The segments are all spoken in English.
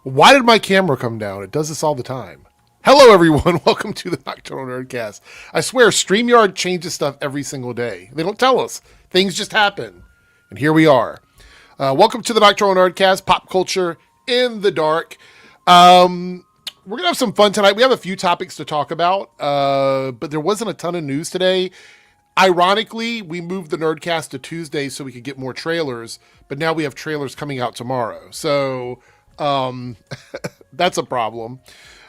Why did my camera come down? It does this all the time. Hello, everyone. Welcome to the Nocturnal Nerdcast. I swear, StreamYard changes stuff every single day. They don't tell us. Things just happen. And here we are. Welcome to the Nocturnal Nerdcast, pop culture in the dark. We're going to have some fun tonight. We have a few topics to talk about, but there wasn't a ton of news today. Ironically, we moved the Nerdcast to Tuesday so we could get more trailers, but now we have trailers coming out tomorrow. So that's a problem.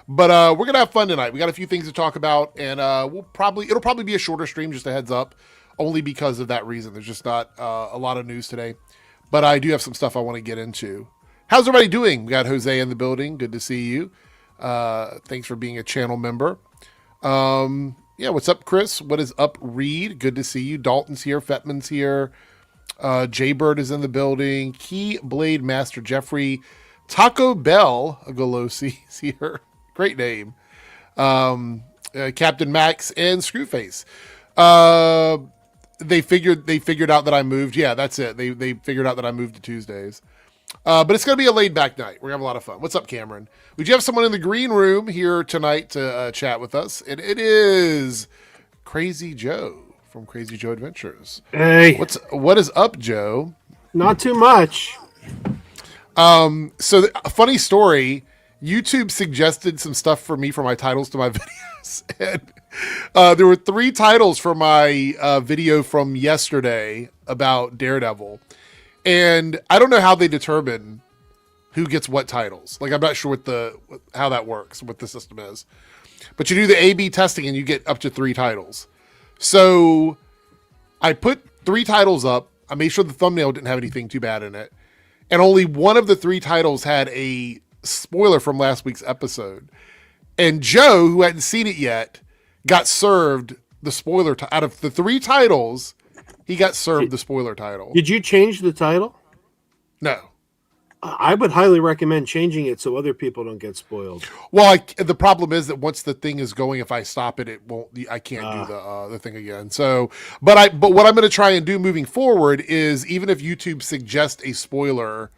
But we're going to have fun tonight. We got a few things to talk about, and it'll probably be a shorter stream, just a heads up, only because of that reason. There's just not a lot of news today. But I do have some stuff I want to get into. How's everybody doing? We got Jose in the building. Good to see you. Thanks for being a channel member. Yeah, what's up, Chris? What is up, Reed? Good to see you. Dalton's here. Fetman's here. Jaybird is in the building. Keyblade Master Jeffrey. Taco Bell Golosi is here. Great name. Captain Max and Screwface. They figured out that I moved. Yeah, that's it. They figured out that I moved to Tuesdays. But it's going to be a laid-back night. We're going to have a lot of fun. What's up, Cameron? We do have someone in the green room here tonight to chat with us. And it is Crazy Joe from Crazy Joe Adventures. Hey. What is up, Joe? Not too much. So a funny story, YouTube suggested some stuff for me for my titles to my videos. And there were 3 titles for my video from yesterday about Daredevil. And I don't know how they determine who gets what titles. Like, I'm not sure how that works, what the system is. But you do the A/B testing and you get up to 3 titles. So I put 3 titles up. I made sure the thumbnail didn't have anything too bad in it. And only one of the 3 titles had a spoiler from last week's episode. And Joe, who hadn't seen it yet, got served the spoiler. Out of the 3 titles, he got served the spoiler title. Did you change the title? No. I would highly recommend changing it so other people don't get spoiled. Well, the problem is that once the thing is going, if I stop it, it won't. I can't do the thing again. So, but what I'm going to try and do moving forward is, even if YouTube suggests a spoiler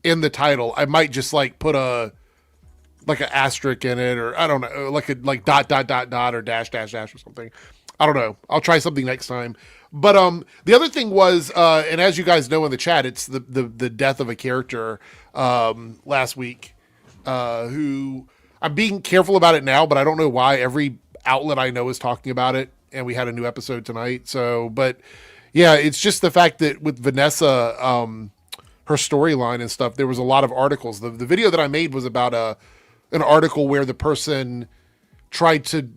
in the title, I might just put an asterisk in it, or I don't know, like dot or dash or something. I don't know. I'll try something next time. But the other thing was, and as you guys know in the chat, it's the death of a character last week, who I'm being careful about it now, but I don't know why. Every outlet I know is talking about it, and we had a new episode tonight. So, but yeah, it's just the fact that with Vanessa, her storyline and stuff, there was a lot of articles. The video that I made was about an article where the person tried to,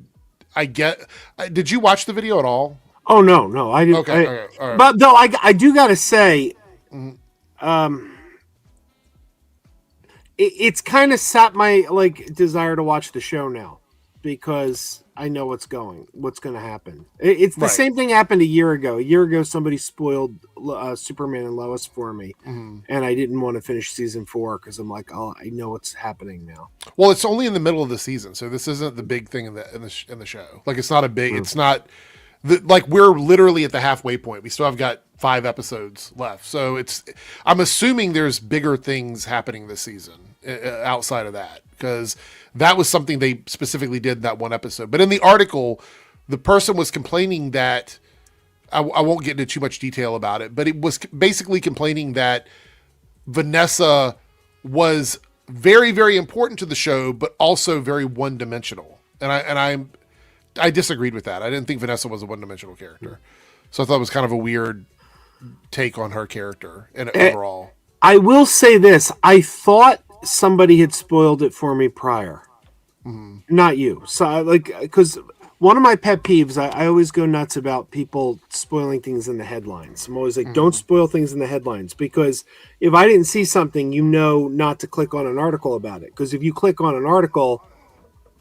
did you watch the video at all? Oh, no, I didn't. Okay, all right. But though I do got to say, it's kind of sat my desire to watch the show now, because I know what's going to happen. It's the same thing happened a year ago. A year ago, somebody spoiled Superman and Lois for me, and I didn't want to finish season 4 because I'm like, oh, I know what's happening now. Well, it's only in the middle of the season, so this isn't the big thing in the show. Like, it's not a big. It's not. We're literally at the halfway point. We still have got 5 episodes left. So I'm assuming there's bigger things happening this season outside of that, because that was something they specifically did in that one episode. But in the article, the person was complaining that, I won't get into too much detail about it, but it was basically complaining that Vanessa was very, very important to the show, but also very one-dimensional. And I disagreed with that. I didn't think Vanessa was a one-dimensional character. So I thought it was kind of a weird take on her character and overall. I will say this. I thought somebody had spoiled it for me prior. Not you. So because one of my pet peeves, I always go nuts about people spoiling things in the headlines. I'm always like, don't spoil things in the headlines, because if I didn't see something, not to click on an article about it. Because if you click on an article,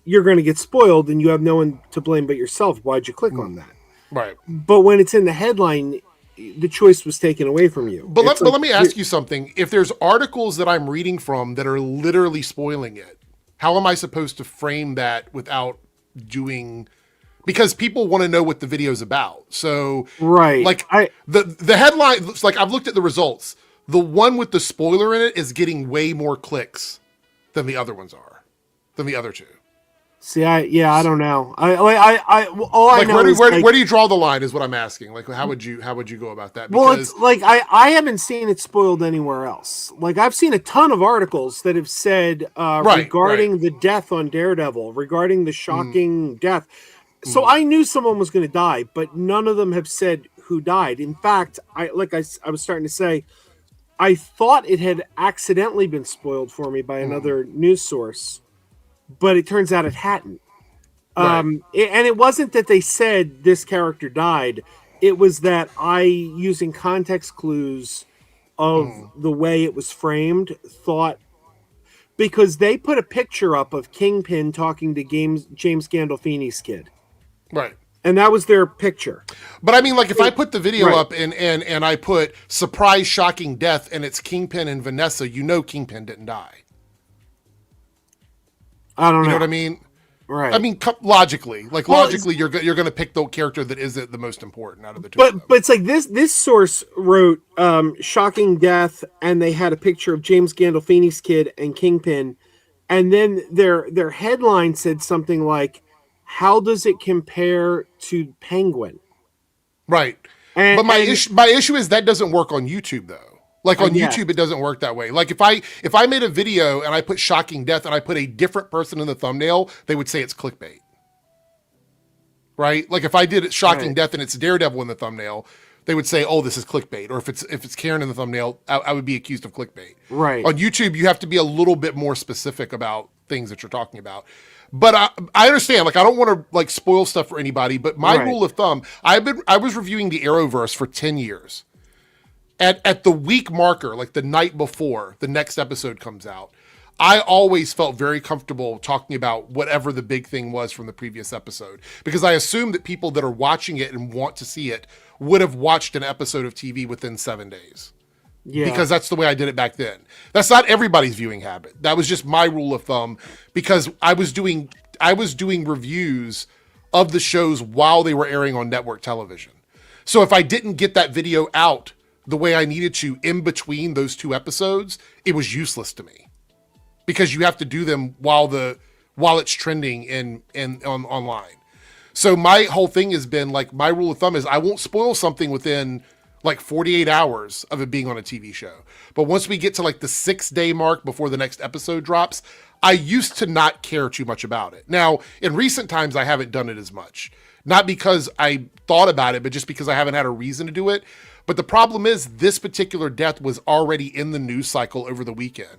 you're going to get spoiled and you have no one to blame but yourself. Why'd you click on that? Right. But when it's in the headline, the choice was taken away from you. But let me ask you something. If there's articles that I'm reading from that are literally spoiling it, how am I supposed to frame that without doing, because people want to know what the video's about. So right. The headline, I've looked at the results. The one with the spoiler in it is getting way more clicks than the other ones are, than the other two. See, I don't know. All I know is where do you draw the line? Is what I'm asking. Like, how would you go about that? Well, it's like I haven't seen it spoiled anywhere else. Like I've seen a ton of articles that have said regarding the death on Daredevil, regarding the shocking death. So I knew someone was going to die, but none of them have said who died. In fact, I was starting to say, I thought it had accidentally been spoiled for me by another news source, but it turns out it hadn't. And it wasn't that they said this character died. It was that using context clues of the way it was framed, thought, because they put a picture up of Kingpin talking to James Gandolfini's kid. Right. And that was their picture. But I mean, like, if I put the video up and I put surprise shocking death and it's Kingpin and Vanessa, Kingpin didn't die. I don't know. You know what I mean? Right. I mean, logically, you're going to pick the character that isn't the most important out of the two. But it's like this source wrote shocking death, and they had a picture of James Gandolfini's kid and Kingpin, and then their headline said something like, "How does it compare to Penguin?" Right. But my issue is that doesn't work on YouTube though. Like on YouTube, it doesn't work that way. Like if I made a video and I put shocking death and I put a different person in the thumbnail, they would say it's clickbait. Right? Like if I did shocking death and it's Daredevil in the thumbnail, they would say, "Oh, this is clickbait." Or if it's Karen in the thumbnail, I would be accused of clickbait. Right. On YouTube, you have to be a little bit more specific about things that you're talking about. But I understand. Like I don't want to like spoil stuff for anybody. But my rule of thumb, I was reviewing the Arrowverse for 10 years. At the week marker, like the night before the next episode comes out, I always felt very comfortable talking about whatever the big thing was from the previous episode, because I assume that people that are watching it and want to see it would have watched an episode of TV within 7 days. Yeah. Because that's the way I did it back then. That's not everybody's viewing habit. That was just my rule of thumb, because I was doing reviews of the shows while they were airing on network television. So if I didn't get that video out the way I needed to in between those two episodes, it was useless to me, because you have to do them while it's trending online. So my whole thing has been like, my rule of thumb is I won't spoil something within like 48 hours of it being on a TV show. But once we get to like the 6-day mark before the next episode drops, I used to not care too much about it. Now, in recent times, I haven't done it as much. Not because I thought about it, but just because I haven't had a reason to do it. But the problem is this particular death was already in the news cycle over the weekend.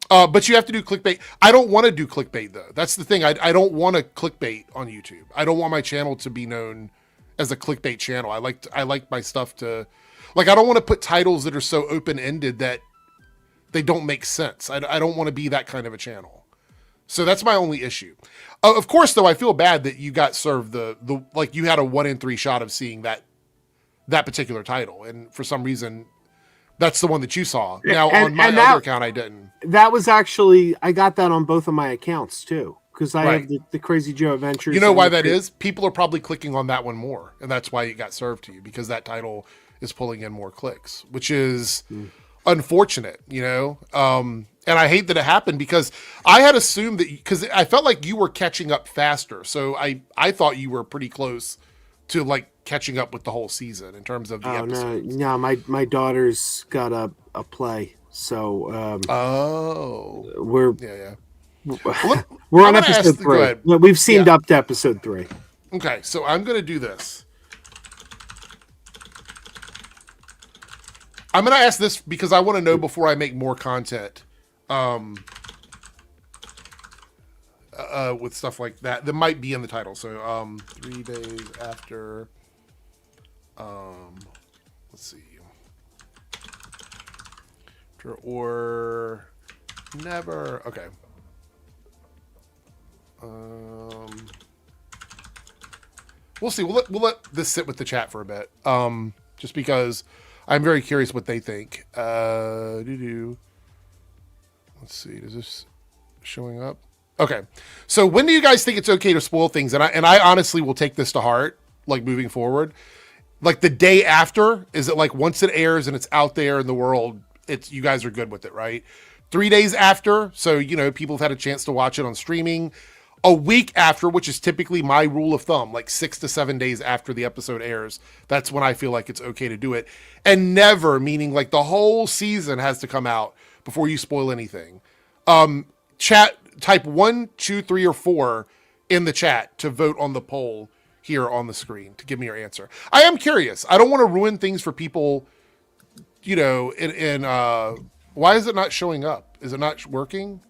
But you have to do clickbait. I don't want to do clickbait though. That's the thing. I don't want to clickbait on YouTube. I don't want my channel to be known as a clickbait channel. I like my stuff to, like, I don't want to put titles that are so open-ended that they don't make sense. I don't want to be that kind of a channel. So that's my only issue. Of course, though, I feel bad that you got served the like you had a 1 in 3 shot of seeing that particular title, and for some reason, that's the one that you saw. Now on my other account, I didn't. That was actually, I got that on both of my accounts too, because I have the Crazy Joe Adventures. You know why that is? People are probably clicking on that one more, and that's why it got served to you, because that title is pulling in more clicks, which is unfortunate, you know. And I hate that it happened, because I had assumed that, because I felt like you were catching up faster, so I thought you were pretty close to like catching up with the whole season in terms of the episodes. No, my daughter's got a play, so we're we're on episode 3. We've seen up to episode 3. Okay, so I'm gonna do this. I'm gonna ask this because I want to know before I make more content. With stuff like that might be in the title. So 3 days after, let's see, or never. Okay. We'll see. We'll let this sit with the chat for a bit. Just because I'm very curious what they think. Let's see. Is this showing up? Okay. So when do you guys think it's okay to spoil things? And I honestly will take this to heart, like moving forward. Like the day after, is it like once it airs and it's out there in the world, you guys are good with it, right? 3 days after, so people have had a chance to watch it on streaming. A week after, which is typically my rule of thumb, like 6 to 7 days after the episode airs, that's when I feel like it's okay to do it. And never, meaning like the whole season has to come out before you spoil anything. Chat, type 1, 2, 3, or 4 in the chat to vote on the poll here on the screen to give me your answer. I am curious. I don't want to ruin things for people, why is it not showing up? Is it not working?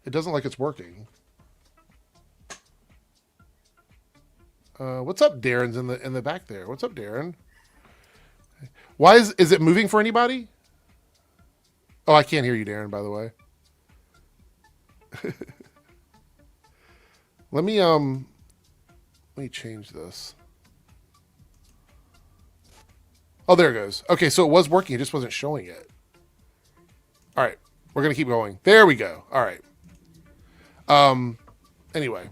It doesn't like it's working. What's up, Darren's in the back there? What's up, Darren? Why is it moving for anybody? Oh, I can't hear you, Darren, by the way. Let me change this. Oh, there it goes. Okay, so it was working, it just wasn't showing it. All right, we're gonna keep going. There we go. All right. Anyway.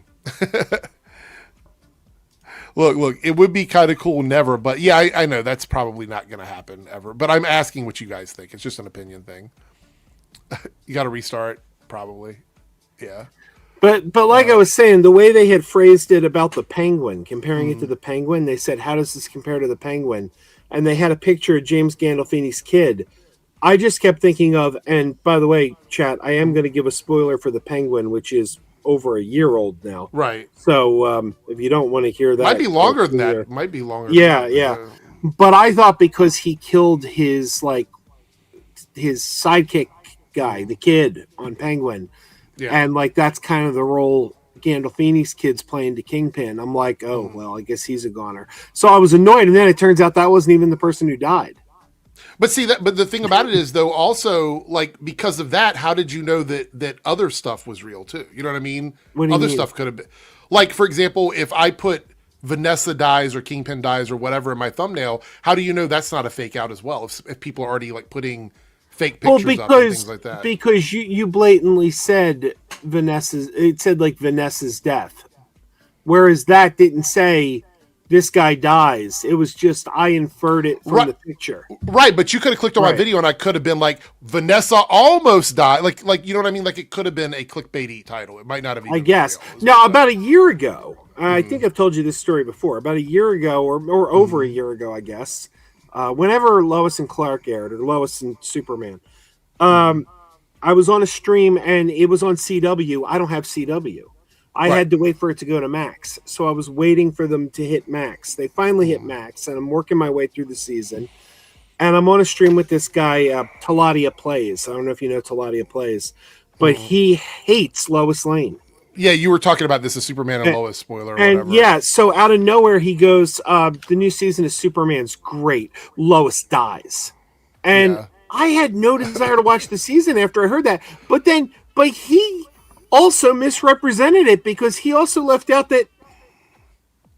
Look, it would be kind of cool never, but yeah, I know that's probably not going to happen ever, but I'm asking what you guys think. It's just an opinion thing. You got to restart, probably. Yeah. But like I was saying, the way they had phrased it about the Penguin, comparing it to the Penguin, they said, how does this compare to the Penguin? And they had a picture of James Gandolfini's kid. I just kept thinking of, and by the way, chat, I am going to give a spoiler for the Penguin, which is over a year old now. Right. So if you don't want to hear that. Might be longer than that. Might be longer. Yeah, yeah. But I thought because he killed his sidekick guy, the kid on Penguin, and that's kind of the role Gandolfini's kid's playing to Kingpin. I'm like, oh, well, I guess he's a goner. So I was annoyed, and then it turns out that wasn't even the person who died. But see but the thing about it is though, also because of that, how did you know that other stuff was real too? You know what I mean? Other stuff could have been, for example, if I put Vanessa dies or Kingpin dies or whatever in my thumbnail, how do you know that's not a fake out as well? If people are already putting fake pictures up and things like that. Because you blatantly said Vanessa's death, whereas that didn't say this guy dies. It was just I inferred it from the picture. Right, but you could have clicked on my video and I could have been like, Vanessa almost died. Like you know what I mean? Like it could have been a clickbaity title. It might not have even I guess. Now, about a year ago, I think I've told you this story before. About a year ago or over a year ago, I guess, whenever Lois and Clark aired, or Lois and Superman, I was on a stream and it was on CW. I don't have CW. I had to wait for it to go to Max. So I was waiting for them to hit Max. They finally hit Max, and I'm working my way through the season. And I'm on a stream with this guy, Taladia Plays. I don't know if you know Taladia Plays, but he hates Lois Lane. Yeah, you were talking about this, a Superman and Lois spoiler or whatever. Yeah, so out of nowhere, he goes, the new season of Superman's great. Lois dies. And I had no desire to watch the season after I heard that. But he also misrepresented it, because he also left out that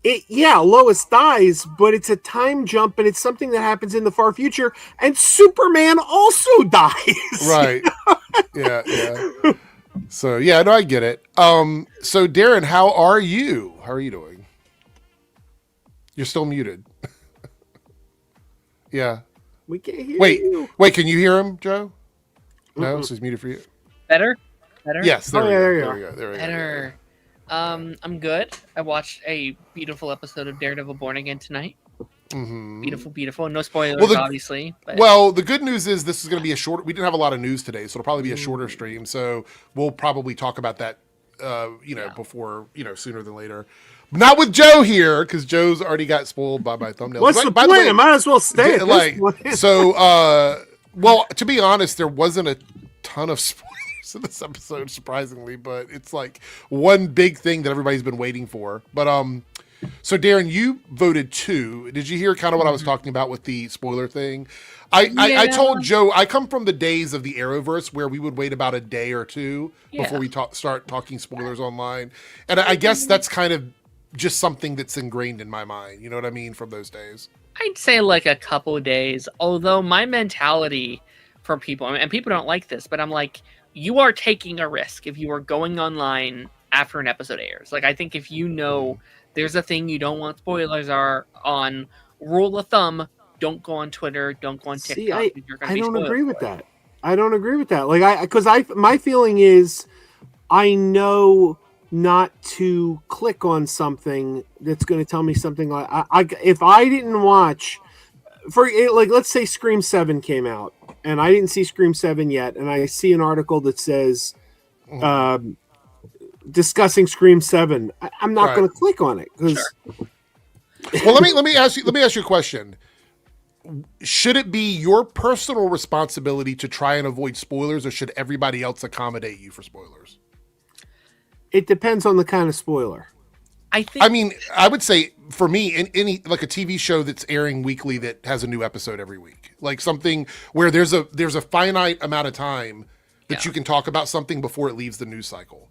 Lois dies, but it's a time jump and it's something that happens in the far future, and Superman also dies. Right. Yeah. So no, I get it. So Darren, how are you? How are you doing? You're still muted. Yeah. We can't hear you. Wait, can you hear him, Joe? No, so he's muted for you. Better? Yes, there we go. Better. I'm good. I watched a beautiful episode of Daredevil Born Again tonight. Mm-hmm. Beautiful. No spoilers, obviously. But... Well, the good news is this is going to be a short. We didn't have a lot of news today, so it'll probably be a shorter stream. So we'll probably talk about that, before sooner than later. Not with Joe here, because Joe's already got spoiled by my thumbnails. What's the point? I might as well stay. Well, to be honest, there wasn't a ton of spoilers in this episode, surprisingly, but it's one big thing that everybody's been waiting for. But so Darren, you voted 2. Did you hear kind of what I was talking about with the spoiler thing? I told Joe I come from the days of the Arrowverse where we would wait about a day or two before we start talking spoilers online, and I guess that's kind of just something that's ingrained in my mind. You know what I mean? From those days, I'd say a couple of days. Although my mentality for people, and people don't like this, but I'm like, you are taking a risk if you are going online after an episode airs. I think if you know there's a thing you don't want spoilers are on, rule of thumb, don't go on Twitter, don't go on See, TikTok. You're going to I be don't spoiled agree for with it. that. I don't agree with that. My feeling is I know not to click on something that's going to tell me something if I didn't watch let's say Scream 7 came out and I didn't see Scream 7 yet, and I see an article that says discussing Scream 7, I'm not going to click on it because. Well, let me ask you a question. Should it be your personal responsibility to try and avoid spoilers, or should everybody else accommodate you for spoilers? It depends on the kind of spoiler. I mean, I would say for me, in any like a TV show that's airing weekly that has a new episode every week, like something where there's a finite amount of time that you can talk about something before it leaves the news cycle.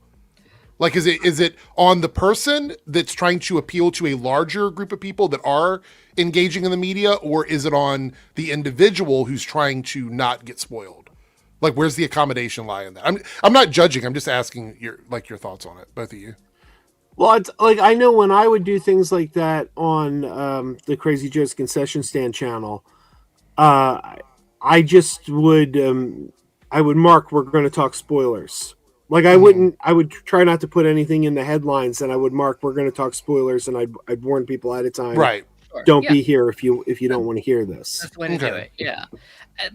Like, is it on the person that's trying to appeal to a larger group of people that are engaging in the media, or is it on the individual who's trying to not get spoiled? Like, where's the accommodation lie in that? I'm not judging. I'm just asking your thoughts on it, both of you. Well, it's like I know when I would do things like that on the Crazy Joe's Concession Stand channel, I just would I would mark we're going to talk spoilers. Like I would try not to put anything in the headlines, and I would mark we're going to talk spoilers, and I'd warn people ahead of time. Right. Don't be here if you don't want to hear this. That's the way to do it. Yeah.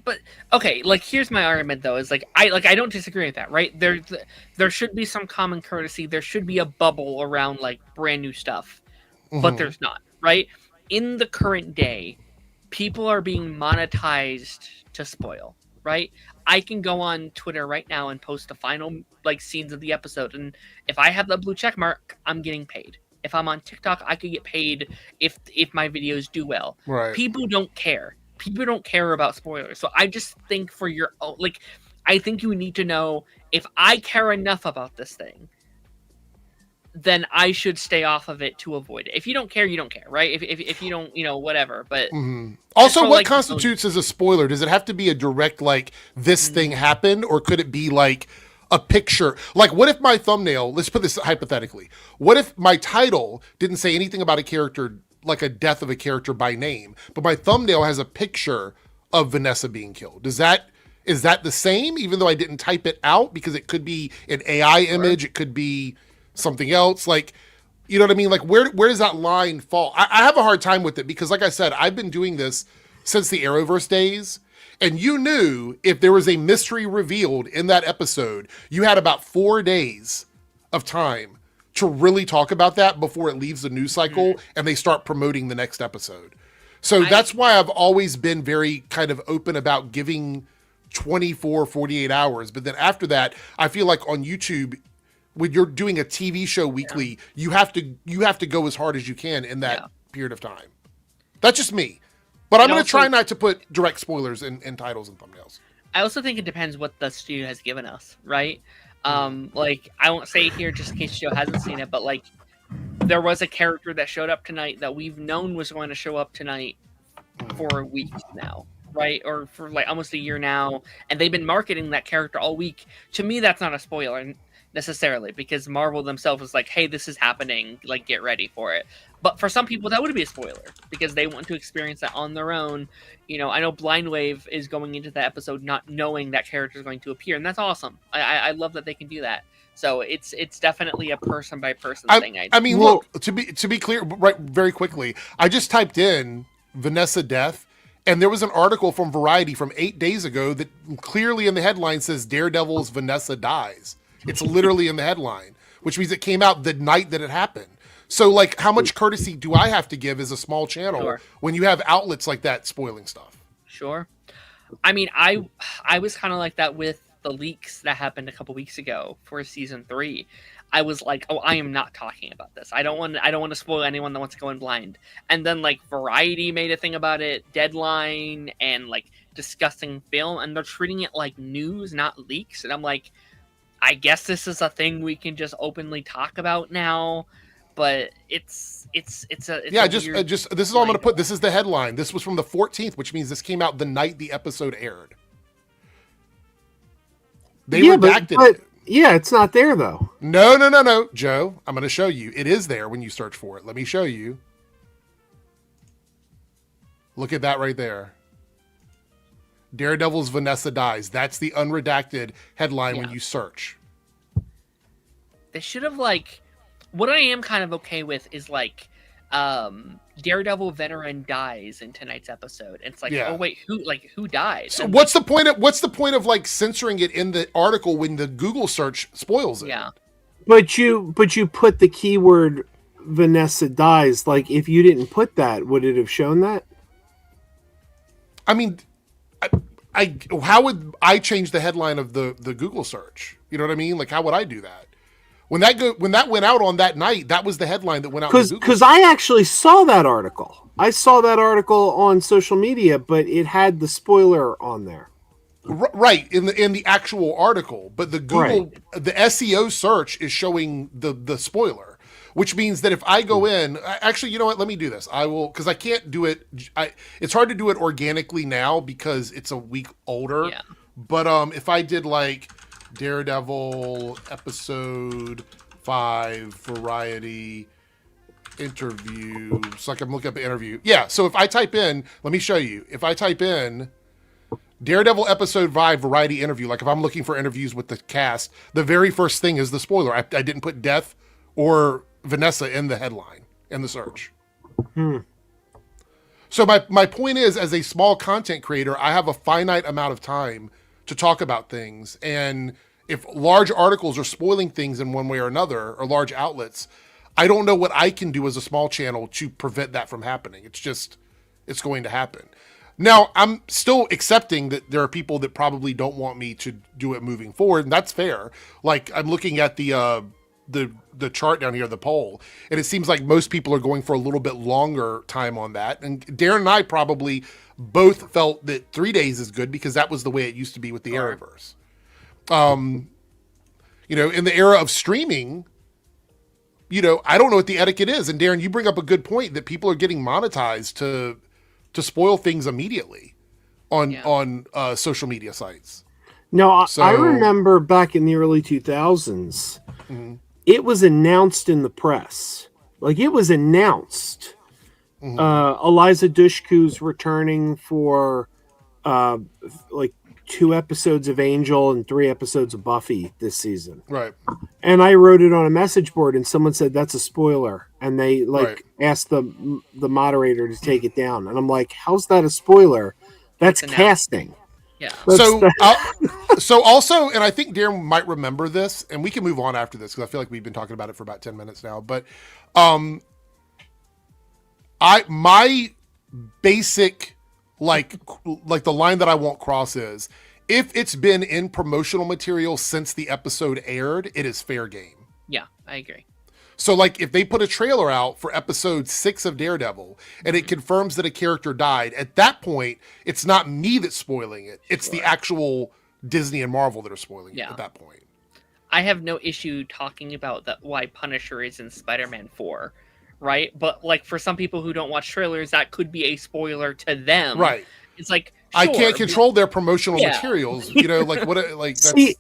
But okay, like here's my argument though, is I don't disagree with that, right? There should be some common courtesy. There should be a bubble around like brand new stuff. But there's not, right? In the current day, people are being monetized to spoil, right? I can go on Twitter right now and post the final like scenes of the episode, and if I have the blue check mark, I'm getting paid. If I'm on TikTok, I could get paid if my videos do well. Right. People don't care. People don't care about spoilers. So I just think for your own, like, I think you need to know if I care enough about this thing, then I should stay off of it to avoid it. If you don't care, you don't care, right? If you don't, whatever. But also, what constitutes as a spoiler? Does it have to be a direct, like, this thing happened, or could it be like a picture? Like, what if my thumbnail, let's put this hypothetically, what if my title didn't say anything about a character, like a death of a character by name, but my thumbnail has a picture of Vanessa being killed? Is that the same, even though I didn't type it out? Because it could be an AI image, it could be something else. Like, you know what I mean? Like, where does that line fall? I have a hard time with it because, like I said, I've been doing this since the Arrowverse days. And you knew if there was a mystery revealed in that episode, you had about 4 days of time to really talk about that before it leaves the news cycle and they start promoting the next episode. So that's why I've always been very kind of open about giving 24, 48 hours. But then after that, I feel like on YouTube, when you're doing a TV show weekly, you have to go as hard as you can in that period of time. That's just me. But I'm going to try not to put direct spoilers in titles and thumbnails. I also think it depends what the studio has given us, right? Like, I won't say it here just in case the show hasn't seen it, but like, there was a character that showed up tonight that we've known was going to show up tonight for weeks now, right? Or for like almost a year now, and they've been marketing that character all week. To me, that's not a spoiler necessarily, because Marvel themselves is like, hey, this is happening, like, get ready for it. But for some people, that would be a spoiler because they want to experience that on their own. I know Blind Wave is going into that episode not knowing that character is going to appear, and that's awesome. I love that they can do that. So it's definitely a person by person thing. I mean, look, to be clear, right, very quickly, I just typed in Vanessa death, and there was an article from Variety from 8 days ago that clearly in the headline says Daredevil's Vanessa dies. It's literally in the headline, which means it came out the night that it happened. So, like, how much courtesy do I have to give as a small channel when you have outlets like that spoiling stuff? Sure. I mean, I was kind of like that with the leaks that happened a couple weeks ago for season 3. I was like, oh, I am not talking about this. I don't want to spoil anyone that wants to go in blind. And then, like, Variety made a thing about it, Deadline, and, like, discussing film, and they're treating it like news, not leaks. And I'm like, I guess this is a thing we can just openly talk about now. But it's this is all I'm going to put. This is the headline. This was from the 14th, which means this came out the night the episode aired. They redacted it. Yeah, it's not there though. No, Joe. I'm going to show you. It is there when you search for it. Let me show you. Look at that right there. Daredevil's Vanessa dies. That's the unredacted headline when you search. They should have, like, what I am kind of okay with is, like, Daredevil veteran dies in tonight's episode. And it's like, oh wait, who died? So and what's the point of like censoring it in the article when the Google search spoils it? Yeah. But you put the keyword Vanessa dies. Like, if you didn't put that, would it have shown that? I mean, how would I change the headline of the Google search? You know what I mean? Like, how would I do that? When that went out on that night, that was the headline that went out. Because I actually saw that article. I saw that article on social media, but it had the spoiler on there. Right, in the actual article, but the Google the SEO search is showing the spoiler, which means that if I go in, actually, you know what? Let me do this. I will, because I can't do it. It's hard to do it organically now because it's a week older. Yeah. But if I did like Daredevil episode 5 variety interview, so I can look up an interview. Yeah. So if I type in, let me show you. If I type in Daredevil episode 5 variety interview, like if I'm looking for interviews with the cast, the very first thing is the spoiler. I didn't put death or Vanessa in the headline in the search. So my point is, as a small content creator, I have a finite amount of time to talk about things. And if large articles are spoiling things in one way or another, or large outlets, I don't know what I can do as a small channel to prevent that from happening. It's going to happen. Now, I'm still accepting that there are people that probably don't want me to do it moving forward, and that's fair. Like, I'm looking at the chart down here, the poll, and it seems like most people are going for a little bit longer time on that. And Darren and I probably both felt that 3 days is good because that was the way it used to be with the Arrowverse. You know, in the era of streaming, you know, I don't know what the etiquette is. And Darren, you bring up a good point that people are getting monetized to spoil things immediately on social media sites. No, I remember back in the early 2000s, it was announced in the press. Like, it was announced. Eliza Dushku's returning for like 2 episodes of Angel and 3 episodes of Buffy this season. Right. And I wrote it on a message board, and someone said that's a spoiler, and they asked the moderator to take it down, and I'm like, how's that a spoiler? That's casting. Yeah. So also, and I think Darren might remember this, and we can move on after this because I feel like we've been talking about it for about 10 minutes now. But my basic like the line that I won't cross is, if it's been in promotional material since the episode aired, it is fair game. Yeah, I agree. So, like, if they put a trailer out for episode 6 of Daredevil and it confirms that a character died, at that point, it's not me that's spoiling it. It's the actual Disney and Marvel that are spoiling it at that point. I have no issue talking about why Punisher is in Spider-Man 4, right? But, like, for some people who don't watch trailers, that could be a spoiler to them. Right. It's like, I can't control their promotional materials. You know, like, what, like, that's... See,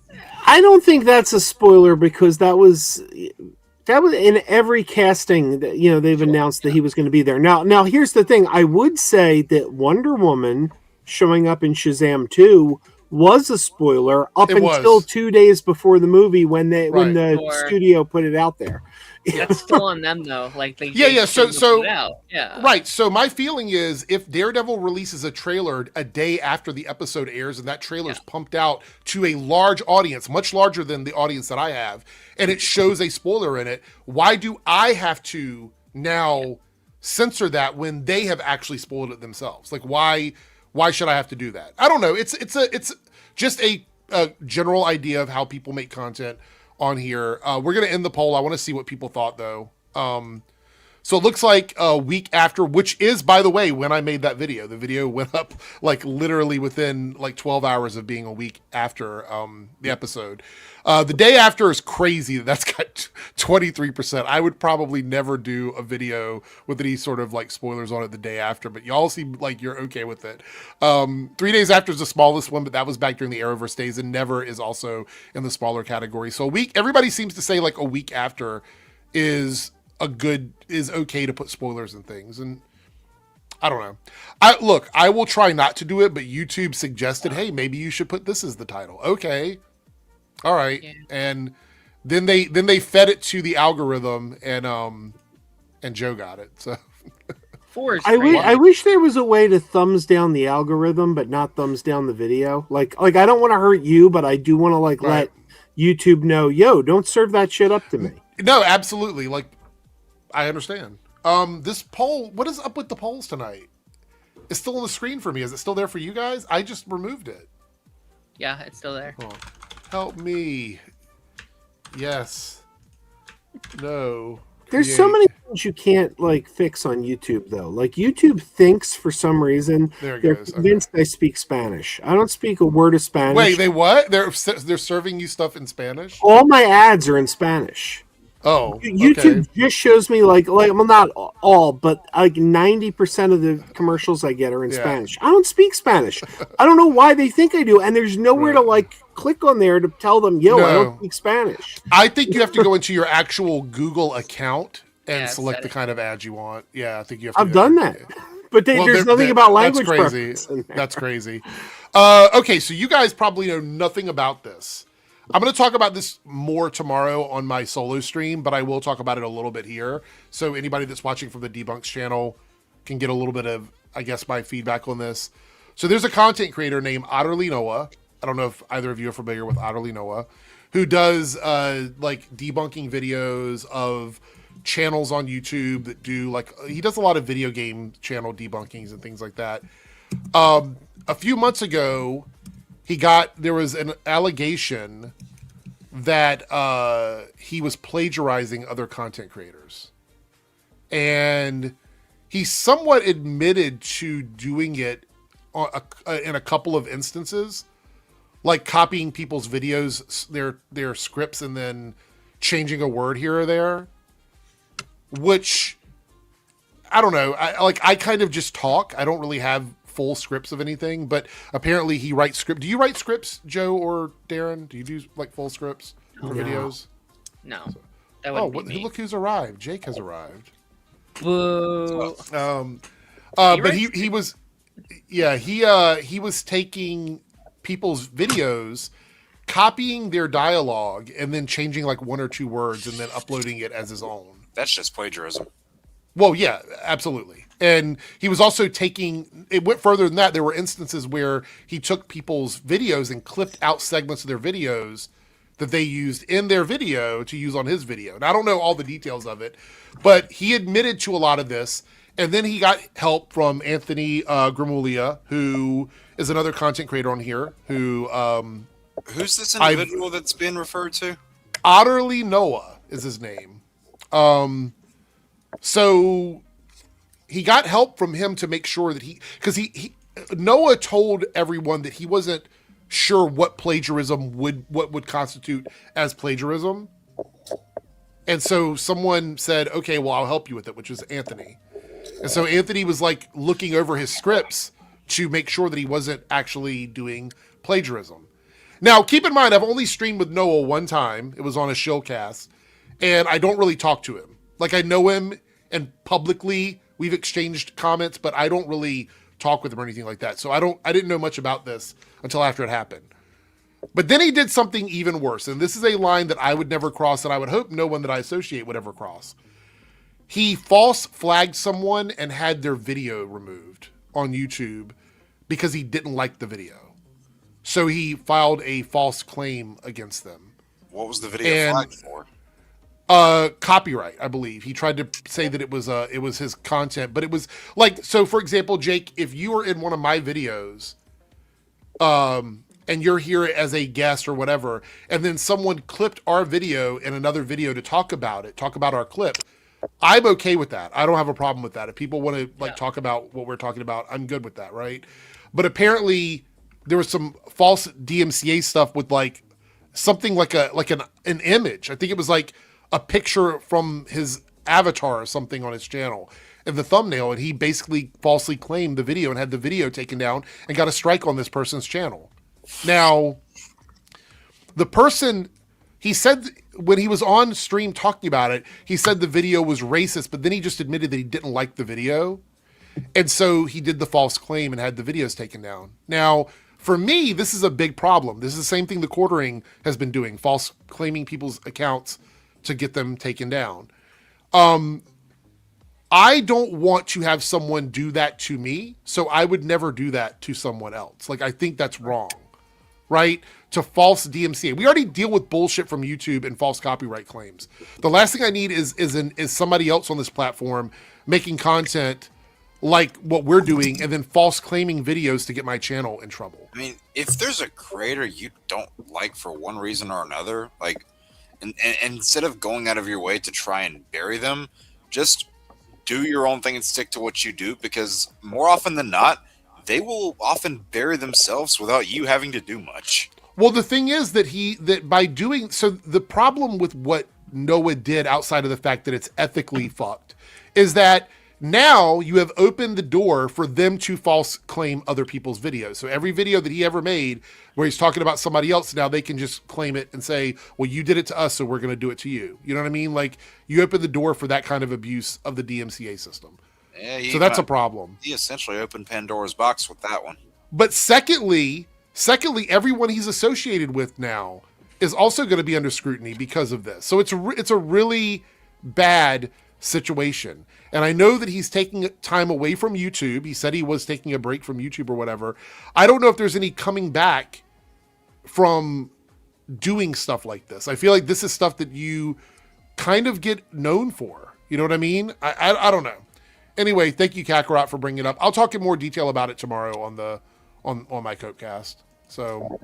I don't think that's a spoiler because that was in every casting that, you know, they've announced that he was going to be there. Now here's the thing. I would say that Wonder Woman showing up in Shazam 2 was a spoiler up until 2 days before the movie when the studio put it out there. That's still on them though. Like they Right. So my feeling is, if Daredevil releases a trailer a day after the episode airs and that trailer is pumped out to a large audience, much larger than the audience that I have, and it shows a spoiler in it, why do I have to now censor that when they have actually spoiled it themselves? Like, why should I have to do that? I don't know. It's just a general idea of how people make content on here. We're going to end the poll. I want to see what people thought, though. So it looks like a week after, which is, by the way, when I made that video. The video went up like literally within like 12 hours of being a week after the episode. The day after is crazy. That's got 23%. I would probably never do a video with any sort of like spoilers on it the day after, but y'all seem like you're okay with it. 3 days after is the smallest one, but that was back during the Arrowverse days, and Never is also in the smaller category. So a week, everybody seems to say like a week after is okay to put spoilers and things. And I don't know. I will try not to do it, but YouTube suggested, hey, maybe you should put this as the title. Okay. All right. Yeah. And then they fed it to the algorithm and Joe got it. So 4 is I great. wish there was a way to thumbs down the algorithm, but not thumbs down the video. Like I don't want to hurt you, but I do want to Right. let YouTube know, yo, don't serve that shit up to me. No, absolutely. Like, I understand. This poll, what is up with the polls tonight? It's still on the screen for me. Is it still there for you guys? I just removed it. Yeah, it's still there. Oh, help me. Yes. No. There's so many things you can't like fix on YouTube though. Like YouTube thinks for some reason There it they're goes. convinced I speak Spanish. I don't speak a word of Spanish. Wait, they what? They're serving you stuff in Spanish? All my ads are in Spanish. Oh, YouTube okay. just shows me like well, not all, but like 90% of the commercials I get are in Yeah. Spanish. I don't speak Spanish. I don't know why they think I do, and there's nowhere to Right. like click on there to tell them, yo, I No. don't speak Spanish. I think you have to go into your actual Google account and Yeah, select set the it. kind of ads you want. Yeah, I think you have to I've do done that, but Well, there's nothing about language That's crazy. preference in there. That's crazy. Okay, so you guys probably know nothing about this. I'm going to talk about this more tomorrow on my solo stream, but I will talk about it a little bit here. So anybody that's watching from the Debunks channel can get a little bit of, I guess, my feedback on this. So there's a content creator named Otterly Noah. I don't know if either of you are familiar with Otterly Noah, who does like debunking videos of channels on YouTube that do like, he does a lot of video game channel debunkings and things like that. A few months ago, there was an allegation that he was plagiarizing other content creators. And he somewhat admitted to doing it in a couple of instances, like copying people's videos, their scripts, and then changing a word here or there, which I don't know. I kind of just talk. I don't really have full scripts of anything, but apparently he writes script. Do you write scripts, Joe or Darren? Do you do like full scripts for No. videos? No, that Oh, wouldn't be me. look who's arrived. Jake has arrived. Boo. But he was, yeah, he was taking people's videos, copying their dialogue, and then changing like one or two words, and then uploading it as his own. That's just plagiarism. Well, yeah, absolutely. And he was also it went further than that. There were instances where he took people's videos and clipped out segments of their videos that they used in their video to use on his video. And I don't know all the details of it, but he admitted to a lot of this. And then he got help from Anthony Grimuglia, who is another content creator on here, who Who's this individual that's being referred to? Otterly Noah is his name. So he got help from him to make sure that because Noah told everyone that he wasn't sure what would constitute as plagiarism. And so someone said, okay, well, I'll help you with it, which was Anthony. And so Anthony was like looking over his scripts to make sure that he wasn't actually doing plagiarism. Now, keep in mind, I've only streamed with Noah one time. It was on a shillcast, and I don't really talk to him. Like, I know him, and publicly we've exchanged comments, but I don't really talk with him or anything like that. So I didn't know much about this until after it happened. But then he did something even worse, and this is a line that I would never cross, and I would hope no one that I associate would ever cross. He false flagged someone and had their video removed on YouTube because he didn't like the video. So he filed a false claim against them. What was the video flagged for? Copyright, I believe. He tried to say that it was his content, but it was like, so for example, Jake, if you were in one of my videos, and you're here as a guest or whatever, and then someone clipped our video in another video to talk about our clip, I'm okay with that. I don't have a problem with that. If people want to talk about what we're talking about, I'm good with that, right? But apparently there was some false DMCA stuff with like something like an image. I think it was like a picture from his avatar or something on his channel and the thumbnail, and he basically falsely claimed the video and had the video taken down and got a strike on this person's channel. Now, the person, he said when he was on stream talking about it, he said the video was racist, but then he just admitted that he didn't like the video. And so he did the false claim and had the videos taken down. Now, for me, this is a big problem. This is the same thing the Quartering has been doing, false claiming people's accounts to get them taken down. I don't want to have someone do that to me, so I would never do that to someone else. Like, I think that's wrong, right? To false DMCA. We already deal with bullshit from YouTube and false copyright claims. The last thing I need is somebody else on this platform making content like what we're doing and then false claiming videos to get my channel in trouble. I mean, if there's a creator you don't like for one reason or another, like, and instead of going out of your way to try and bury them, just do your own thing and stick to what you do, because more often than not, they will often bury themselves without you having to do much. Well, the thing is that by doing so, the problem with what Noah did outside of the fact that it's ethically fucked is that now you have opened the door for them to false claim other people's videos. So every video that he ever made where he's talking about somebody else, now they can just claim it and say, well, you did it to us, so we're going to do it to you. You know what I mean? Like, you open the door for that kind of abuse of the DMCA system. Yeah, so that's a problem. He essentially opened Pandora's box with that one. But secondly, everyone he's associated with now is also going to be under scrutiny because of this. So it's a really bad situation. And I know that he's taking time away from YouTube. He said he was taking a break from YouTube or whatever. I don't know if there's any coming back from doing stuff like this. I feel like this is stuff that you kind of get known for. You know what I mean? I don't know. Anyway, thank you, Kakarot, for bringing it up. I'll talk in more detail about it tomorrow on my Copecast. So,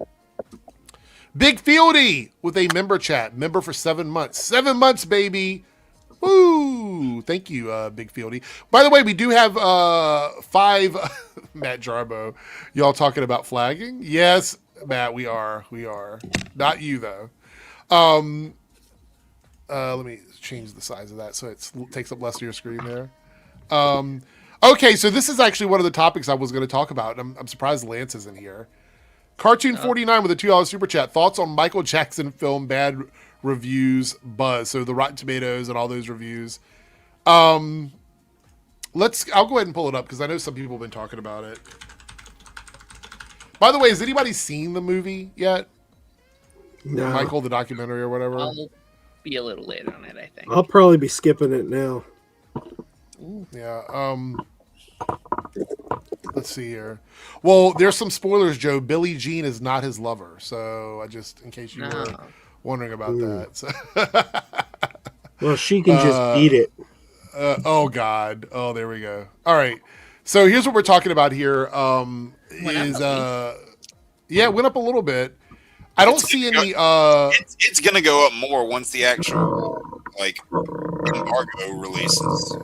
Big Fieldy with a member chat. Member for 7 months. 7 months, baby. Woo! Thank you, Big Fieldy. By the way, we do have 5 Matt Jarbo. Y'all talking about flagging? Yes, Matt, we are. We are. Not you though. Let me change the size of that so it takes up less of your screen there. Okay, so this is actually one of the topics I was going to talk about. I'm surprised Lance isn't here. Cartoon 49 with a $2 super chat. Thoughts on Michael Jackson film bad reviews buzz? So the Rotten Tomatoes and all those reviews. I'll go ahead and pull it up because I know some people have been talking about it. By the way, has anybody seen the movie yet? No. Michael, the documentary or whatever? I'll be a little late on it, I think. I'll probably be skipping it now. Yeah. Let's see here. Well, there's some spoilers, Joe. Billie Jean is not his lover. So I just, in case you were wondering about that. So. Well, she can just eat it. Oh God. Oh, there we go. All right. So here's what we're talking about here. Yeah, it went up a little bit. I don't see any. It's gonna go up more once the actual embargo releases.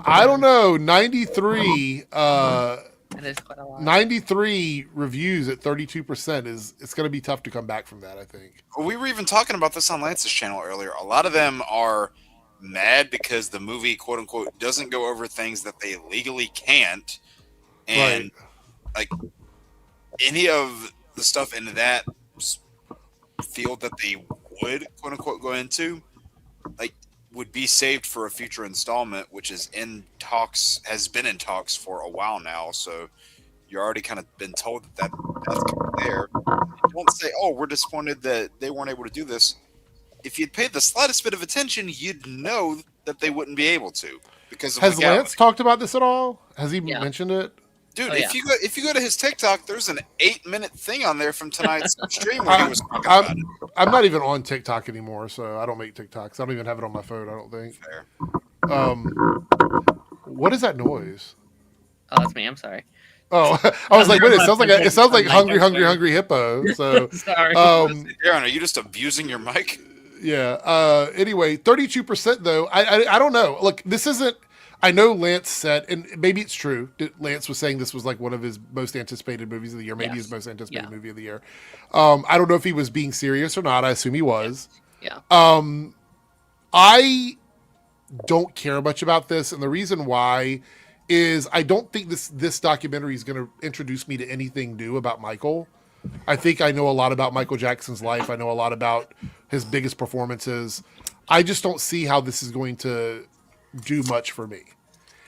I don't know. 93. That is quite a lot. 93 reviews at 32% it's going to be tough to come back from that. I think. We were even talking about this on Lance's channel earlier. A lot of them are mad because the movie, quote unquote, doesn't go over things that they legally can't, and any of the stuff in that field that they would, quote unquote, go into, would be saved for a future installment, which is in talks, has been in talks for a while now. So you're already kind of been told that's there. You don't say, "Oh, we're disappointed that they weren't able to do this." If you'd paid the slightest bit of attention, you'd know that they wouldn't be able to because of Has legality. Lance talked about this at all? Has he mentioned it? Dude, if you go to his TikTok, there's an 8-minute thing on there from tonight's stream where he was talking about it. I'm not even on TikTok anymore, so I don't make TikToks. I don't even have it on my phone. I don't think. Fair. What is that noise? Oh, that's me. I'm sorry. Oh, I was like, wait! It sounds like hungry hippo. So Sorry. Aaron, are you just abusing your mic? Yeah. Anyway, 32% though. I don't know. Look, this isn't. I know Lance said, and maybe it's true. Lance was saying this was like one of his most anticipated movies of the year, maybe his most anticipated movie of the year. I don't know if he was being serious or not. I assume he was. Yeah. I don't care much about this, and the reason why is I don't think this documentary is going to introduce me to anything new about Michael. I think I know a lot about Michael Jackson's life. I know a lot about his biggest performances. I just don't see how this is going to do much for me.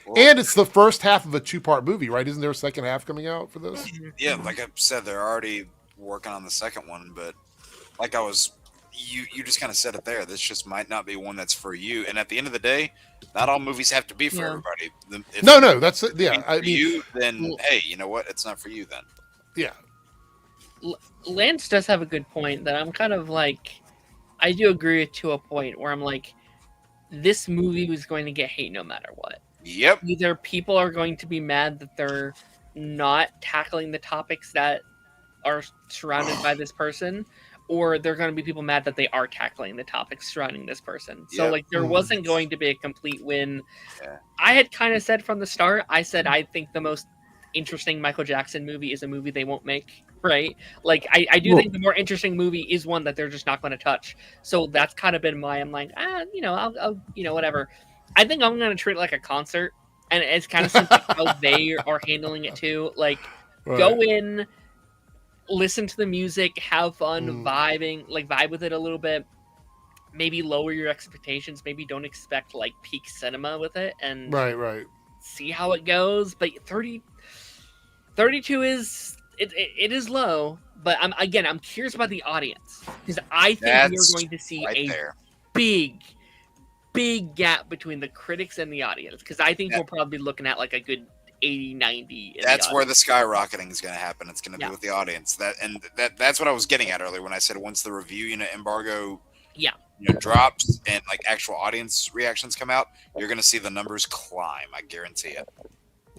And it's the first half of a 2-part movie, right? Isn't there a second half coming out for this? Yeah, like I said, they're already working on the second one, but like you just kind of said it there. This just might not be one that's for you. And at the end of the day, not all movies have to be for everybody. If No, that's yeah. for you, then hey, you know what? It's not for you then. Yeah. Lance does have a good point that I'm kind of like, I do agree with to a point where I'm like, this movie was going to get hate no matter what. Yep. Either people are going to be mad that they're not tackling the topics that are surrounded by this person, or they're going to be people mad that they are tackling the topics surrounding this person. So like there wasn't going to be a complete win. Yeah. I had kind of said from the start, I said I think the most interesting Michael Jackson movie is a movie they won't make, right? Like I do think the more interesting movie is one that they're just not going to touch. So that's kind of been I'm like, I'll whatever. I think I'm going to treat it like a concert, and it's kind of like how they are handling it too. Like go in, listen to the music, have fun, vibe with it a little bit. Maybe lower your expectations. Maybe don't expect like peak cinema with it, and right. See how it goes. But 32 is it is low. But I'm curious about the audience, because I think we're going to see big gap between the critics and the audience, because I think we'll probably be looking at like a good 80-90. That's where the skyrocketing is going to happen. It's going to be with the audience. That's what I was getting at earlier when I said once the review embargo drops and like actual audience reactions come out, you're going to see the numbers climb. I guarantee it.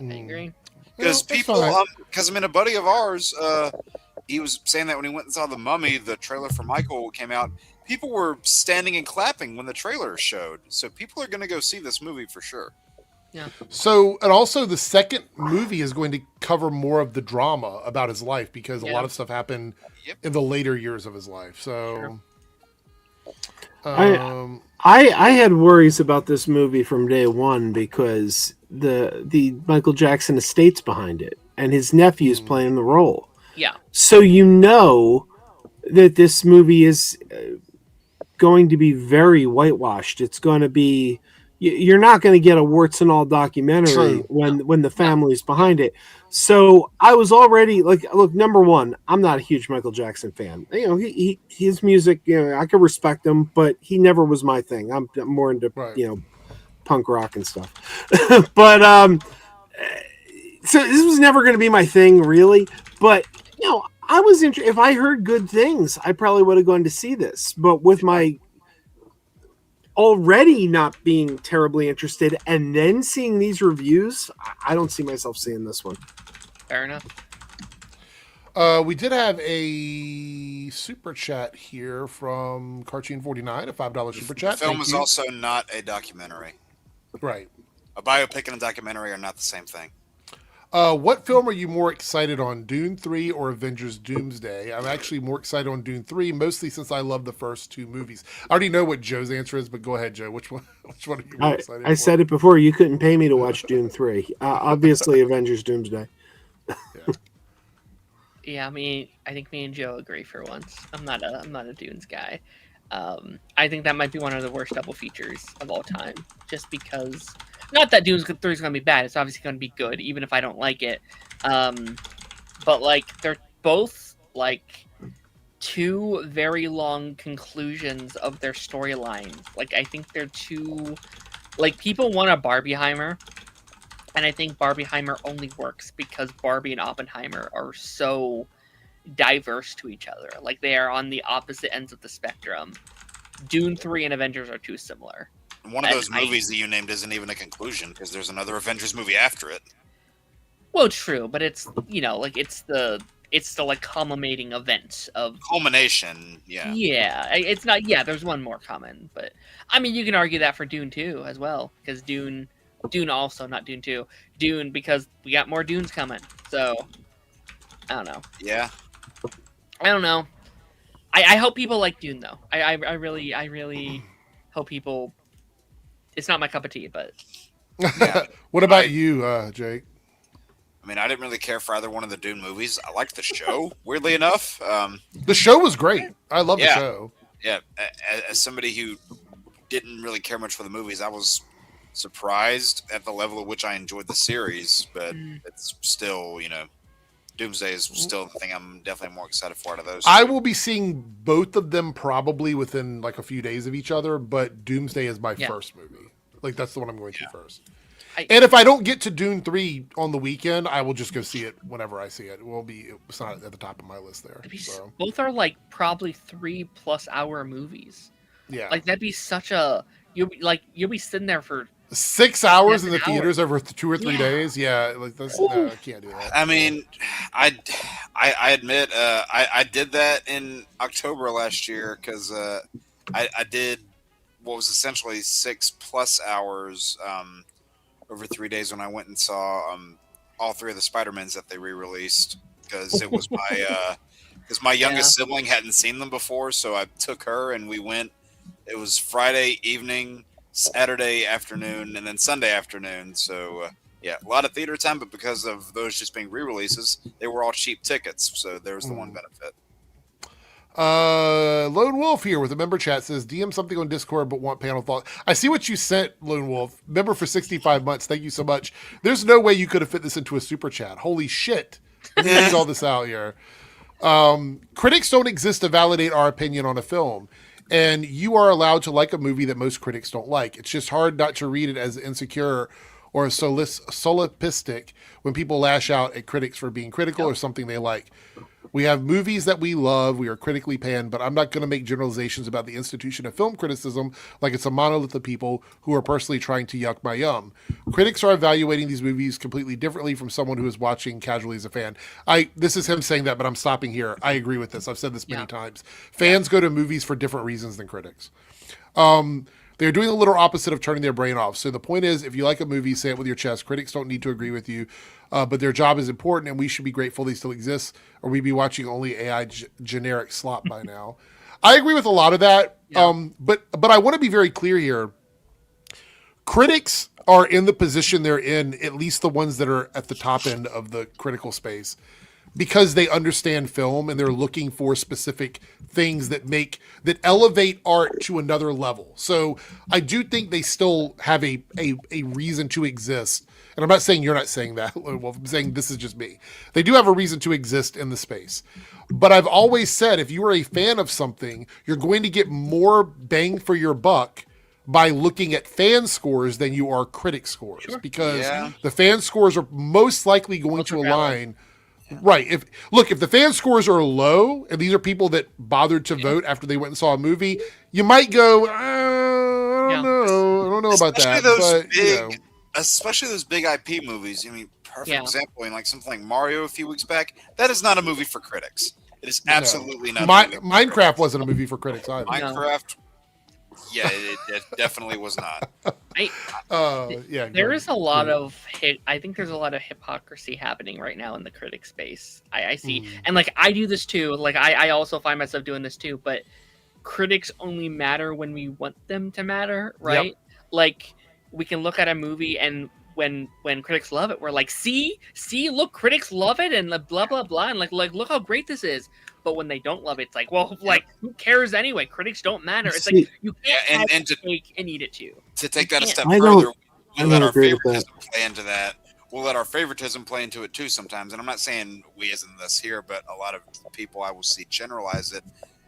I agree. Because because I mean, a buddy of ours, he was saying that when he went and saw The Mummy, the trailer for Michael came out, people were standing and clapping when the trailer showed. So people are going to go see this movie for sure. Yeah. So, and also the second movie is going to cover more of the drama about his life, because a lot of stuff happened in the later years of his life. So, I had worries about this movie from day one, because the Michael Jackson estate's behind it, and his nephew's playing the role. Yeah. So that this movie is going to be very whitewashed. It's going to be, you're not going to get a warts and all documentary when the family's behind it. So I was already like, look, number one, I'm not a huge Michael Jackson fan. You know, his music, I can respect him, but he never was my thing. I'm more into punk rock and stuff. But so this was never going to be my thing, really. But I was interested. If I heard good things, I probably would have gone to see this. But with my already not being terribly interested, and then seeing these reviews, I don't see myself seeing this one. Fair enough. We did have a super chat here from Cartoon49, a $5 super chat. The film is also not a documentary. Right. A biopic and a documentary are not the same thing. What film are you more excited on, Dune 3 or Avengers Doomsday? I'm actually more excited on Dune 3, mostly since I love the first two movies. I already know what Joe's answer is, but go ahead, Joe. Which one are you more excited for? I said it before. You couldn't pay me to watch Dune 3. Obviously, Avengers Doomsday. Yeah, I think me and Joe agree for once. I'm not a Dunes guy. I think that might be one of the worst double features of all time, just because. Not that Dunes 3 is going to be bad. It's obviously going to be good, even if I don't like it. But like they're both like two very long conclusions of their storylines. Like I think they're two. Like people want a Barbieheimer, and I think Barbieheimer only works because Barbie and Oppenheimer are so diverse to each other. Like they are on the opposite ends of the spectrum. Dune 3 and Avengers are too similar. One of those movies that you named isn't even a conclusion, because there's another Avengers movie after it. Well, true, but it's it's the like culminating event of culmination. Yeah. Yeah, it's not. Yeah, there's one more coming, but I mean, you can argue that for Dune 2 as well, because Dune also, not Dune 2, Dune, because we got more Dunes coming. So I don't know. Yeah. I don't know. I hope people like Dune though. I really hope people. It's not my cup of tea, but yeah. What about you, Jake? I mean, I didn't really care for either one of the Dune movies. I liked the show, weirdly enough. The show was great. I love the show. Yeah, as somebody who didn't really care much for the movies, I was surprised at the level at which I enjoyed the series, but Mm. it's still, Doomsday is still the thing I'm definitely more excited for out of those. I two. will be seeing both of them probably within like a few days of each other, but Doomsday is my Yeah. first movie. Like that's the one I'm going to first. I- And if I don't get to Dune 3 on the weekend, I will just go see it whenever I see it. It's not at the top of my list there. So, Both are like probably 3+ hour movies. yeah. Like that'd be such a you'll be sitting there for 6 hours in the 7 theaters over 2 or 3 Yeah. days. Yeah, like that's no, I can't do that. I mean, I admit I did that in October last year because I did what was essentially 6+ hours over 3 days when I went and saw all 3 of the Spider-Mans that they re-released because it was my youngest sibling hadn't seen them before, so I took her and we went. It was Friday evening, Saturday afternoon, and then Sunday afternoon. So yeah, a lot of theater time, but because of those just being re-releases, they were all cheap tickets. So there's the one benefit. Lone Wolf here with a member chat says DM something on Discord but want panel thought. I see what you sent, Lone Wolf. Member for 65 months. Thank you so much. There's no way you could have fit this into a super chat. Holy shit. Let me read all this out here. Critics don't exist to validate our opinion on a film. And you are allowed to like a movie that most critics don't like. It's just hard not to read it as insecure or solipsistic when people lash out at critics for being critical or something they like. We have movies that we love, we are critically panned, but I'm not going to make generalizations about the institution of film criticism like it's a monolith of people who are personally trying to yuck my yum. Critics are evaluating these movies completely differently from someone who is watching casually as a fan. This is him saying that, but I'm stopping here. I agree with this. I've said this many times. Fans go to movies for different reasons than critics. They're doing the literal opposite of turning their brain off. So the point is, if you like a movie, say it with your chest. Critics don't need to agree with you, but their job is important, and we should be grateful they still exist, or we'd be watching only AI generic slop by now. I agree with a lot of that, but I want to be very clear here. Critics are in the position they're in, at least the ones that are at the top end of the critical space, because they understand film and they're looking for specific things that elevate art to another level. So I do think they still have a reason to exist. And I'm not saying you're not saying that. Well, I'm saying this is just me. They do have a reason to exist in the space. But I've always said, if you are a fan of something, you're going to get more bang for your buck by looking at fan scores than you are critic scores. Because the fan scores are most likely going to align. Right. If the fan scores are low, and these are people that bothered to vote after they went and saw a movie, you might go, I don't know about that. Especially those big IP movies. I mean, perfect example in like something like Mario a few weeks back. That is not a movie for critics. It is absolutely not. Minecraft wasn't a movie for critics either. Minecraft. Yeah, it definitely was not. There is a lot of I think there's a lot of hypocrisy happening right now in the critic space. I see, and like I do this too. Like I also find myself doing this too. But critics only matter when we want them to matter, right? Yep. Like we can look at a movie and when critics love it, we're like, see, look, critics love it, and blah blah blah, and like look how great this is. But when they don't love it, it's like, well, like who cares anyway? Critics don't matter. It's like you can't have cake and eat it too. To take that a step further, we let our favoritism play into that. We'll let our favoritism play into it too sometimes. And I'm not saying we as in this here, but a lot of people I will see generalize it,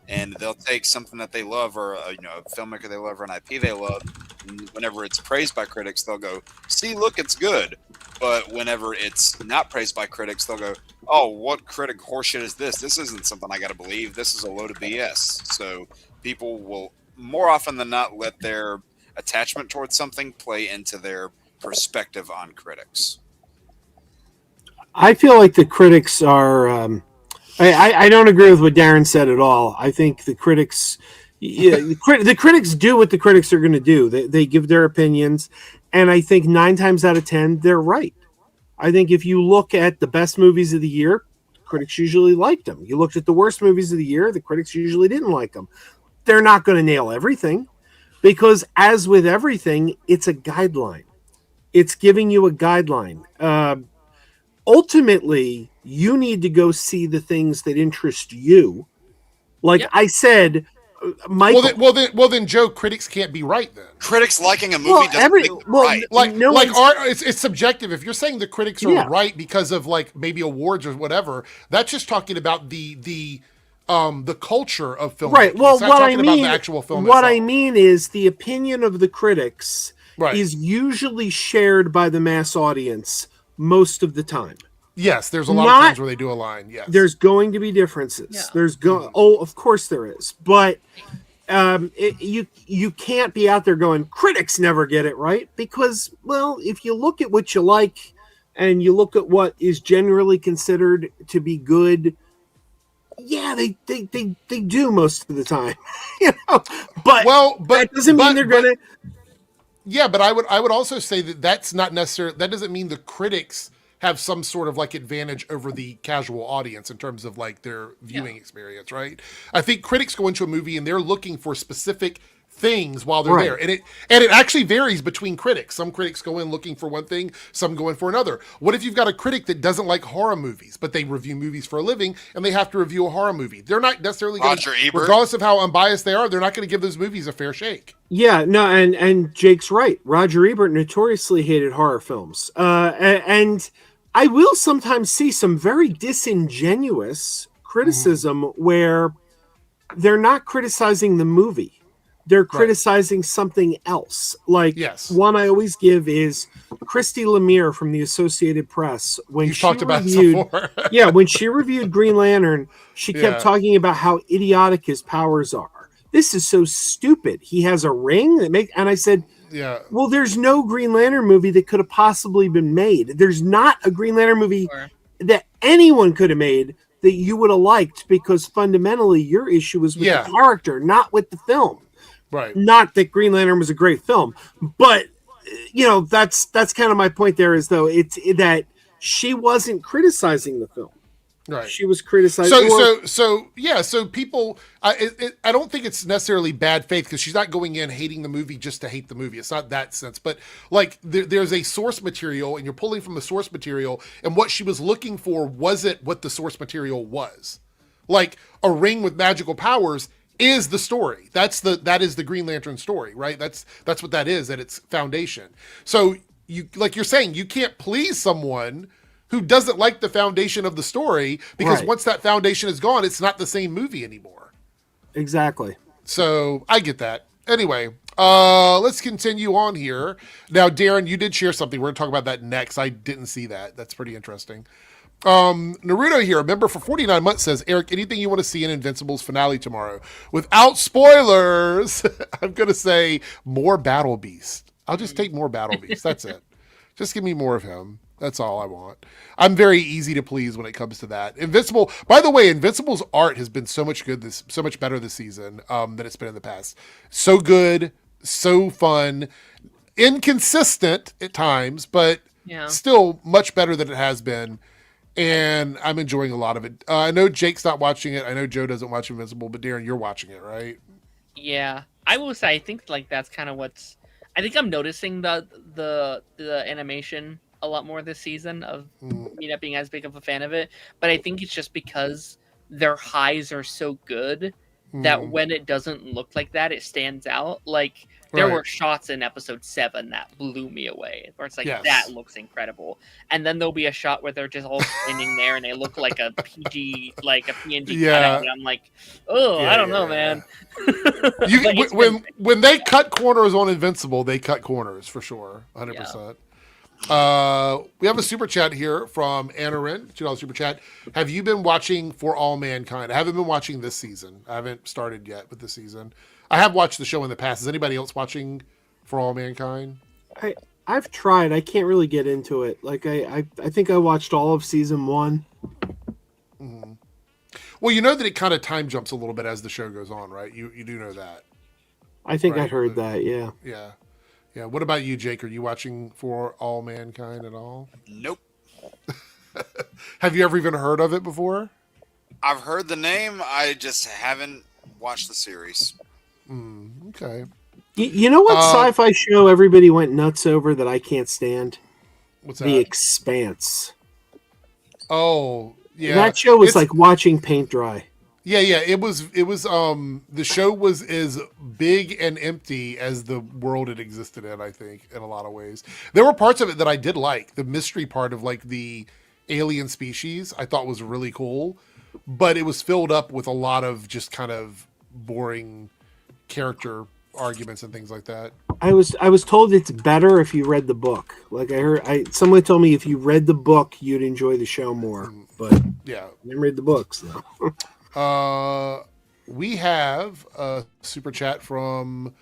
and they'll take something that they love or a filmmaker they love or an IP they love. And whenever it's praised by critics, they'll go, "See, look, it's good." But whenever it's not praised by critics, they'll go, "Oh, what critic horseshit is this? This isn't something I got to believe. This is a load of BS." So people will more often than not let their attachment towards something play into their perspective on critics. I feel like the critics are. I don't agree with what Darren said at all. I think the critics, the critics do what the critics are going to do. They give their opinions, and I think 9 times out of 10 they're right. I think if you look at the best movies of the year, critics usually liked them. You looked at the worst movies of the year, the critics usually didn't like them. They're not going to nail everything because, as with everything, it's a guideline. It's giving you a guideline. Ultimately, you need to go see the things that interest you. Like I said, Michael. Well, then, Joe, critics can't be right then. Critics liking a movie doesn't make them right. It's subjective. If you're saying the critics are right because of like maybe awards or whatever, that's just talking about the culture of film. Right. Well, what I mean, about the actual film. What I mean is the opinion of the critics is usually shared by the mass audience most of the time. Yes, there's a lot of times where they do align. Yes, there's going to be differences. Yeah. Of course there is, but you can't be out there going critics never get it right, because if you look at what you like and you look at what is generally considered to be good, they do most of the time, But that doesn't mean they're gonna. Yeah, but I would also say that's not necessarily. That doesn't mean the critics have some sort of like advantage over the casual audience in terms of like their viewing experience, right? I think critics go into a movie and they're looking for specific things while they're there. And it actually varies between critics. Some critics go in looking for one thing, some go in for another. What if you've got a critic that doesn't like horror movies, but they review movies for a living and they have to review a horror movie? They're not necessarily going to, regardless of how unbiased they are, they're not going to give those movies a fair shake. Yeah, no, and Jake's right. Roger Ebert notoriously hated horror films. And I will sometimes see some very disingenuous criticism where they're not criticizing the movie. They're criticizing something else. Like one I always give is Christy Lemire from the Associated Press. When You've talked about this before. when she reviewed Green Lantern, she kept talking about how idiotic his powers are. This is so stupid. He has a ring and I said, well, there's no Green Lantern movie that could have possibly been made. There's not a Green Lantern movie that anyone could have made that you would have liked, because fundamentally your issue was with the character, not with the film. Right. Not that Green Lantern was a great film, but that's kind of my point there, is though it's that she wasn't criticizing the film. Right. She was criticized. So people, I don't think it's necessarily bad faith, because she's not going in hating the movie just to hate the movie. It's not that sense, but like there's a source material and you're pulling from the source material, and what she was looking for wasn't what the source material was. Like a ring with magical powers is the story. That is the Green Lantern story, right? That's what that is at its foundation. So you, like you're saying, you can't please someone who doesn't like the foundation of the story, because once that foundation is gone, it's not the same movie anymore. Exactly. So I get that. Anyway, let's continue on here. Now, Darren, you did share something. We're going to talk about that next. I didn't see that. That's pretty interesting. Naruto here, a member for 49 months, says, Eric, anything you want to see in Invincible's finale tomorrow? Without spoilers, I'm going to say more Battle Beast. I'll just take more Battle Beast. That's it. Just give me more of him. That's all I want. I'm very easy to please when it comes to that. Invincible, by the way, Invincible's art has been so much better this season than it's been in the past. So good, so fun, inconsistent at times, but still much better than it has been. And I'm enjoying a lot of it. I know Jake's not watching it. I know Joe doesn't watch Invincible, but Darren, you're watching it, right? Yeah, I will say I think like that's kind of what's. I think I'm noticing the animation a lot more this season of me not being as big of a fan of it, but I think it's just because their highs are so good that when it doesn't look like that, it stands out. Like there were shots in episode 7 that blew me away, where it's like that looks incredible, and then there'll be a shot where they're just all standing there and they look like a PG, like a PNG cutout, and I'm like, I don't know, man. When they cut corners on Invincible, they cut corners for sure, 100%. We have a super chat here from Anarin, $2 super chat. Have you been watching For All Mankind? I haven't been watching this season. I haven't started yet with this season. I have watched the show in the past. Is anybody else watching For All Mankind? I've tried. I can't really get into it. Like I think I watched all of season 1. Mm-hmm. Well, you know that it kind of time jumps a little bit as the show goes on, right? You do know that. I think I heard that. Yeah. Yeah. Yeah. What about you, Jake? Are you watching For All Mankind at all? Nope. Have you ever even heard of it before? I've heard the name. I just haven't watched the series. Okay. You know what sci-fi show everybody went nuts over that I can't stand? What's that? The Expanse. Oh, yeah. That show was like watching paint dry. Yeah, it was the show was as big and empty as the world it existed in, I think, in a lot of ways. There were parts of it that I did like. The mystery part of like the alien species I thought was really cool, but it was filled up with a lot of just kind of boring character arguments and things like that. I was told it's better if you read the book. Like someone told me if you read the book you'd enjoy the show more. But Yeah. I didn't read the books though. We have a super chat from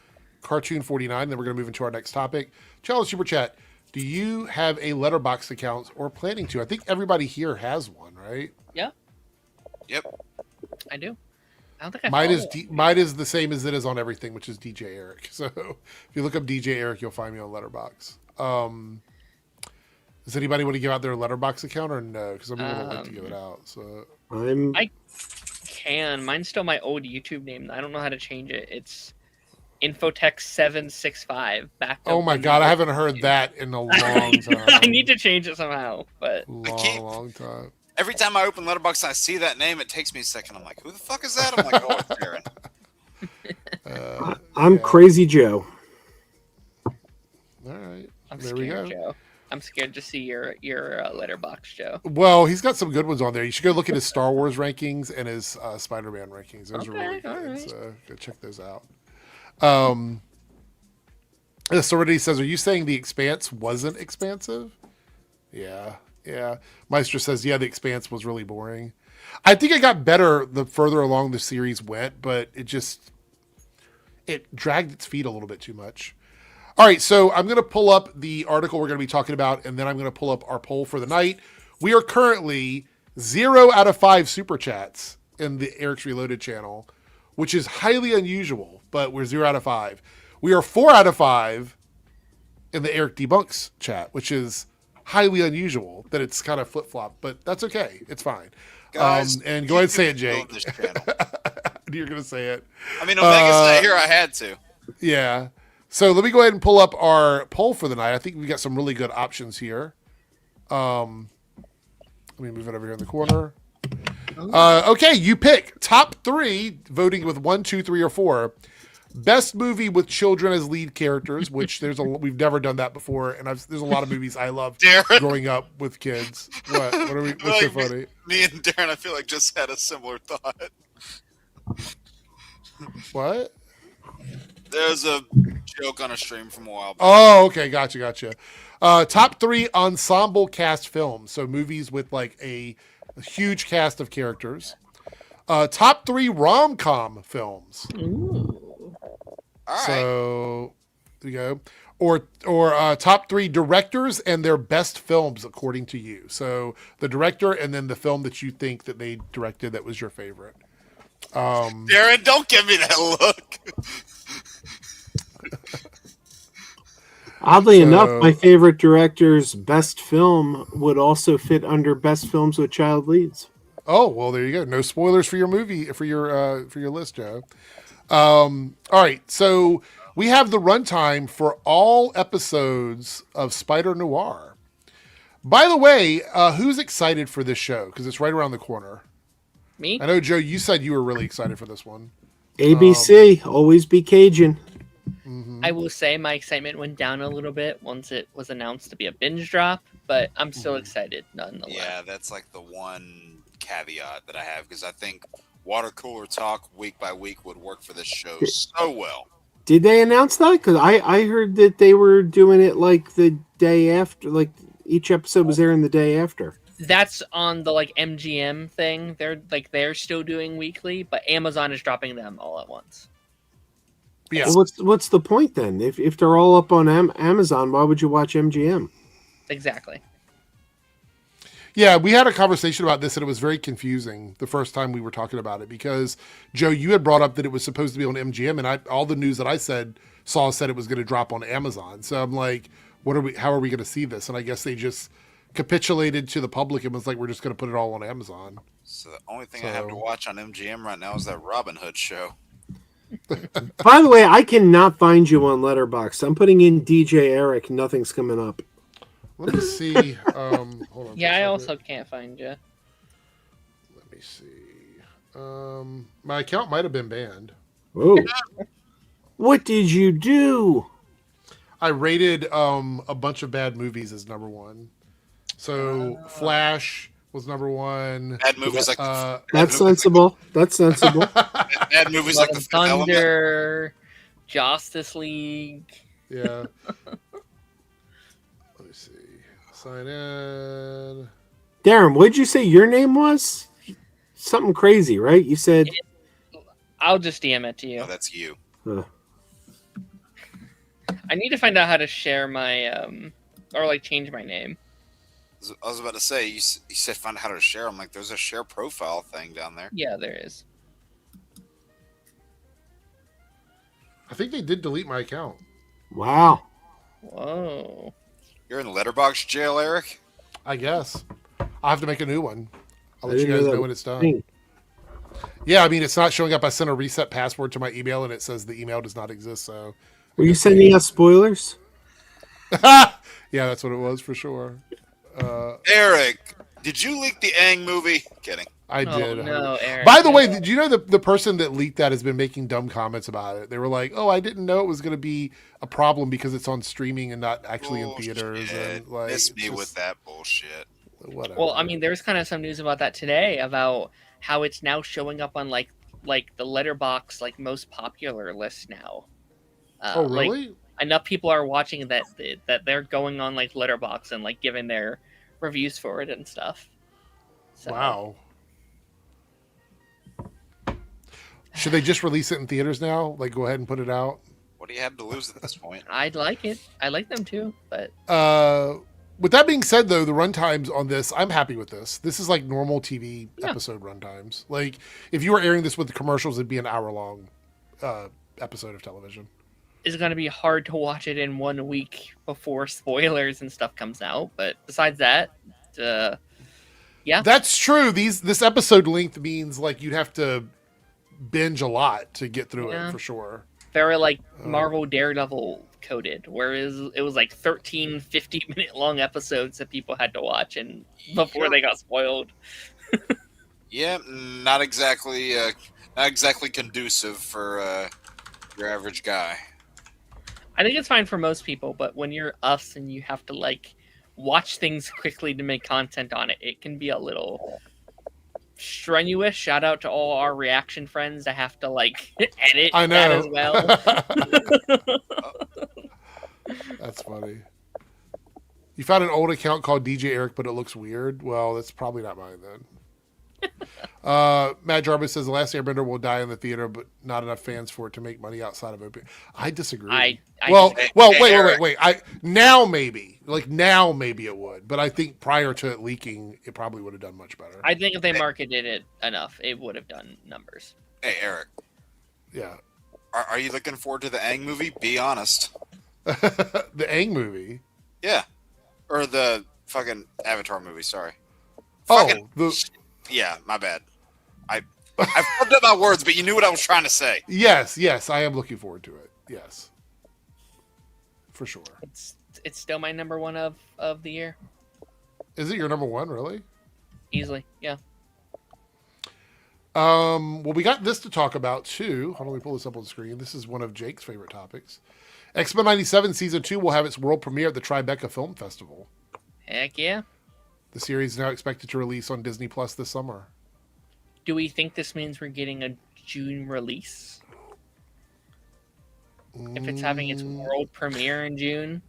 Cartoon 49. Then we're going to move into our next topic. Challenge super chat. Do you have a letterbox account or planning to? I think everybody here has one, right? Yeah, Yep. I do. I don't think I Mine is the same as it is on everything, which is DJ Eric. So if you look up DJ Eric, you'll find me on Letterbox. Does anybody want to give out their Letterbox account or no? Because some people don't like to give it out. So I can. Mine's still my old YouTube name. I don't know how to change it. It's Infotech765. Oh my god, I haven't heard that in a long time. I need to change it somehow, but long time. Every time I open Letterboxd and I see that name, it takes me a second. I'm like, who the fuck is that? I'm like, oh, it's Darren. I'm Crazy Joe. All right. I'm there scared, we go. Joe. I'm scared to see your letterbox, Joe. Well, he's got some good ones on there. You should go look at his Star Wars rankings and his Spider-Man rankings. Those are really good. Right. So go check those out. Serenity says, are you saying The Expanse wasn't expansive? Yeah. Meister says, yeah, The Expanse was really boring. I think it got better the further along the series went, but it dragged its feet a little bit too much. All right, so I'm going to pull up the article we're going to be talking about, and then I'm going to pull up our poll for the night. We are currently 0 out of 5 super chats in the Eric's Reloaded channel, which is highly unusual, but we're 0 out of 5. We are 4 out of 5 in the AirrickDebunks chat, which is highly unusual that it's kind of flip-flop, but that's okay. It's fine. Guys, and go ahead and say it, Jake. This channel. You're going to say it. I mean, Omega's not here. I had to. Yeah. So let me go ahead and pull up our poll for the night. I think we got some really good options here. Let me move it over here in the corner. Okay, you pick top 3, voting with 1, 2, 3, or 4. Best movie with children as lead characters, which we've never done that before, and there's a lot of movies I love growing up with kids. What's so funny? Me and Darren, I feel like just had a similar thought. What? There's a joke on a stream from a while back. Oh, okay, gotcha. Top 3 ensemble cast films, so movies with like a huge cast of characters. Top 3 rom-com films. Ooh. All right. So there you go. Or top 3 directors and their best films according to you. So the director and then the film that you think that they directed that was your favorite. Darren, don't give me that look. Oddly enough, my favorite director's best film would also fit under best films with child leads. Oh, well, there you go. No spoilers for your movie, for your list, Joe. All right, so we have the runtime for all episodes of Spider Noir. By the way, who's excited for this show? Because it's right around the corner. Me? I know, Joe, you said you were really excited for this one. ABC, always be Cajun. I will say my excitement went down a little bit once it was announced to be a binge drop, but I'm still excited nonetheless. Yeah, that's like the one caveat that I have, because I think water cooler talk week by week would work for this show so well. Did they announce that? Because I heard that they were doing it like the day after, like each episode was airing the day after. That's on the like MGM thing. They're still doing weekly, but Amazon is dropping them all at once. Yeah. Well, what's the point then? If they're all up on Amazon, why would you watch MGM? Exactly. Yeah, we had a conversation about this, and it was very confusing the first time we were talking about it because, Joe, you had brought up that it was supposed to be on MGM, and all the news that I said it was going to drop on Amazon. So I'm like, how are we going to see this? And I guess they just capitulated to the public and was like, we're just going to put it all on Amazon. So the only thing I have to watch on MGM right now is that Robin Hood show. By the way, I cannot find you on Letterboxd. I'm putting in DJ Eric. Nothing's coming up. Let me see. Hold on. Yeah, I also can't find you. Let me see. My account might have been banned. Oh. What did you do? I rated a bunch of bad movies as number one. So Flash was number one. Bad movies like That's sensible. That's sensible. bad movies Love like the and Fifth Element. Thunder, Justice League. Yeah. Let me see. Sign in. Darren, what did you say your name was? Something crazy, right? You said. I'll just DM it to you. Oh, that's you. I need to find out how to share my or like change my name. I was about to say, you said find out how to share. I'm like, there's a share profile thing down there. Yeah, there is. I think they did delete my account. Wow. Whoa. You're in letterbox jail, Eric? I guess. I'll have to make a new one. I'll I let you didn't guys know know that when it's done. thing. Yeah, I mean, it's not showing up. I sent a reset password to my email, and it says the email does not exist. So, Were you sending us spoilers? yeah, that's what it was for sure. Eric, did you leak the Aang movie? Kidding. I did. Oh, no, Eric. By the way, did you know the person that leaked that has been making dumb comments about it? They were like, "Oh, I didn't know it was going to be a problem because it's on streaming and not actually in theaters." And like, Miss me just with that bullshit. Whatever. Well, I mean, there's kind of some news about that today about how it's now showing up on like the Letterbox like most popular list now. oh, really? Like, enough people are watching that they're going on like Letterbox and like giving their reviews for it and stuff. So, Wow. Should they just release it in theaters now? Like, go ahead and put it out. What do you have to lose at this point? I'd like it. I like them too, but With that being said, though, the runtimes on this, I'm happy with this. This is like normal TV Yeah. episode runtimes. Like, if you were airing this with the commercials, it'd be an hour-long episode of television. it's going to be hard to watch it in 1 week before spoilers and stuff comes out. But besides that, yeah, That's true. This episode length means like you'd have to binge a lot to get through Yeah. it for sure. very like Marvel Daredevil coded, whereas it was like 13 50-minute long episodes that people had to watch and before they got spoiled. Yeah, not exactly conducive for your average guy. I think it's fine for most people, but when you're us and you have to like watch things quickly to make content on it, it can be a little strenuous. Shout out to all our reaction friends that have to like edit I know. that as well. That's funny. You found an old account called DJ Eric, but it looks weird. Well, that's probably not mine then. Matt Jarvis says The Last Airbender will die in the theater, but not enough fans for it to make money outside of opening. I disagree. I Wait. Now maybe it would, but I think prior to it leaking, it probably would have done much better. I think if they marketed it enough, it would have done numbers. Hey, Eric, Yeah. are you looking forward to the Aang movie? Be honest. The Aang movie. Yeah, or the fucking Avatar movie. Sorry. Oh, Yeah, my bad. I fucked up my words, but you knew what I was trying to say. yes, I am looking forward to it. Yes, for sure. It's still my number one of the year, Is it your number one, really? easily. Yeah. Well, we got this to talk about too. Hold on, let me pull this up on the screen. This is one of Jake's favorite topics. X-Men 97 Season 2 will have its world premiere at the Tribeca Film Festival. Heck yeah. The series is now expected to release on Disney Plus this summer. Do we think this means we're getting a June release? If it's having its world premiere in June?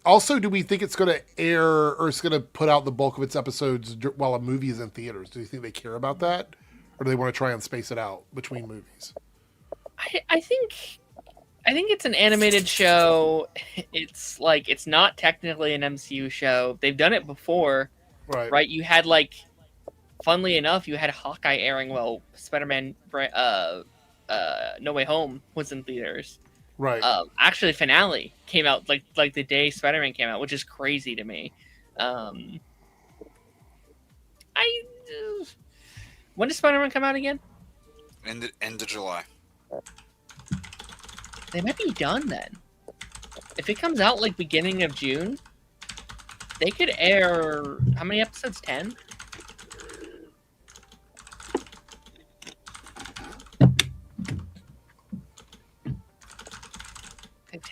Also, do we think it's going to air or it's going to put out the bulk of its episodes while a movie is in theaters? Do you think they care about that? Or do they want to try and space it out between movies? I think it's an animated show. It's like, it's not technically an MCU show. They've done it before, right? You had like, funnily enough, you had Hawkeye airing while Spider-Man No Way Home was in theaters. Right. Actually, finale came out like the day Spider-Man came out, which is crazy to me. When does Spider-Man come out again? End of July. They might be done then. If it comes out like beginning of June, they could air how many episodes? 10?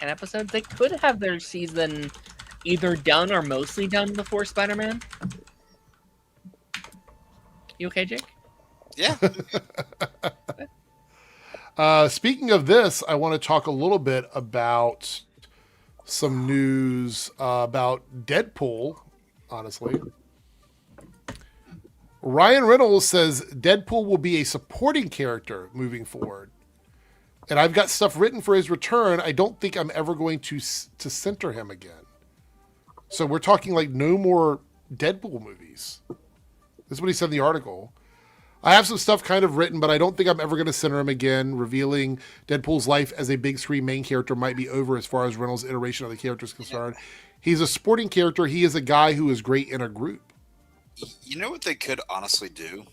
10 episodes. They could have their season either done or mostly done before Spider-Man. You okay, Jake? Yeah. Speaking of this, I want to talk a little bit about some news about Deadpool, honestly. Ryan Reynolds says Deadpool will be a supporting character moving forward. And I've got stuff written for his return. I don't think I'm ever going to center him again. So we're talking like no more Deadpool movies. This is what he said in the article. I have some stuff kind of written, but I don't think I'm ever going to center him again. Revealing Deadpool's life as a big screen main character might be over as far as Reynolds' iteration of the character is concerned. He's a supporting character. He is a guy who is great in a group. You know what they could honestly do?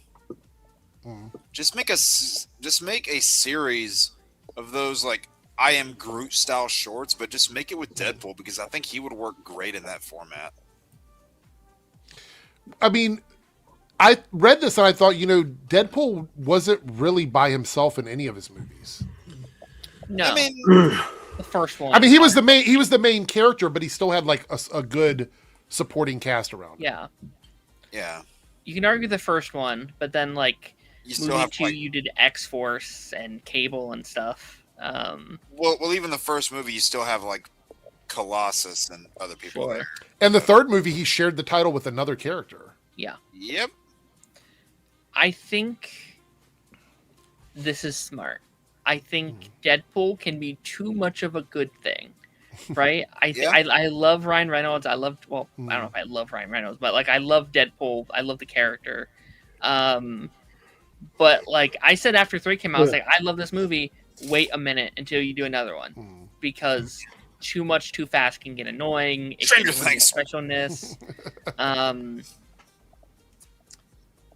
Just make a series of those like I Am Groot style shorts, but just make it with Deadpool because I think he would work great in that format. I mean, I read this and I thought, Deadpool wasn't really by himself in any of his movies. No, I mean, the first one. I mean, he was the main character, but he still had like a good supporting cast around him. Yeah. Yeah. You can argue the first one, but then like You still movie have 2, like, you did X-Force and Cable and stuff. well, even the first movie, you still have like Colossus and other people Sure. there. And the third movie, he shared the title with another character. Yeah. Yep. I think this is smart. I think Deadpool can be too much of a good thing, right? I love Ryan Reynolds. I don't know if I love Ryan Reynolds, but like I love Deadpool. I love the character. But like I said after 3 came out, I was like, I love this movie. Wait a minute until you do another one because too much too fast can get annoying. It Stranger can lose Things. specialness.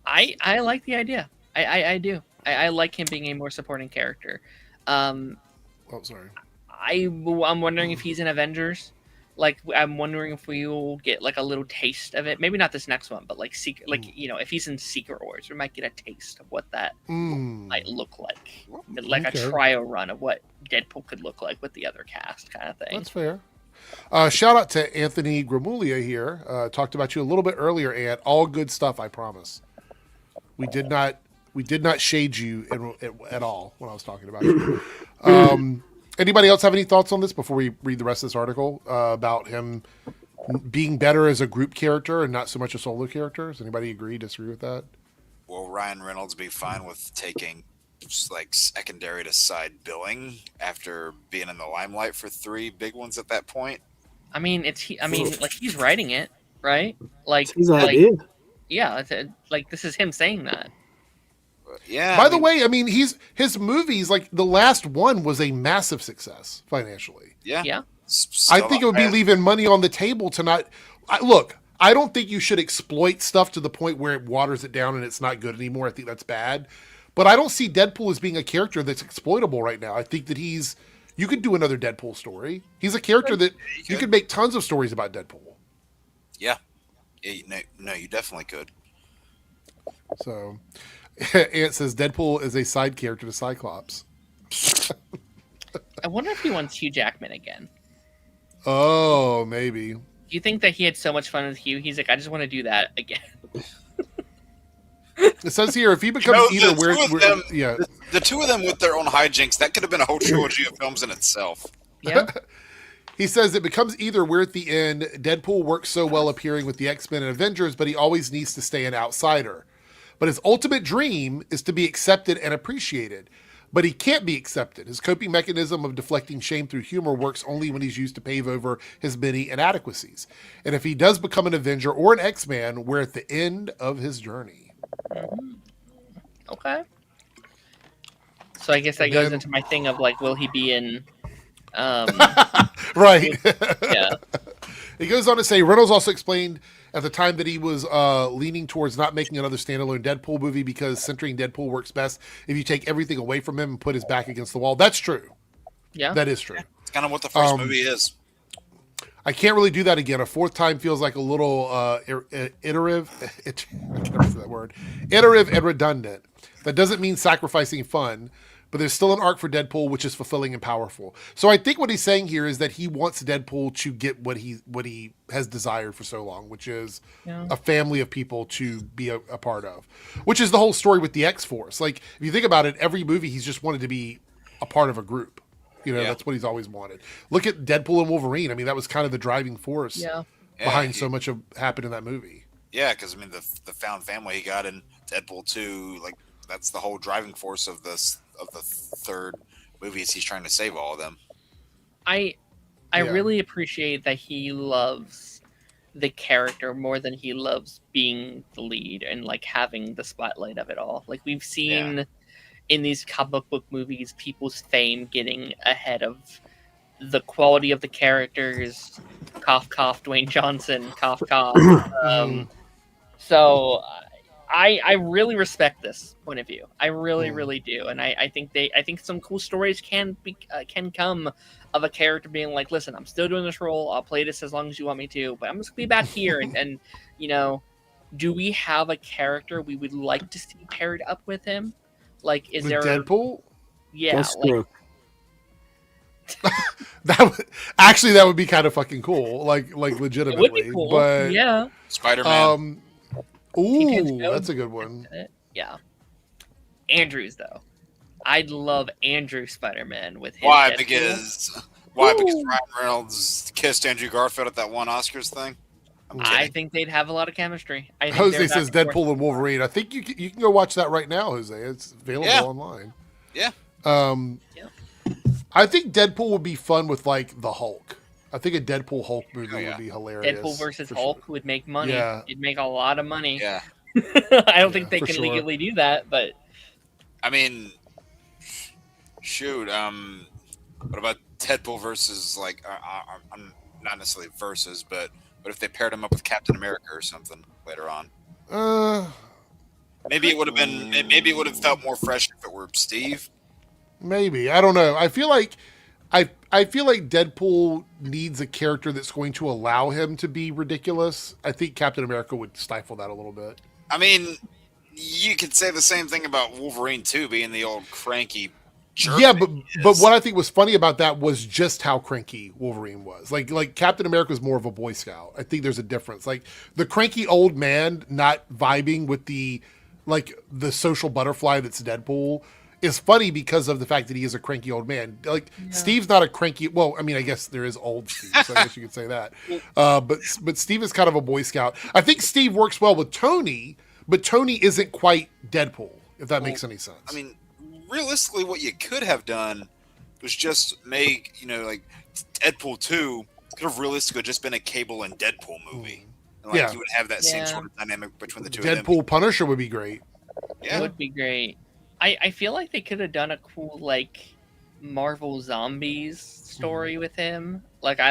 I like the idea. I do. I like him being a more supporting character. Oh, sorry. I'm wondering if he's in Avengers. Like, I'm wondering if we will get like a little taste of it. Maybe not this next one, but like secret, if he's in Secret Wars, we might get a taste of what that might look like, like Okay. a trial run of what Deadpool could look like with the other cast, kind of thing. That's fair. Shout out to Anthony Gramulia here. Talked about you a little bit earlier, Ant. All good stuff, I promise. We did not shade you at all when I was talking about you. Anybody else have any thoughts on this before we read the rest of this article about him being better as a group character and not so much a solo character? Does anybody agree, disagree with that? Will Ryan Reynolds be fine with taking just like secondary to side billing after being in the limelight for 3 big ones at that point? I mean, like he's writing it, right? Like, His idea. yeah, like this is him saying that. Yeah. By the way, I mean, his movies, like the last one was a massive success financially. Yeah. Yeah. I think it would be leaving money on the table to not look. I don't think you should exploit stuff to the point where it waters it down and it's not good anymore. I think that's bad. But I don't see Deadpool as being a character that's exploitable right now. I think that you could do another Deadpool story. He's a character that you could make tons of stories about Deadpool. Yeah. No, you definitely could. So, Ant says Deadpool is a side character to Cyclops. I wonder if he wants Hugh Jackman again. Oh, maybe. Do you think that he had so much fun with Hugh? He's like, I just want to do that again. It says here if he becomes The two of them with their own hijinks, that could have been a whole trilogy of films in itself. Yeah. He says it becomes either we're at the end. Deadpool works so well appearing with the X-Men and Avengers, but he always needs to stay an outsider. But his ultimate dream is to be accepted and appreciated. But he can't be accepted. His coping mechanism of deflecting shame through humor works only when he's used to pave over his many inadequacies. And if he does become an Avenger or an X-Man, we're at the end of his journey. Okay. So I guess that goes into my thing of like, will he be in? Right. Yeah. He goes on to say Reynolds also explained at the time that he was leaning towards not making another standalone Deadpool movie because centering Deadpool works best if you take everything away from him and put his back against the wall. That's true. Yeah. That is true. It's kind of what the first movie is. I can't really do that again. A fourth time feels like a little iterative. I can't remember that word. Iterative and redundant. That doesn't mean sacrificing fun, but there's still an arc for Deadpool, which is fulfilling and powerful. So I think what he's saying here is that he wants Deadpool to get what he has desired for so long, which is a family of people to be a part of, which is the whole story with the X-Force. Like, if you think about it, every movie he's just wanted to be a part of a group. That's what he's always wanted. Look at Deadpool and Wolverine. I mean, that was kind of the driving force behind so much of happened in that movie. Yeah, because I mean, the found family he got in Deadpool 2, like that's the whole driving force of the third movie is he's trying to save all of them. I really appreciate that he loves the character more than he loves being the lead and like having the spotlight of it all. Like we've seen in these comic book movies, people's fame getting ahead of the quality of the characters. Cough, cough, Dwayne Johnson. Cough, cough. So I really respect this point of view. I really, really do, and I think some cool stories can come of a character being like, listen, I'm still doing this role. I'll play this as long as you want me to, but I'm just gonna be back here. and do we have a character we would like to see paired up with him? Like, is there Deadpool? Yeah, like, that would be kind of fucking cool. Like legitimately. it would be cool. But yeah, Spider-Man. Ooh, that's a good one. Yeah. Andrews though, I'd love Andrew Spider-Man with him. Why? Because Ryan Reynolds kissed Andrew Garfield at that one Oscars thing. I think they'd have a lot of chemistry. Jose says Deadpool and Wolverine. I think you can go watch that right now, Jose. It's available online. Yeah. I think Deadpool would be fun with like the Hulk. I think a Deadpool Hulk movie would be hilarious. Deadpool versus Hulk would make money. Yeah. It'd make a lot of money. Yeah. I don't think they can legally do that, but I mean, shoot. What about Deadpool versus like? I'm not necessarily versus, but if they paired him up with Captain America or something later on? Maybe it would have been. Maybe it would have felt more fresh if it were Steve. Maybe, I don't know. I feel like Deadpool needs a character that's going to allow him to be ridiculous. I think Captain America would stifle that a little bit. I mean, you could say the same thing about Wolverine too, being the old cranky jerk. Yeah, but what I think was funny about that was just how cranky Wolverine was. Like Captain America was more of a Boy Scout. I think there's a difference. Like the cranky old man not vibing with the social butterfly that's Deadpool is funny because of the fact that he is a cranky old man. Like Steve's not a cranky. Well, I mean, I guess there is old Steve, so I guess you could say that. But Steve is kind of a Boy Scout. I think Steve works well with Tony, but Tony isn't quite Deadpool. If that makes any sense. I mean, realistically, what you could have done was just make like Deadpool 2 could have realistically just been a Cable and Deadpool movie. And, you would have that same sort of dynamic between the two of them. Deadpool Punisher would be great. Yeah. It would be great. I feel like they could have done a cool Marvel Zombies story with him. I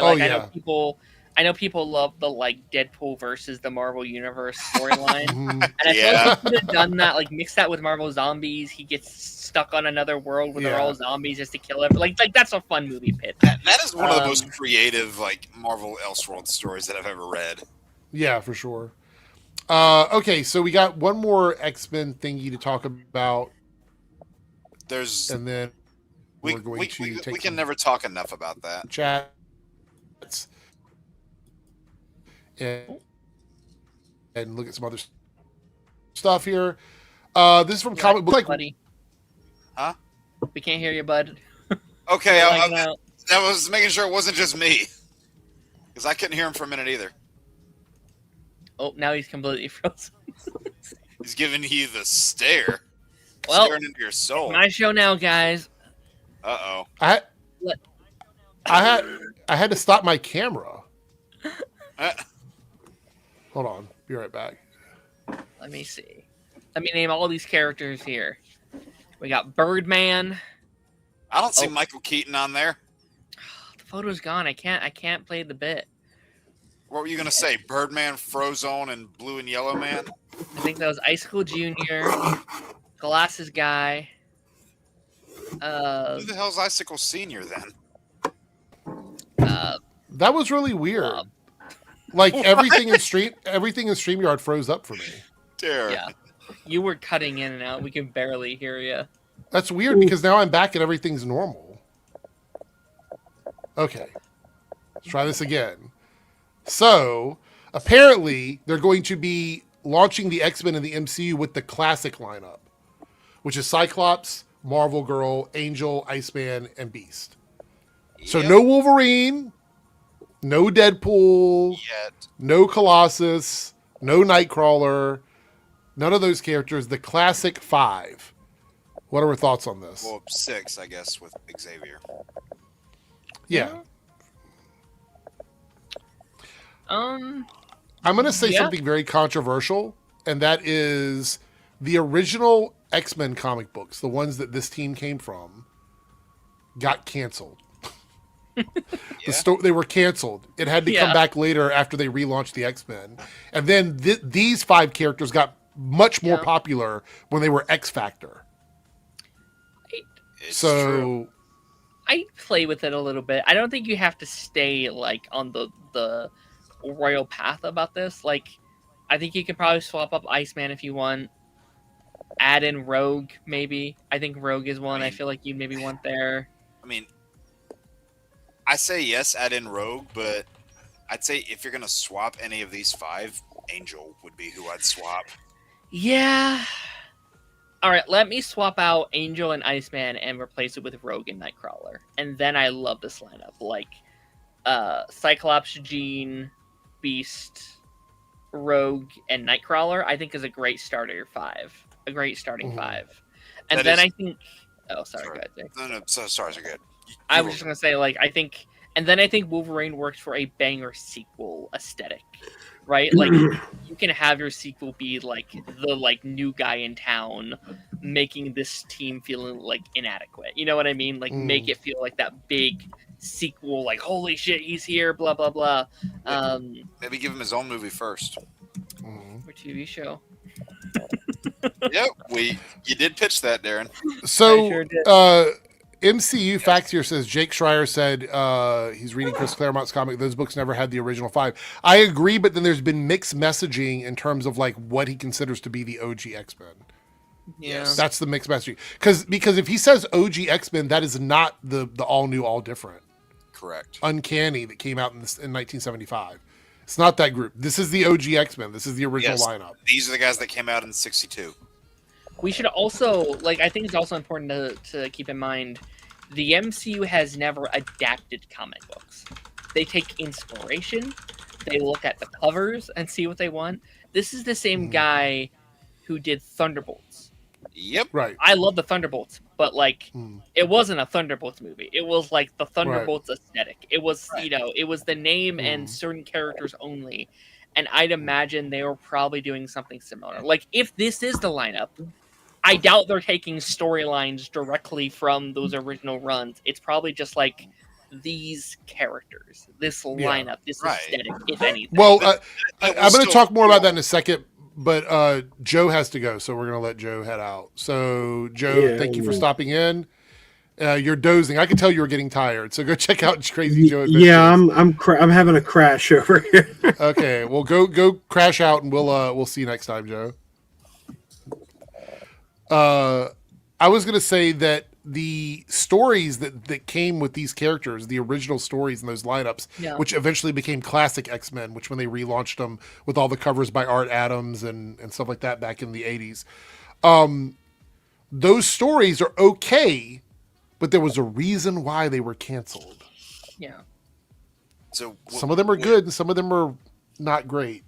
know people love the Deadpool versus the Marvel Universe storyline. And I feel like they could have done that, mix that with Marvel Zombies. He gets stuck on another world where they're all zombies just to kill him. That's a fun movie pitch. That is one of the most creative Marvel Elseworld stories that I've ever read. Yeah, for sure. Okay, so we got one more X-Men thingy to talk about. And then we can never talk enough about that. Chats and look at some other stuff here. This is from comic book. Buddy. Huh? We can't hear you, bud. Okay, I was making sure it wasn't just me because I couldn't hear him for a minute either. Oh, now he's completely frozen. He's giving you the stare. Well, staring into your soul. My show now, guys. Uh-oh. I had to stop my camera. Hold on. Be right back. Let me see. Let me name all these characters here. We got Birdman. I don't see Michael Keaton on there. The photo's gone. I can't play the bit. What were you gonna say? Birdman, Frozone, and Blue and Yellow Man? I think that was Icicle Jr., Glasses Guy. Who the hell's Icicle Senior then? That was really weird. Everything in StreamYard froze up for me. Dear. Yeah. You were cutting in and out. We can barely hear you. That's weird because now I'm back and everything's normal. Okay. Let's try this again. So, apparently, they're going to be launching the X-Men in the MCU with the classic lineup, which is Cyclops, Marvel Girl, Angel, Iceman, and Beast. So no Wolverine, no Deadpool, no Colossus, no Nightcrawler, none of those characters. The classic 5. What are our thoughts on this? Well, 6, I guess, with Xavier. Yeah. Um, I'm going to say Yeah. something very controversial, and that is the original X-Men comic books, the ones that this team came from, got canceled. They were canceled. It had to come Yeah. back later after they relaunched the X-Men. And then these 5 characters got much more Yeah. popular when they were X Factor. It's So, true. I play with it a little bit. I don't think you have to stay like on the royal path about this. Like, I think you could probably swap up Iceman if you want. Add in Rogue, maybe. I think Rogue is one I feel like you maybe want there. I mean, I say yes, add in Rogue, but I'd say if you're going to swap any of these 5, Angel would be who I'd swap. Yeah. All right, let me swap out Angel and Iceman and replace it with Rogue and Nightcrawler. And then I love this lineup. Like, Cyclops, Jean, Beast, Rogue, and Nightcrawler, I think is a great starter 5. A great starting 5. And That then is- I think... Oh, sorry, go ahead, Jake. No, so sorry, so good. I was just going to say, like, I think... And then I think Wolverine works for a banger sequel aesthetic, right? Like, you can have your sequel be, like, the, like, new guy in town making this team feeling, like, inadequate. You know what I mean? Like, make it feel like that big sequel, like, holy shit, he's here, blah, blah, blah. Maybe give him his own movie first. Or TV show. Yep, you did pitch that, Darren. So, I sure did. MCU Facts here says Jake Schreier said he's reading Chris Claremont's comic. Those books never had the original 5. I agree, but then there's been mixed messaging in terms of like what he considers to be the OG X-Men. Yeah. That's the mixed messaging. Because if he says OG X-Men, that is not the all new, all different. Correct. Uncanny that came out in 1975. It's not that group. This is the OG X-Men. This is the original Yes. lineup. These are the guys that came out in 62. We should also, like, I think it's also important to keep in mind, the MCU has never adapted comic books. They take inspiration, they look at the covers and see what they want. This is the same guy who did Thunderbolts. Yep. Right. I love the Thunderbolts, but, like, it wasn't a Thunderbolts movie. It was, like, the Thunderbolts aesthetic. It was, you know, it was the name and certain characters only. And I'd imagine they were probably doing something similar. Like, if this is the lineup, I doubt they're taking storylines directly from those original runs. It's probably just like these characters, this lineup, this aesthetic, if anything. Well, But I'm going to talk more about that in a second, but Joe has to go, so we're going to let Joe head out. So, Joe, thank you for stopping in. You're dozing. I can tell you were getting tired, so go check out Crazy Joe Adventures. Yeah, I'm having a crash over here. Okay, well, go crash out, and we'll see you next time, Joe. I was going to say that the stories that came with these characters, the original stories in those lineups, which eventually became classic X-Men, which when they relaunched them with all the covers by Art Adams and stuff like that back in the 80s, those stories are okay, but there was a reason why they were canceled. Yeah. So Some of them are good and some of them are not great.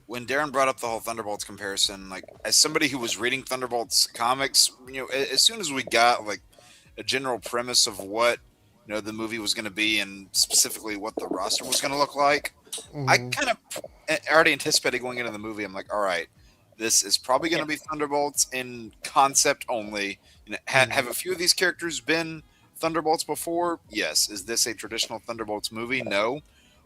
when Darren brought up the whole Thunderbolts comparison, like as somebody who was reading Thunderbolts comics, you know, as soon as we got like a general premise of what, you know, the movie was going to be and specifically what the roster was going to look like, I kind of already anticipated going into the movie. I'm like, all right, this is probably going to be Thunderbolts in concept only. You know, have a few of these characters been Thunderbolts before? Yes. Is this a traditional Thunderbolts movie? No.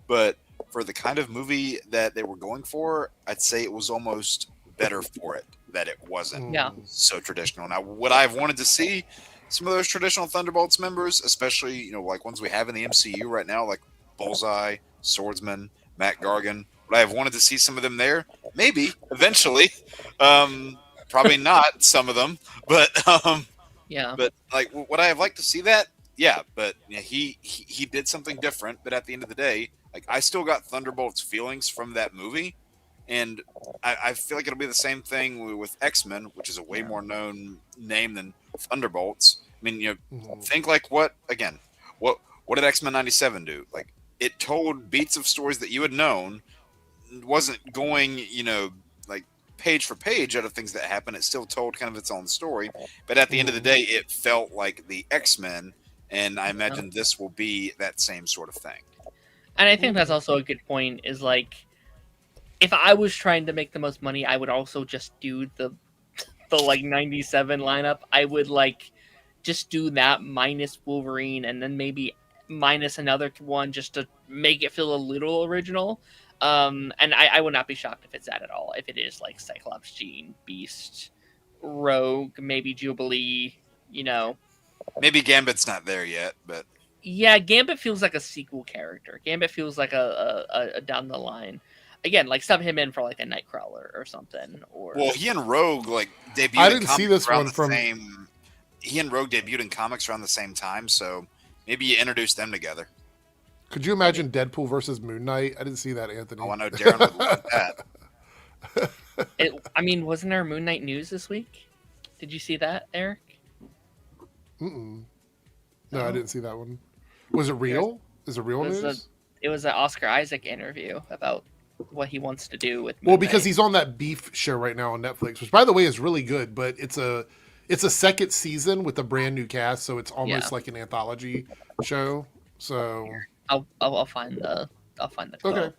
But for the kind of movie that they were going for, I'd say it was almost better for it that it wasn't so traditional. Now, would I have wanted to see some of those traditional Thunderbolts members, especially, you know, like ones we have in the MCU right now, like Bullseye, Swordsman, Matt Gargan? Would I have wanted to see some of them there? Maybe, eventually. Probably not some of them, but Yeah. But like, would I have liked to see that? Yeah, but he did something different. But at the end of the day, like I still got Thunderbolts feelings from that movie, and I feel like it'll be the same thing with X-Men, which is a way more known name than Thunderbolts. I mean, think like what did X-Men '97 do? Like it told beats of stories that you had known, wasn't going like page for page out of things that happen. It still told kind of its own story, but at the end of the day, it felt like the X-Men, and I imagine this will be that same sort of thing. And I think that's also a good point. Is like, if I was trying to make the most money, I would also just do the like '97 lineup. I would like just do that minus Wolverine, and then maybe minus another one just to make it feel a little original. And I would not be shocked if it's that at all. If it is like Cyclops, Jean, Beast, Rogue, maybe Jubilee, Maybe Gambit's not there yet, but yeah, Gambit feels like a sequel character. Gambit feels like a down the line. Again, like sub him in for like a Nightcrawler or something. Or well, he and Rogue like debuted. I didn't see this one from. He and Rogue debuted in comics around the same time, so maybe you introduce them together. Could you imagine Deadpool versus Moon Knight? I didn't see that, Anthony. Oh, I know Darren would love that. I mean, wasn't there Moon Knight news this week? Did you see that, Eric? No, I didn't see that one. Was it real? Is it real news? It was an Oscar Isaac interview about what he wants to do with Moon well, because Knight. he's on that Beef show right now on Netflix, which, by the way, is really good. But it's a second season with a brand new cast, so it's almost like an anthology show. So I'll find the quote. Okay.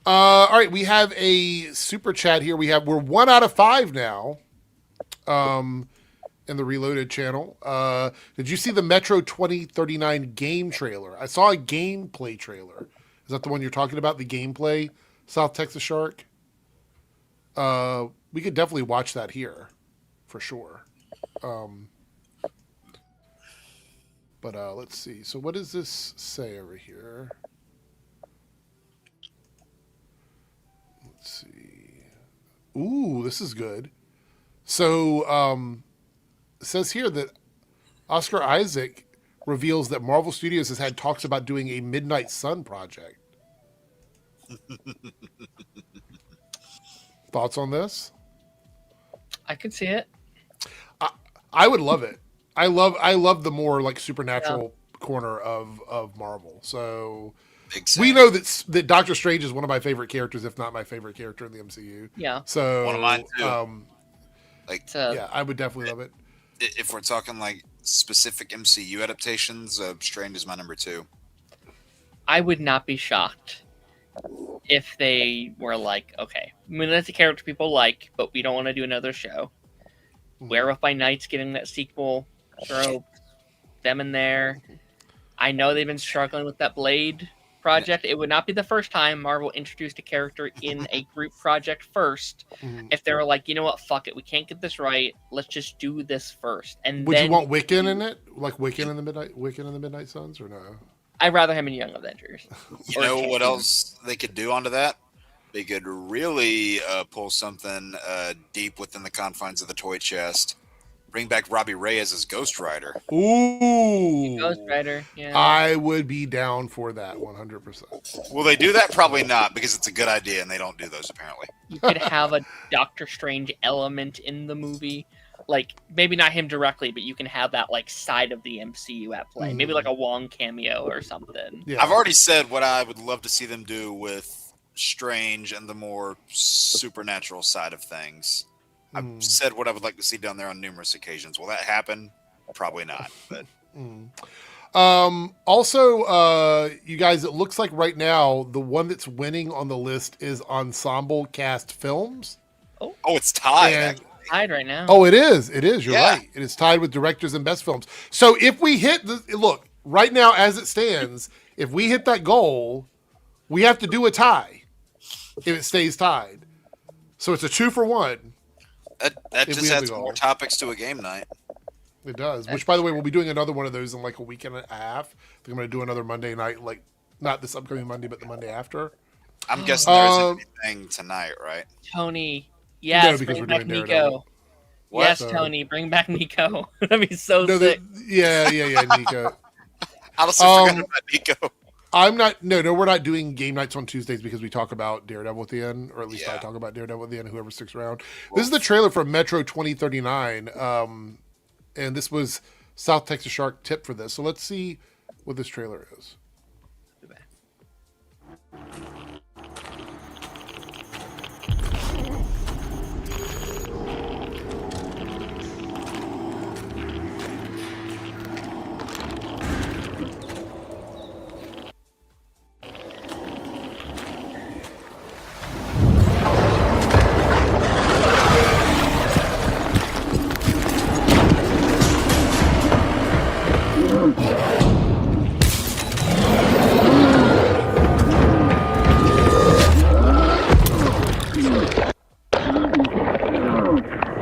All right. We have a super chat here. We're 1 out of 5 now. In the Reloaded channel. Did you see the Metro 2039 game trailer? I saw a gameplay trailer. Is that the one you're talking about? The gameplay South Texas Shark? We could definitely watch that here for sure. But let's see. So what does this say over here? Let's see. Ooh, this is good. So it says here that Oscar Isaac reveals that Marvel Studios has had talks about doing a Midnight Sun project. Thoughts on this? I could see it. I would love it. I love the more like supernatural corner of Marvel. So we know that Doctor Strange is one of my favorite characters, if not my favorite character in the MCU. Yeah. So one of mine too. I would definitely love it. If we're talking like specific MCU adaptations, Strange is my number 2. I would not be shocked if they were like, okay, I mean, that's a character people like, but we don't want to do another show. Werewolf by Night's getting that sequel. Throw them in there. I know they've been struggling with that Blade project. It would not be the first time Marvel introduced a character in a group project first. If they were like, you know what, fuck it, we can't get this right. Let's just do this first. And would then you want Wiccan in it, like Wiccan in the Midnight Suns, or no? I'd rather him in Young Avengers. You know what else they could do onto that? They could really pull something deep within the confines of the toy chest. Bring back Robbie Reyes as Ghost Rider. Ooh, Ghost Rider. Yeah, I would be down for that 100%. Will they do that? Probably not, because it's a good idea, and they don't do those apparently. You could have a Doctor Strange element in the movie, like maybe not him directly, but you can have that like side of the MCU at play. Maybe like a Wong cameo or something. Yeah. I've already said what I would love to see them do with Strange and the more supernatural side of things. I've said what I would like to see down there on numerous occasions. Will that happen? Probably not. But also, you guys, it looks like right now the one that's winning on the list is Ensemble Cast Films. Oh, it's tied. And, Tied right now. oh, it is. It is. You're right. It is tied with directors and best films. So if we hit look right now as it stands, if we hit that goal, we have to do a tie if it stays tied. So it's a 2-for-1. That just adds more topics to a game night. It does. Which, by the way, we'll be doing another one of those in like a week and a half. I think I'm going to do another Monday night, like not this upcoming Monday, but the Monday after. I'm guessing there isn't anything tonight, right? Tony, yes, because bring we're back doing Nico. Daredevil. What? Yes, So- Tony, bring back Nico. That'd be so No, sick. yeah, Nico. I also forgot about Nico. I'm not. No, we're not doing game nights on Tuesdays because we talk about Daredevil at the end, or at least I Yeah. talk about Daredevil at the end. Whoever sticks around. Well, This is the trailer for Metro 2039, and this was South Texas Shark tip for this. So let's see what this trailer is.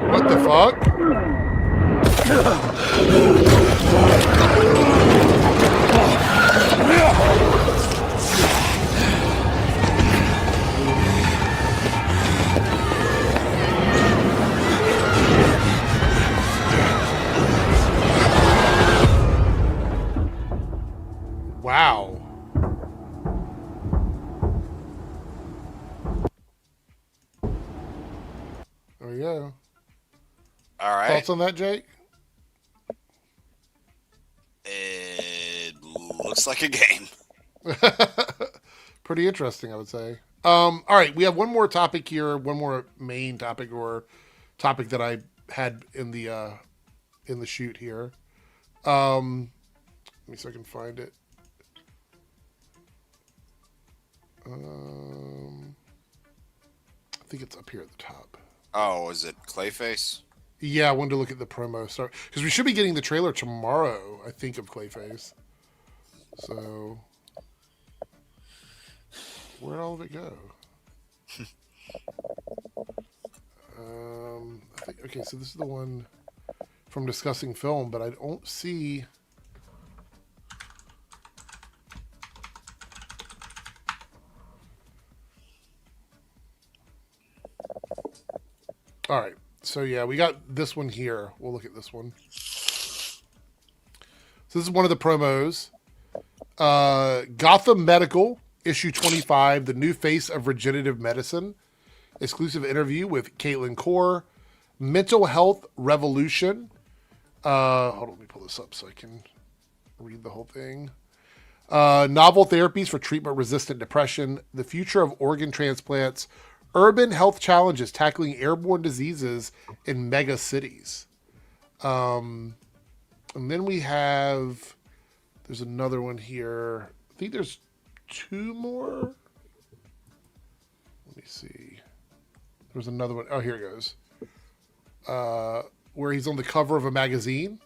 What the fuck? Wow. There we go. All right. Thoughts on that, Jake? It looks like a game. Pretty interesting, I would say. All right, we have one more topic here, one more main topic or topic that I had in the shoot here. Let me see if I can find it. I think it's up here at the top. Oh, is it Clayface? Yeah, I wanted to look at the promo start because we should be getting the trailer tomorrow. I think of Clayface. So, where'd all of it go? I think, okay, so this is the one from Discussing Film, but I don't see. All right. So yeah, we got this one here. We'll look at this one. So this is one of the promos. Gotham Medical, issue 25, the new face of regenerative medicine. Exclusive interview with Caitlin Core. Mental Health Revolution. Hold on, let me pull this up so I can read the whole thing. Novel therapies for treatment-resistant depression. The future of organ transplants. Urban health challenges tackling airborne diseases in mega cities. And then we have, there's another one here. I think there's two more. Let me see. There's another one. Oh, here it goes. Where he's on the cover of a magazine.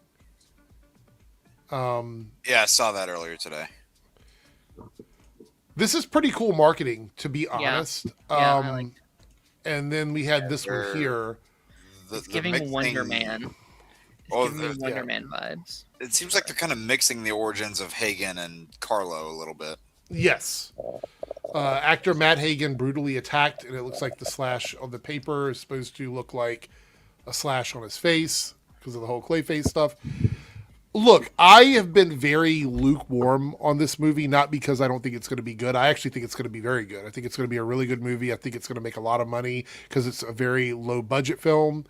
Yeah, I saw that earlier today. This is pretty cool marketing, to be honest. Yeah, I like and then we had this one here. It's giving Wonder Man. It's giving me Wonder Man vibes. It seems like they're kind of mixing the origins of Hagen and Carlo a little bit. Yes. Actor Matt Hagen brutally attacked, and it looks like the slash on the paper is supposed to look like a slash on his face because of the whole Clayface stuff. Look, I have been very lukewarm on this movie, not because I don't think it's going to be good. I actually think it's going to be very good. I think it's going to be a really good movie. I think it's going to make a lot of money because it's a very low budget film.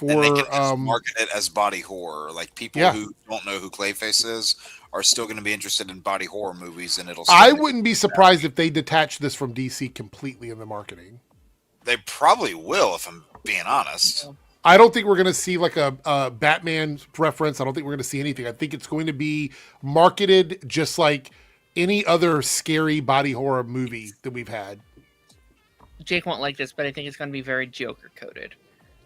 And they can just market it as body horror. Like people who don't know who Clayface is are still going to be interested in body horror movies, and it'll. I wouldn't be surprised if they detach this from DC completely in the marketing. They probably will, if I'm being honest. I don't think we're going to see like a Batman reference. I don't think we're going to see anything. I think it's going to be marketed just like any other scary body horror movie that we've had. Jake won't like this, but I think it's going to be very Joker coded,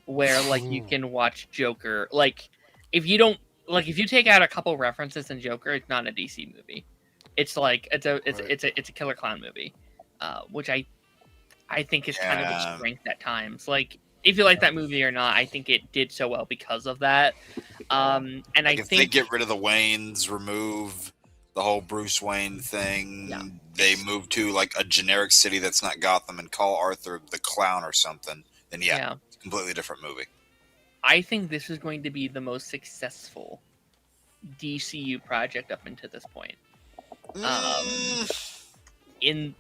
where like you can watch Joker. Like if you don't like, if you take out a couple references in Joker, it's not a DC movie. It's like it's a killer clown movie, which I think is kind of a strength at times. Like if you like that movie or not, I think it did so well because of that. And like I think they get rid of the Waynes, remove the whole Bruce Wayne thing, they move to like a generic city that's not Gotham and call Arthur the Clown or something, then it's a completely different movie. I think this is going to be the most successful DCU project up until this point. In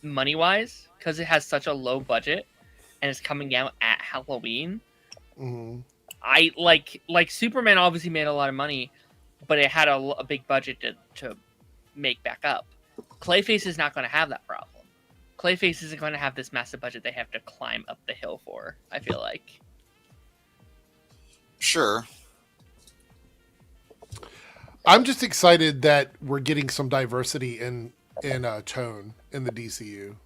money wise, because it has such a low budget and it's coming out at Halloween. Mm-hmm. I like Superman obviously made a lot of money, but it had a big budget to make back up. Clayface is not going to have that problem. Clayface isn't going to have this massive budget they have to climb up the hill for, I feel like. Sure. I'm just excited that we're getting some diversity in tone in the DCU.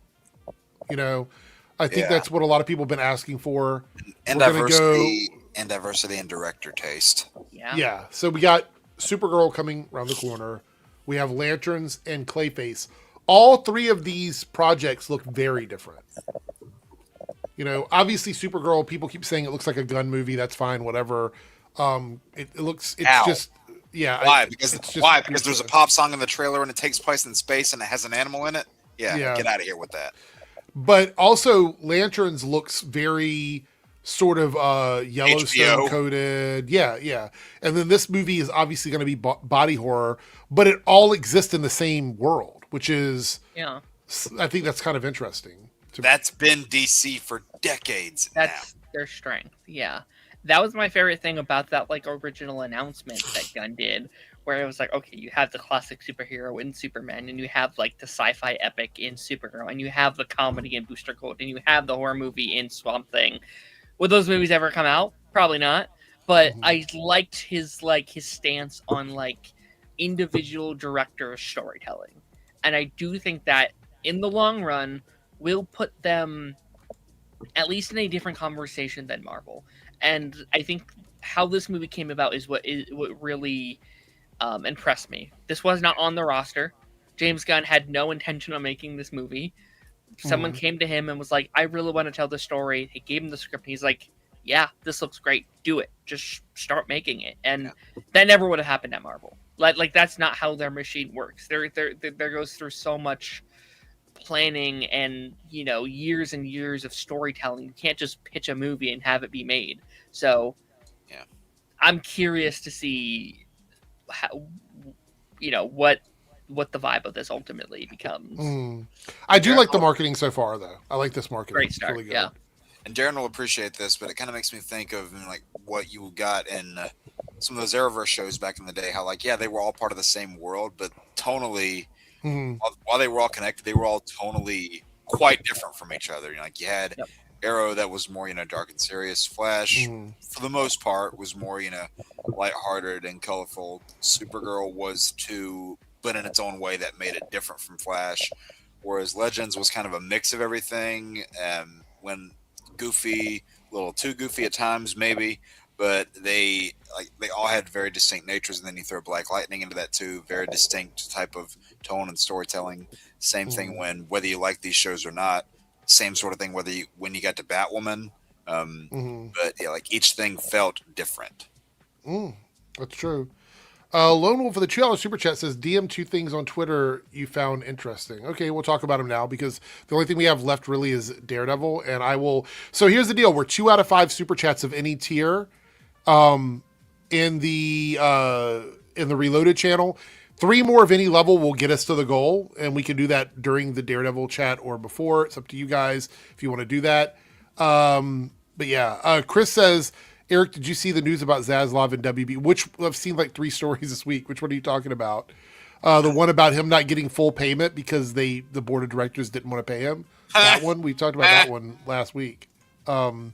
You know, I think that's what a lot of people have been asking for. And we're diversity in director taste. Yeah. So we got Supergirl coming around the corner. We have Lanterns and Clayface. All three of these projects look very different. You know, obviously Supergirl, people keep saying it looks like a gun movie. That's fine, whatever. It's just, yeah. Why? Because there's a pop song in the trailer and it takes place in space and it has an animal in it? Yeah. Get out of here with that. But also Lanterns looks very sort of Yellowstone coded. Yeah. And then this movie is obviously going to be body horror, but it all exists in the same world, which is, I think that's kind of interesting. That's been DC for decades. That's their strength. Yeah. That was my favorite thing about that like original announcement that Gunn did, where it was like, okay, you have the classic superhero in Superman, and you have like the sci-fi epic in Supergirl, and you have the comedy in Booster Gold, and you have the horror movie in Swamp Thing. Would those movies ever come out? Probably not. But I liked his stance on like individual director storytelling. And I do think that in the long run will put them at least in a different conversation than Marvel. And I think how this movie came about is what really impressed me. This was not on the roster. James Gunn had no intention of making this movie. Someone came to him and was like, I really want to tell this story. He gave him the script. And he's like, yeah, this looks great. Do it. Just start making it. And that never would have happened at Marvel. Like that's not how their machine works. There goes through so much planning and, you know, years and years of storytelling. You can't just pitch a movie and have it be made. So I'm curious to see how, you know, what the vibe of this ultimately becomes. I do like the marketing so far, though. I like this marketing. Great start. Really good. Yeah. And Darren will appreciate this, but it kind of makes me think of like what you got in some of those Arrowverse shows back in the day. How like they were all part of the same world, but tonally, while they were all connected, they were all tonally quite different from each other. You know, like you had Arrow that was more, you know, dark and serious. Flash, for the most part, was more, you know, lighthearted and colorful. Supergirl was too, but in its own way that made it different from Flash. Whereas Legends was kind of a mix of everything. When goofy, a little too goofy at times, maybe, but they all had very distinct natures. And then you throw Black Lightning into that too, very distinct type of tone and storytelling. Same thing whether you like these shows or not. Same sort of thing when you got to Batwoman. But yeah, like each thing felt different. That's true. Lone Wolf for the $2 super chat says, DM 2 things on Twitter you found interesting. Okay, we'll talk about them now because the only thing we have left really is Daredevil. And I will. So here's the deal. We're 2 out of 5 super chats of any tier in the Reloaded channel. 3 more of any level will get us to the goal. And we can do that during the Daredevil chat or before. It's up to you guys if you want to do that. But yeah, Chris says, Eric, did you see the news about Zaslav and WB? Which I've seen like 3 stories this week. Which one are you talking about? The one about him not getting full payment because the board of directors didn't want to pay him. That one, we talked about that one last week. I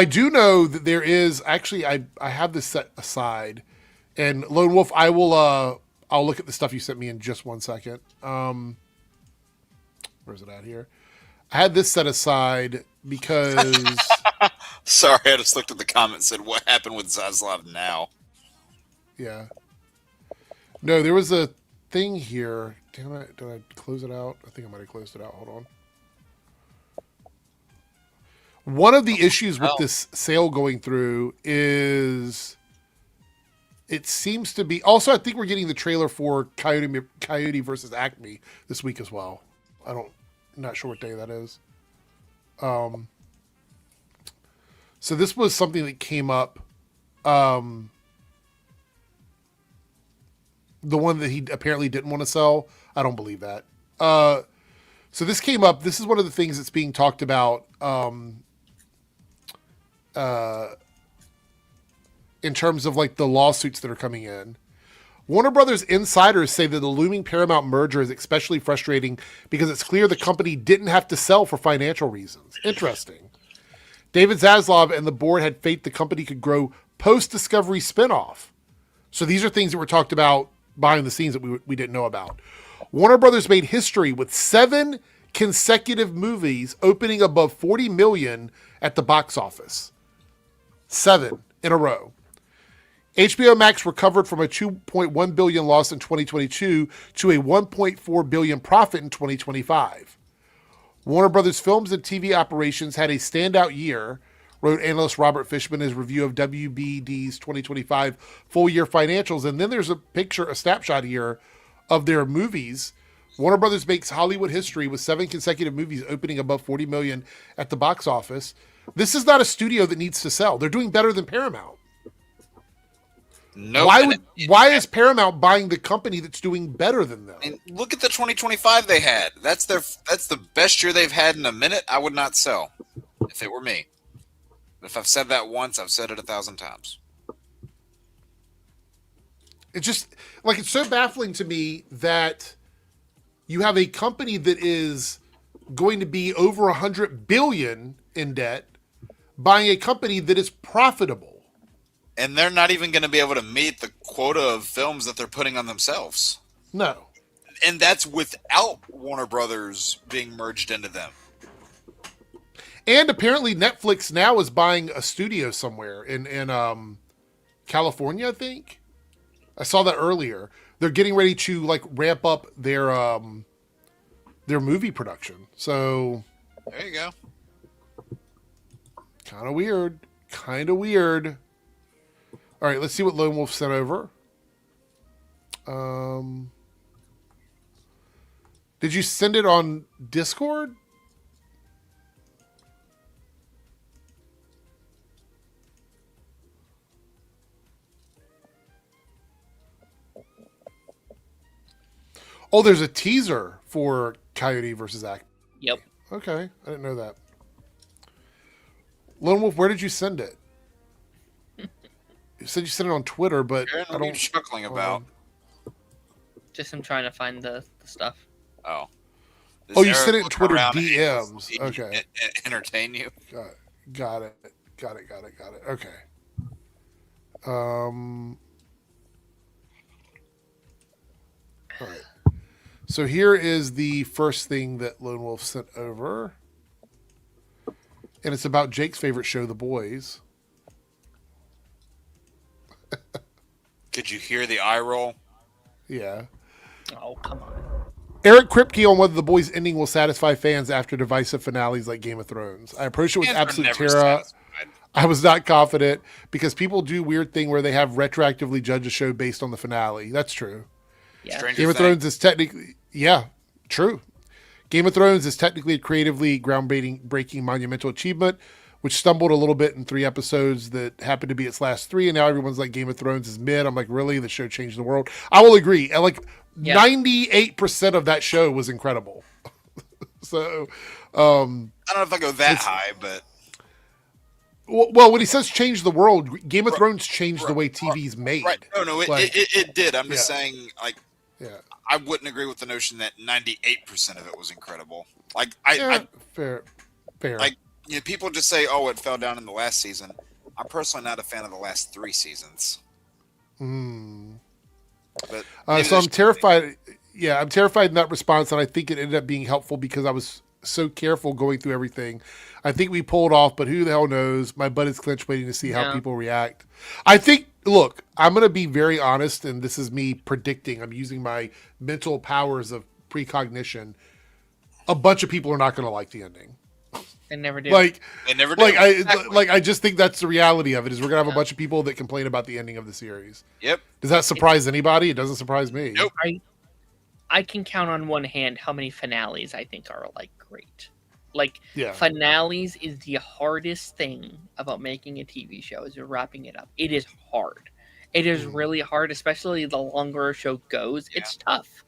do know that there is actually, I have this set aside, and Lone Wolf, I'll look at the stuff you sent me in just 1 second. Where's it at here? I had this set aside because. Sorry, I just looked at the comments and said, what happened with Zaslav now? Yeah. No, there was a thing here. Damn it. Did I close it out? I think I might have closed it out. Hold on. One of the issues with this sale going through is it seems to be... Also, I think we're getting the trailer for Coyote versus Acme this week as well. I'm not sure what day that is. So this was something that came up. The one that he apparently didn't want to sell. I don't believe that. So this came up. This is one of the things that's being talked about in terms of like the lawsuits that are coming in. Warner Brothers insiders say that the looming Paramount merger is especially frustrating because it's clear the company didn't have to sell for financial reasons. Interesting. David Zaslav and the board had faith the company could grow post-Discovery spinoff. So these are things that were talked about behind the scenes that we didn't know about. Warner Brothers made history with 7 consecutive movies opening above 40 million at the box office. 7 in a row. HBO Max recovered from a $2.1 billion loss in 2022 to a $1.4 billion profit in 2025. Warner Brothers Films and TV operations had a standout year, wrote analyst Robert Fishman in his review of WBD's 2025 full-year financials. And then there's a snapshot here of their movies. Warner Brothers makes Hollywood history with 7 consecutive movies opening above 40 million at the box office. This is not a studio that needs to sell. They're doing better than Paramount. No. Why is Paramount buying the company that's doing better than them? And look at the 2025 they had. That's the best year they've had in a minute. I would not sell if it were me. If I've said that once, I've said it 1,000 times. It's just like, it's so baffling to me that you have a company that is going to be over 100 billion in debt buying a company that is profitable. And they're not even going to be able to meet the quota of films that they're putting on themselves. No. And that's without Warner Brothers being merged into them. And apparently Netflix now is buying a studio somewhere in California, I think. I saw that earlier. They're getting ready to like ramp up their movie production. So there you go. Kind of weird. All right, let's see what Lone Wolf sent over. Did you send it on Discord? Oh, there's a teaser for Coyote versus Act. Yep. Okay, I didn't know that. Lone Wolf, where did you send it? You said you sent it on Twitter, but Aaron, what are you chuckling about? Just I'm trying to find the stuff. Oh. Oh, you sent it in Twitter DMs. Okay. Entertain you. Got it. Okay. All right. So here is the first thing that Lone Wolf sent over. And it's about Jake's favorite show, The Boys. Could you hear the eye roll? Yeah. Oh, come on. Eric Kripke on whether The Boys ending will satisfy fans after divisive finales like Game of Thrones. I approached it with absolute terror. I was not confident because people do weird thing where they have retroactively judged a show based on the finale. That's true. Yeah. Game of Thrones is technically, true. Game of Thrones is technically a creatively groundbreaking monumental achievement, which stumbled a little bit in 3 episodes that happened to be its last 3, and now everyone's like, Game of Thrones is mid. I'm like, really? The show changed the world? I will agree. And 98% of that show was incredible. So, I don't know if I go that high, but... Well, when he says change the world, Game of Thrones changed the way TV's made. Right. No, it did. I'm just saying, yeah. I wouldn't agree with the notion that 98% of it was incredible. Fair. People just say, "Oh, it fell down in the last season." I'm personally not a fan of the last 3 seasons. But so I'm terrified. Yeah, I'm terrified in that response, and I think it ended up being helpful because I was so careful going through everything. I think we pulled off, but who the hell knows? My butt is clenched waiting to see how people react. I think, look, I'm going to be very honest, and this is me predicting. I'm using my mental powers of precognition. A bunch of people are not going to like the ending. They never do. They never do. I just think that's the reality of it, is we're going to have a bunch of people that complain about the ending of the series. Yep. Does that surprise anybody? It doesn't surprise me. Nope. I can count on one hand how many finales I think are great. Like Yeah. finales is the hardest thing about making a TV show is wrapping it up. It is hard. It is really hard, especially the longer a show goes. Yeah. It's tough.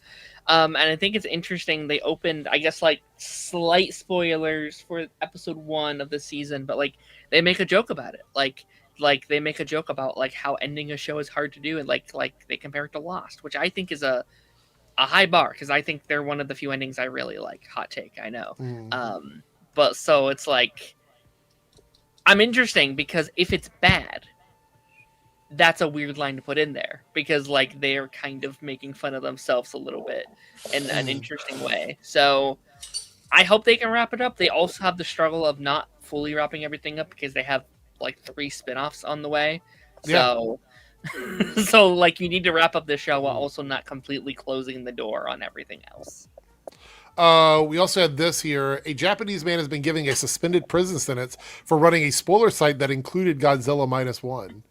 And I think it's interesting. They opened, I guess, like slight spoilers for episode 1 of the season, but like they make a joke about it. Like they make a joke about like how ending a show is hard to do, and like they compare it to Lost, which I think is a high bar because I think they're one of the few endings I really like. Hot take, I know. But so it's like I'm interesting because if it's bad, that's a weird line to put in there because like they're kind of making fun of themselves a little bit in an interesting way. So I hope they can wrap it up. They also have the struggle of not fully wrapping everything up because they have like 3 spin-offs on the way. So so like you need to wrap up the show while also not completely closing the door on everything else. We also had this here. A Japanese man has been given a suspended prison sentence for running a spoiler site that included Godzilla -1.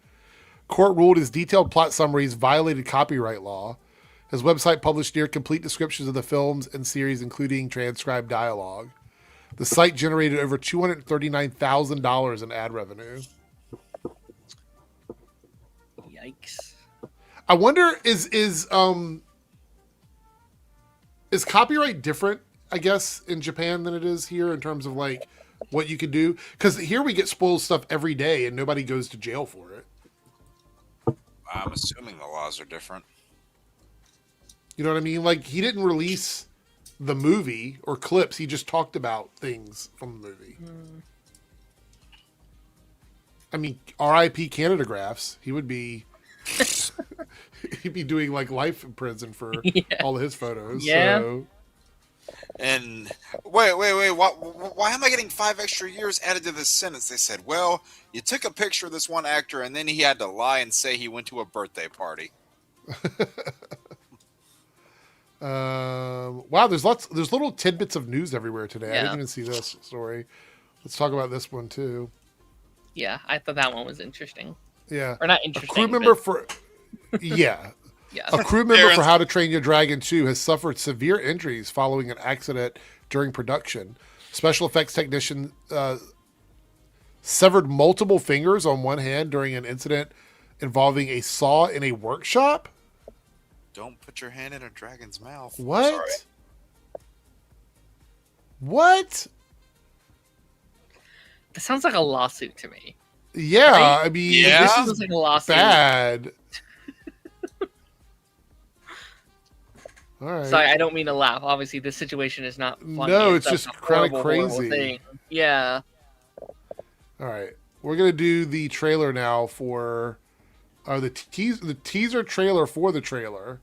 Court ruled his detailed plot summaries violated copyright law. His website published near complete descriptions of the films and series, including transcribed dialogue. The site generated over $239,000 in ad revenue. Yikes. I wonder, is copyright different, I guess, in Japan than it is here in terms of like what you could do? Because here we get spoiled stuff every day and nobody goes to jail for it. I'm assuming the laws are different. You know what I mean? Like, he didn't release the movie or clips. He just talked about things from the movie. I mean, R.I.P. Canada Graphs. He would be... he'd be doing, like, life in prison for all of his photos. Yeah. So. And wait. Why am I getting 5 extra years added to this sentence? They said, well, you took a picture of this one actor and then he had to lie and say he went to a birthday party. Wow, there's little tidbits of news everywhere today. I didn't even see this story. Let's talk about this one too. Yeah, I thought that one was interesting. Yeah. Or not interesting. A crew member but... for... Yeah. Yeah. A crew member for How to Train Your Dragon 2 has suffered severe injuries following an accident during production. Special effects technician severed multiple fingers on one hand during an incident involving a saw in a workshop. Don't put your hand in a dragon's mouth. What? Sorry. What? That sounds like a lawsuit to me. Yeah, Right? I mean, Yeah. this Sounds is like a lawsuit. bad. All right. Sorry, I don't mean to laugh. Obviously, this situation is not funny. No, it's That's just a kinda horrible, horrible crazy. thing. Yeah. All right, we're gonna do the trailer now for the teaser trailer for the trailer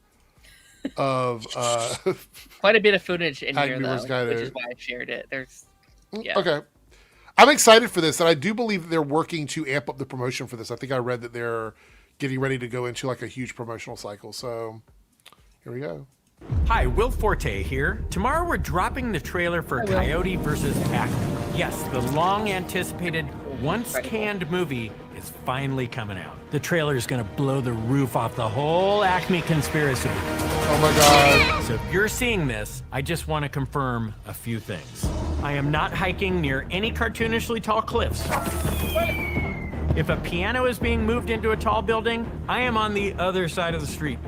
of Quite a bit of footage in Hack here, Beaver's though, Guide which to- is why I shared it. There's, yeah. Okay. I'm excited for this, and I do believe that they're working to amp up the promotion for this. I think I read that they're getting ready to go into like a huge promotional cycle. So here we go. Hi, Will Forte here. Tomorrow we're dropping the trailer for Coyote vs. Acme. Yes, the long-anticipated, once-canned movie is finally coming out. The trailer is going to blow the roof off the whole Acme conspiracy. Oh my God. So if you're seeing this, I just want to confirm a few things. I am not hiking near any cartoonishly tall cliffs. If a piano is being moved into a tall building, I am on the other side of the street.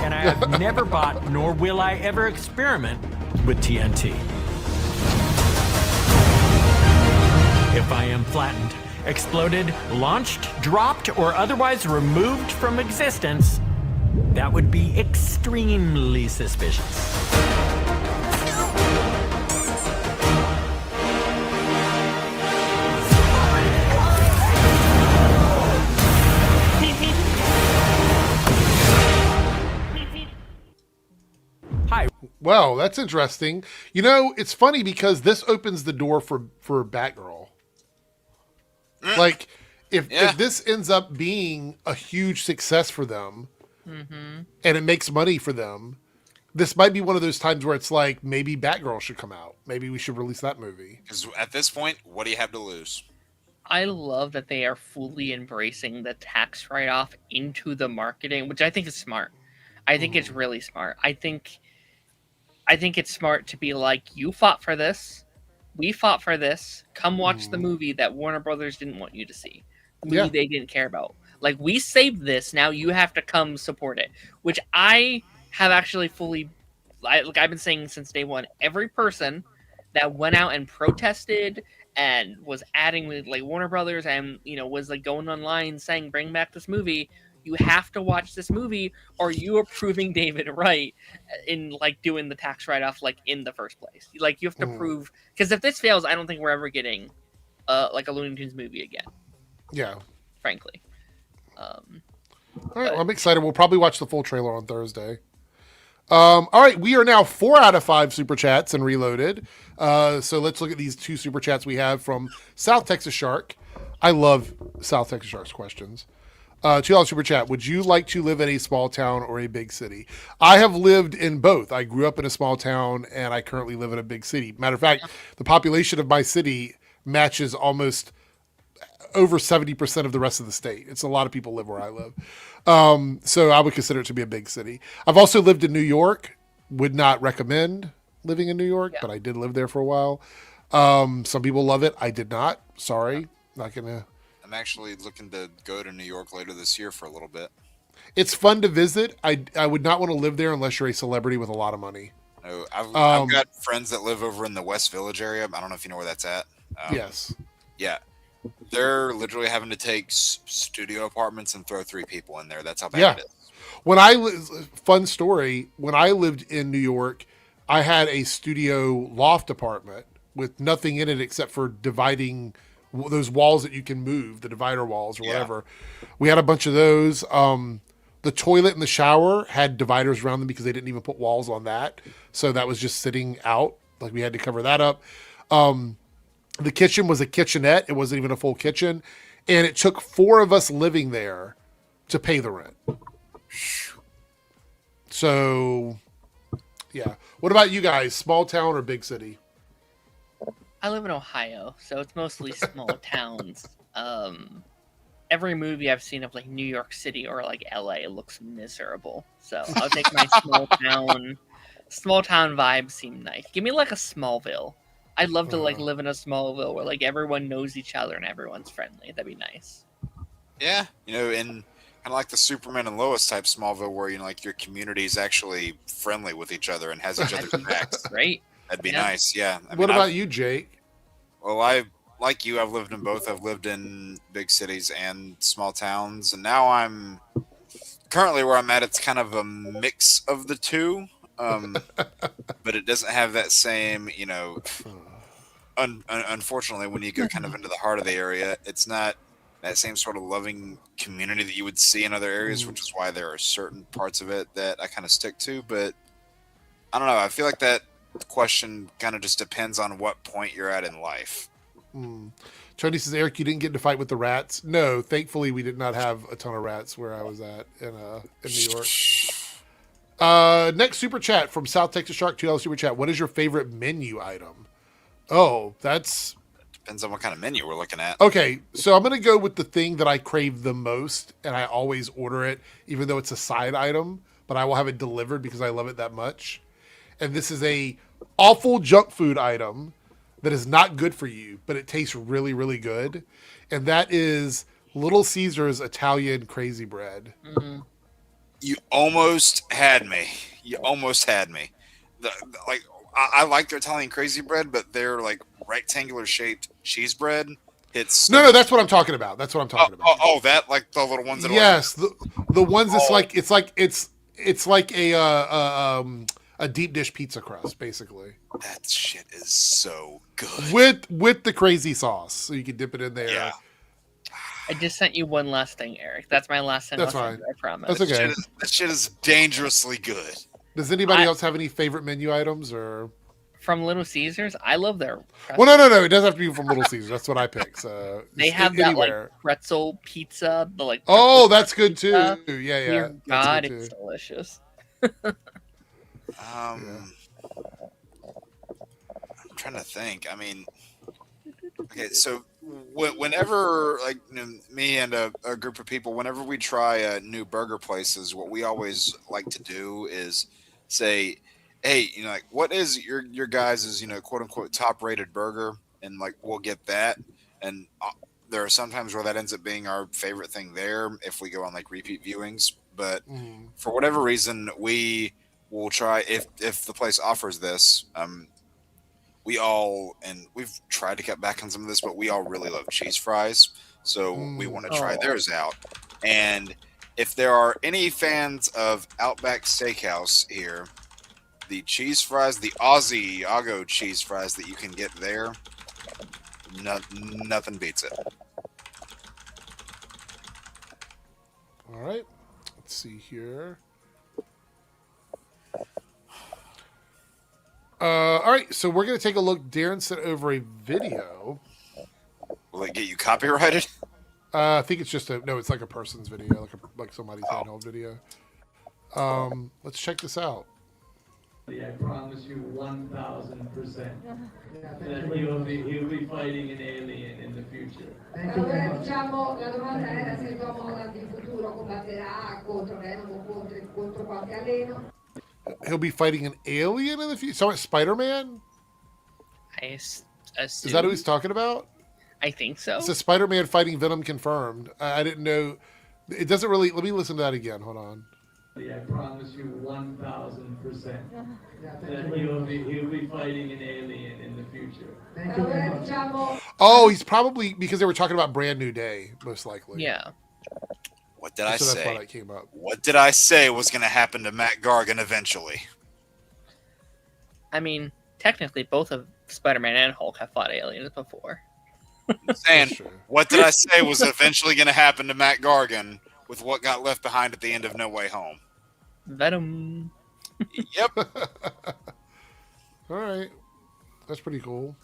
And I have never bought, nor will I ever experiment with TNT. If I am flattened, exploded, launched, dropped, or otherwise removed from existence, that would be extremely suspicious. Hi. Well, that's interesting. You know, it's funny because this opens the door for Batgirl. Like, if this ends up being a huge success for them, and it makes money for them, this might be one of those times where it's like, maybe Batgirl should come out. Maybe we should release that movie. Because at this point, what do you have to lose? I love that they are fully embracing the tax write-off into the marketing, which I think is smart. I think it's really smart. I think I think it's smart to be like, you fought for this, we fought for this. Come watch the movie that Warner Brothers didn't want you to see, the movie Yeah. they didn't care about. Like, we saved this, now you have to come support it. Which I have actually fully, like I've been saying since day one, every person that went out and protested and was adding with like Warner Brothers and was like going online saying bring back this movie, you have to watch this movie or you are proving David right in like doing the tax write-off like in the first place. Like, you have to prove, because if this fails, I don't think we're ever getting like a Looney Tunes movie again, Yeah. frankly. All right, well, I'm excited. We'll probably watch the full trailer on Thursday. All right, we are now 4 out of 5 super chats and reloaded. So let's look at these 2 super chats we have from South Texas Shark. I love South Texas Shark's questions. $2 super chat. Would you like to live in a small town or a big city? I have lived in both. I grew up in a small town and I currently live in a big city. Matter of fact, the population of my city matches almost over 70% of the rest of the state. It's a lot of people live where I live. So I would consider it to be a big city. I've also lived in New York. Would not recommend living in New York, but I did live there for a while. Some people love it. I did not. Sorry. Not gonna. I'm actually looking to go to New York later this year for a little bit. It's fun to visit. I would not want to live there unless you're a celebrity with a lot of money. No, I've got friends that live over in the West Village area. I don't know if you know where that's at. Yes. Yeah. They're literally having to take studio apartments and throw 3 people in there. That's how bad it is. Fun story. When I lived in New York, I had a studio loft apartment with nothing in it except for dividing those walls that you can move, the divider walls or whatever. We had a bunch of those. The toilet and the shower had dividers around them because they didn't even put walls on that. So that was just sitting out. Like, we had to cover that up. The kitchen was a kitchenette. It wasn't even a full kitchen. And it took 4 of us living there to pay the rent. So, yeah. What about you guys? Small town or big city? I live in Ohio, so it's mostly small towns. Every movie I've seen of like New York City or like LA looks miserable. So I'll take my small town. Small town vibes seem nice. Give me like a Smallville. I'd love to like live in a Smallville where like everyone knows each other and everyone's friendly. That'd be nice. Yeah, and kind of like the Superman and Lois type Smallville, where like your community is actually friendly with each other and has each other's backs. Great. That'd be nice. Yeah. What about you, Jake? Well, I've lived in both. I've lived in big cities and small towns, and now I'm currently where I'm at. It's kind of a mix of the two, but it doesn't have that same, unfortunately, when you go kind of into the heart of the area, it's not that same sort of loving community that you would see in other areas, which is why there are certain parts of it that I kind of stick to. But I don't know. I feel like that question kind of just depends on what point you're at in life. Tony says, Eric, you didn't get in a fight with the rats. No, thankfully we did not have a ton of rats where I was at in New York. Next super chat from South Texas Shark, $2 super chat. What is your favorite menu item? Oh, that's... Depends on what kind of menu we're looking at. Okay, so I'm going to go with the thing that I crave the most, and I always order it, even though it's a side item, but I will have it delivered because I love it that much. And this is a awful junk food item that is not good for you, but it tastes really, really good. And that is Little Caesar's Italian crazy bread. Mm-hmm. You almost had me. I like their Italian crazy bread, but their like rectangular shaped cheese bread. No, that's what I'm talking about. That's what I'm talking about. Oh, that like the little ones. That yes, the ones that's it's like a deep dish pizza crust, basically. That shit is so good with the crazy sauce, so you can dip it in there. Yeah. I just sent you one last thing, Eric. That's my last thing. That's fine. I promise. That's okay. That shit is dangerously good. Does anybody else have any favorite menu items or? From Little Caesars, I love their pretzel. Well, no. It doesn't have to be from Little Caesars. That's what I pick. So they have that like pretzel pizza. The like. Oh, that's good too. Pizza. Yeah. Dear God, it's delicious. I'm trying to think. I mean, okay, so whenever like me and a group of people, whenever we try new burger places, what we always like to do is say, hey, like, what is your guys' quote unquote top rated burger, and like we'll get that, and there are sometimes where that ends up being our favorite thing there if we go on like repeat viewings, but for whatever reason we will try if the place offers this. We've tried to cut back on some of this, but we all really love cheese fries, so we want to try theirs out. And if there are any fans of Outback Steakhouse here, the cheese fries, the Aussie cheese fries that you can get there, nothing beats it. All right. Let's see here. All right, so we're going to take a look. Darren sent over a video. Will it get you copyrighted? I think it's just it's like a person's video, like somebody's handheld video. Let's check this out. I promise you 1,000% that he'll be fighting an alien in the future. Allora diciamo, la domanda era se Tom Holland in futuro combatterà contro Venom o contro qualche alieno. He'll be fighting an alien in the future. So Spider-Man? I assume. Is that who he's talking about? I think so. It says Spider-Man fighting Venom confirmed. I didn't know. It doesn't really. Let me listen to that again. Hold on. I promise you 1,000% that he'll be fighting an alien in the future. Allora diciamo. Oh, he's probably because they were talking about Brand New Day, most likely. Yeah. What did I So that's say? why that came up. What did I say was going to happen to Matt Gargan eventually? I mean, technically, both of Spider-Man and Hulk have fought aliens before. I'm saying, That's true. what did I say was eventually going to happen to Matt Gargan with what got left behind at the end of No Way Home? Venom. Yep. All right. That's pretty cool.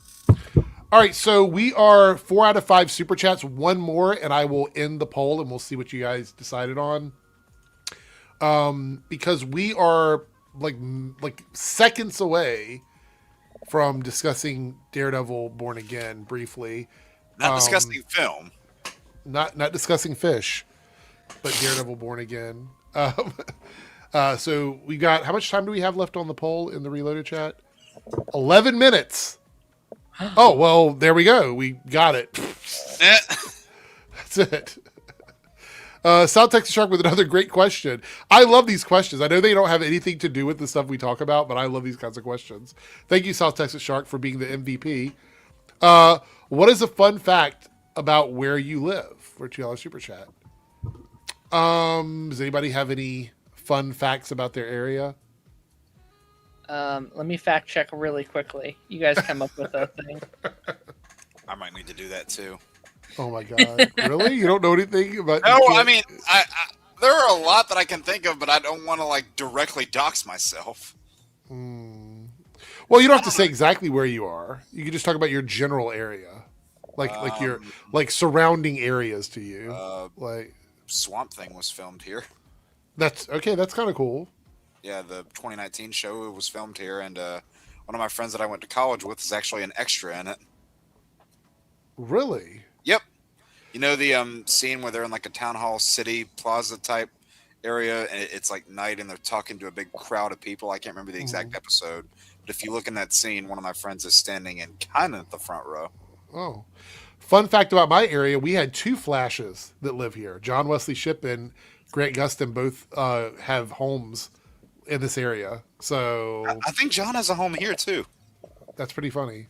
All right, so we are 4 out of 5 super chats. One more, and I will end the poll, and we'll see what you guys decided on. Because we are like seconds away from discussing Daredevil Born Again briefly. Not discussing film. Not discussing fish, but Daredevil Born Again. So we got, how much time do we have left on the poll in the Reloaded chat? 11 minutes. Oh, well, there we go. We got it. That's it. South Texas Shark with another great question. I love these questions. I know they don't have anything to do with the stuff we talk about, but I love these kinds of questions. Thank you, South Texas Shark, for being the MVP. What is a fun fact about where you live? For $2 super chat. Does anybody have any fun facts about their area? Let me fact check really quickly. You guys come up with a thing. I might need to do that too. Oh my god! Really? You don't know anything about? No, I mean, I there are a lot that I can think of, but I don't want to like directly dox myself. Well, you don't have to say exactly where you are. You can just talk about your general area, like your surrounding areas to you. Like Swamp Thing was filmed here. that's okay. That's kind of cool. Yeah, the 2019 show was filmed here, and one of my friends that I went to college with is actually an extra in it. Really? Yep. You know the scene where they're in like a town hall city plaza type area, and it's like night, and they're talking to a big crowd of people. I can't remember the exact episode, but if you look in that scene, one of my friends is standing in kind of at the front row. Oh, fun fact about my area: we had 2 Flashes that live here. John Wesley Shipp and Grant Gustin both have homes in this area. So I think John has a home here too. that's pretty funny.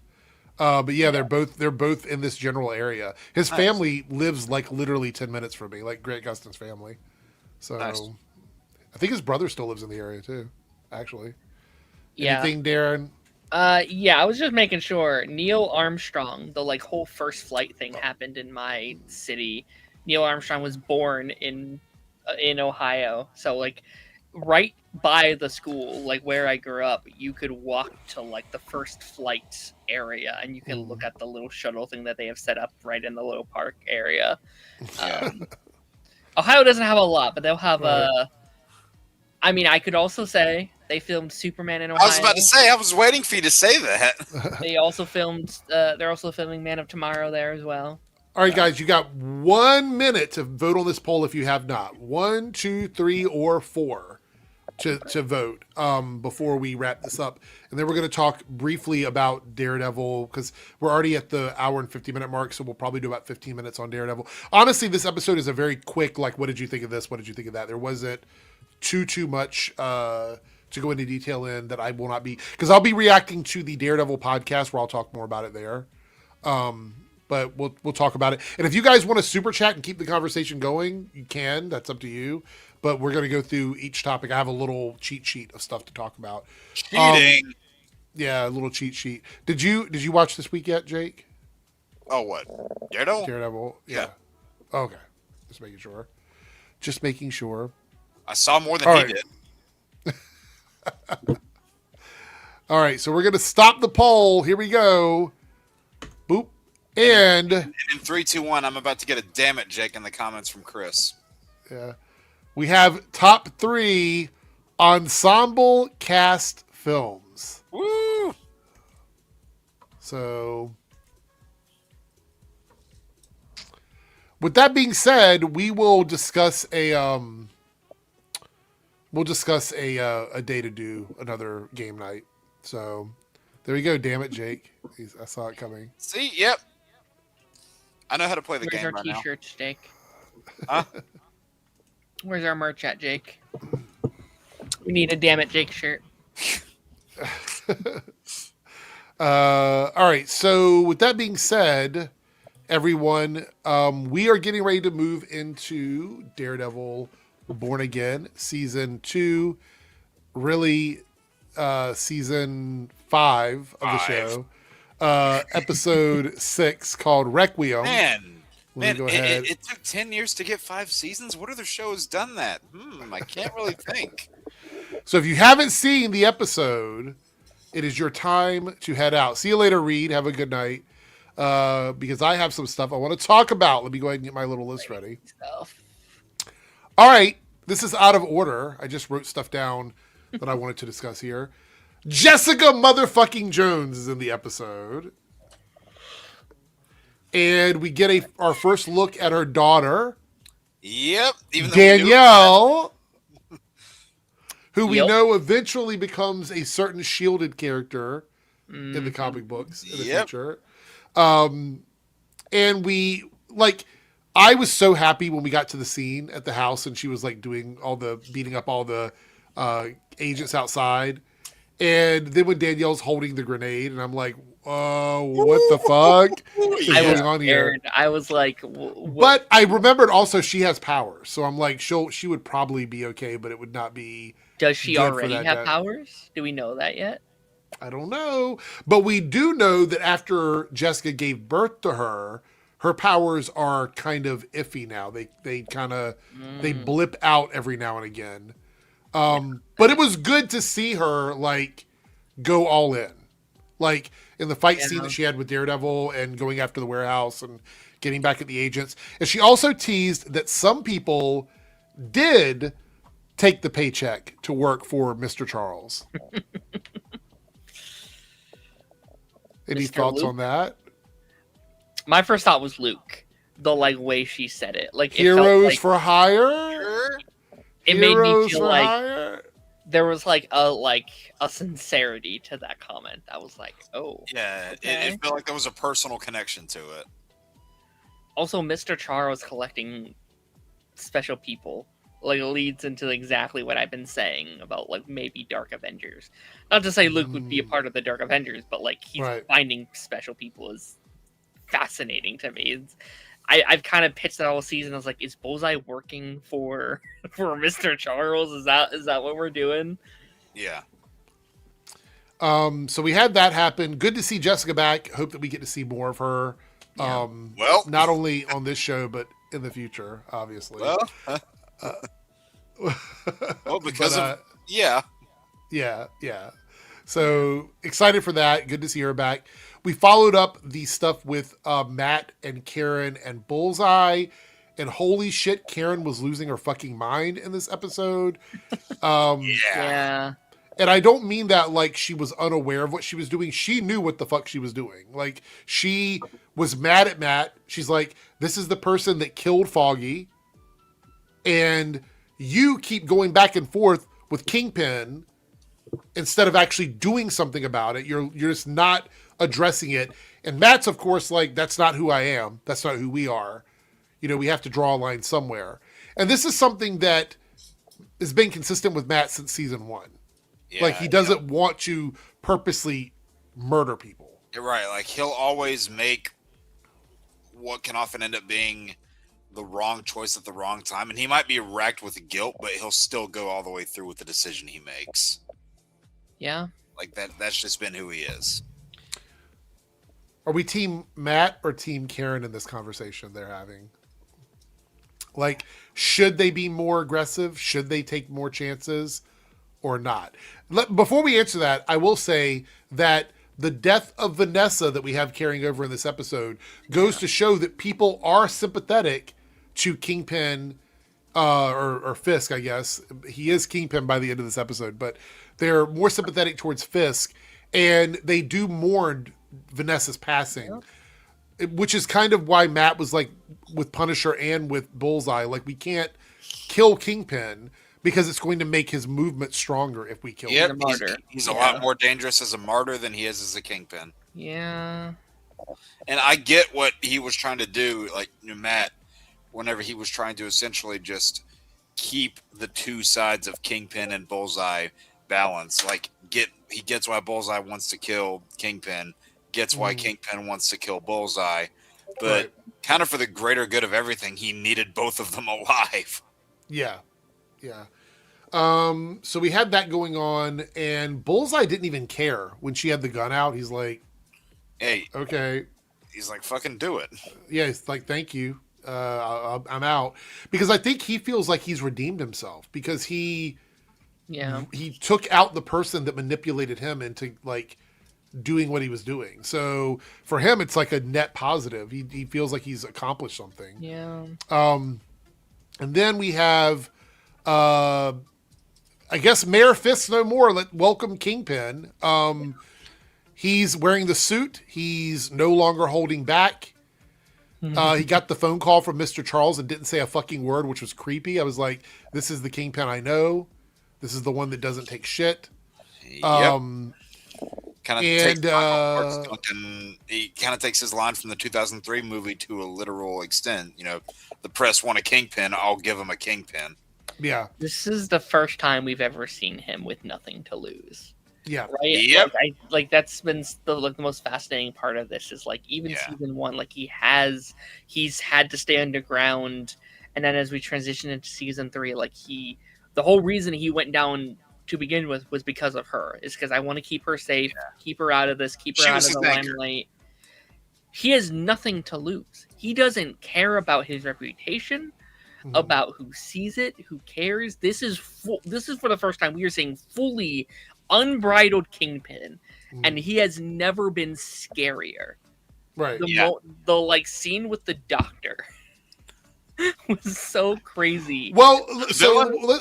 But yeah, they're both in this general area. His family lives like literally 10 minutes from me, like Grant Gustin's family. So Nice. I think his brother still lives in the area too, actually. Yeah. Anything, Darren? Yeah, I was just making sure. Neil Armstrong, the like whole first flight thing happened in my city. Neil Armstrong was born in Ohio, so like right by the school, like where I grew up, you could walk to like the first flight area, and you can look at the little shuttle thing that they have set up right in the little park area. Ohio doesn't have a lot, but they'll have I mean, I could also say they filmed Superman in Ohio. I was about to say, I was waiting for you to say that. They also filmed. They're also filming Man of Tomorrow there as well. All right, guys, you got 1 minute to vote on this poll if you have not. 1, 2, 3, or 4. to vote before we wrap this up, and then we're going to talk briefly about Daredevil because we're already at the hour and 50-minute mark, so we'll probably do about 15 minutes on Daredevil. Honestly, this episode is a very quick, like, what did you think of this? What did you think of that? There wasn't too much to go into detail in that I will not be, because I'll be reacting to the Daredevil podcast where I'll talk more about it there. But we'll talk about it. And if you guys want to super chat and keep the conversation going, you can. That's up to you. But we're going to go through each topic. I have a little cheat sheet of stuff to talk about. Cheating. Yeah, a little cheat sheet. Did you watch this week yet, Jake? Oh, what? Daredevil? Daredevil. Yeah. Okay. Just making sure. I saw more than All he right. did. All right, so we're going to stop the poll. Here we go. Boop. And in 3, 2, 1, I'm about to get a damn it, Jake, in the comments from Chris. yeah, we have top 3 ensemble cast films. Woo! So, with that being said, we will discuss a day to do another game night. So, there you go. Damn it, Jake. I saw it coming. See, yep. I know how to play the Where's game our right now. t-shirts, Jake? Huh? Where's our merch at, Jake? We need a damn it, Jake shirt. All right. So with that being said, everyone, we are getting ready to move into Daredevil Born Again season 2, really season 5 of the show. Episode 6 called Requiem. Man, Go ahead. it took 10 years to get 5 seasons. What other show has done that? I can't really think. So if you haven't seen the episode, it is your time to head out. See you later, Reed. Have a good night. Because I have some stuff I want to talk about. Let me go ahead and get my little list ready. All right. This is out of order. I just wrote stuff down that I wanted to discuss here. Jessica motherfucking Jones is in the episode. And we get our first look at her daughter. Yep. Even though Danielle. Who we Yep. know eventually becomes a certain shielded character in the comic books in the future. And we, like, I was so happy when we got to the scene at the house and she was, like, beating up all the agents outside. And then when Danielle's holding the grenade, and I'm like, what the fuck is going on here? I was like, But I remembered also she has powers. So I'm like, she would probably be okay, but it would not be. does she good for already that have guy. powers? Do we know that yet? I don't know. But we do know that after Jessica gave birth to her, her powers are kind of iffy now. They kind of they blip out every now and again. But it was good to see her like go all in. Like in the fight scene that she had with Daredevil and going after the warehouse and getting back at the agents. And she also teased that some people did take the paycheck to work for Mr. Charles. Any Mr. thoughts Luke? on that? My first thought was Luke. The like way she said it, like it Heroes felt like, for hire? it made me Heroes feel for like hire? there was like a sincerity to that comment. I was like, oh. Yeah, Okay. it felt like there was a personal connection to it. Also, Mr. Charles collecting special people like leads into exactly what I've been saying about like maybe Dark Avengers. Not to say Luke would be a part of the Dark Avengers, but like he's Right. finding special people is fascinating to me. I've kind of pitched that all season. I was like, is Bullseye working for Mr. Charles? Is that what we're doing? Yeah. So we had that happen. Good to see Jessica back. Hope that we get to see more of her. Yeah. Well, Not only on this show, but in the future, obviously. well, because But, of yeah. Yeah. So excited for that. Good to see her back. We followed up the stuff with Matt and Karen and Bullseye. And holy shit, Karen was losing her fucking mind in this episode. Yeah. And I don't mean that like she was unaware of what she was doing. She knew what the fuck she was doing. Like, she was mad at Matt. She's like, this is the person that killed Foggy. And you keep going back and forth with Kingpin, instead of actually doing something about it, you're just not addressing it. And Matt's, of course, like, that's not who I am. That's not who we are. You know, we have to draw a line somewhere. And this is something that has been consistent with Matt since season 1. Yeah, Like, he doesn't want to purposely murder people. You're right. Like, he'll always make what can often end up being the wrong choice at the wrong time. And he might be racked with guilt, but he'll still go all the way through with the decision he makes. Yeah. Like, that's just been who he is. Are we team Matt or team Karen in this conversation they're having? Like, should they be more aggressive? Should they take more chances or not? Before we answer that, I will say that the death of Vanessa that we have carrying over in this episode goes to show that people are sympathetic to Kingpin, or Fisk, I guess. He is Kingpin by the end of this episode, but they're more sympathetic towards Fisk, and they do mourn Vanessa's passing, which is kind of why Matt was like, with Punisher and with Bullseye, like, we can't kill Kingpin because it's going to make his movement stronger if we kill him. He's a lot more dangerous as a martyr than he is as a Kingpin. Yeah. And I get what he was trying to do, like, Matt, whenever he was trying to essentially just keep the two sides of Kingpin and Bullseye balanced. Like, he gets why Bullseye wants to kill Kingpin, gets why Kingpin wants to kill Bullseye, but kind of for the greater good of everything, he needed both of them alive. Yeah. Yeah. So we had that going on, and Bullseye didn't even care when she had the gun out. He's like, hey, okay. He's like, fucking do it. Yeah. He's like, thank you. I'm out, because I think he feels like he's redeemed himself, because he took out the person that manipulated him into, like, doing what he was doing. So for him, it's like a net positive. He feels like he's accomplished something. Yeah. And then we have, I guess, Mayor Fisk no more. Welcome Kingpin. He's wearing the suit. He's no longer holding back. He got the phone call from Mr. Charles and didn't say a fucking word, which was creepy. I was like, this is the Kingpin I know. This is the one that doesn't take shit. Yep. He kind of takes his line from the 2003 movie to a literal extent. You know, the press want a Kingpin, I'll give him a Kingpin. Yeah. This is the first time we've ever seen him with nothing to lose. Yeah. Right? Yep. Like that's been the most fascinating part of this is, like, even season 1, like, he's had to stay underground, and then as we transition into season 3, like, the whole reason he went down to begin with was because of her. Is because I want to keep her safe, keep her out of this, keep her out of the limelight. He has nothing to lose. He doesn't care about his reputation, about who sees it, who cares. This is for the first time we are seeing fully unbridled Kingpin, and he has never been scarier. Right. The like scene with the doctor was so crazy. Well, so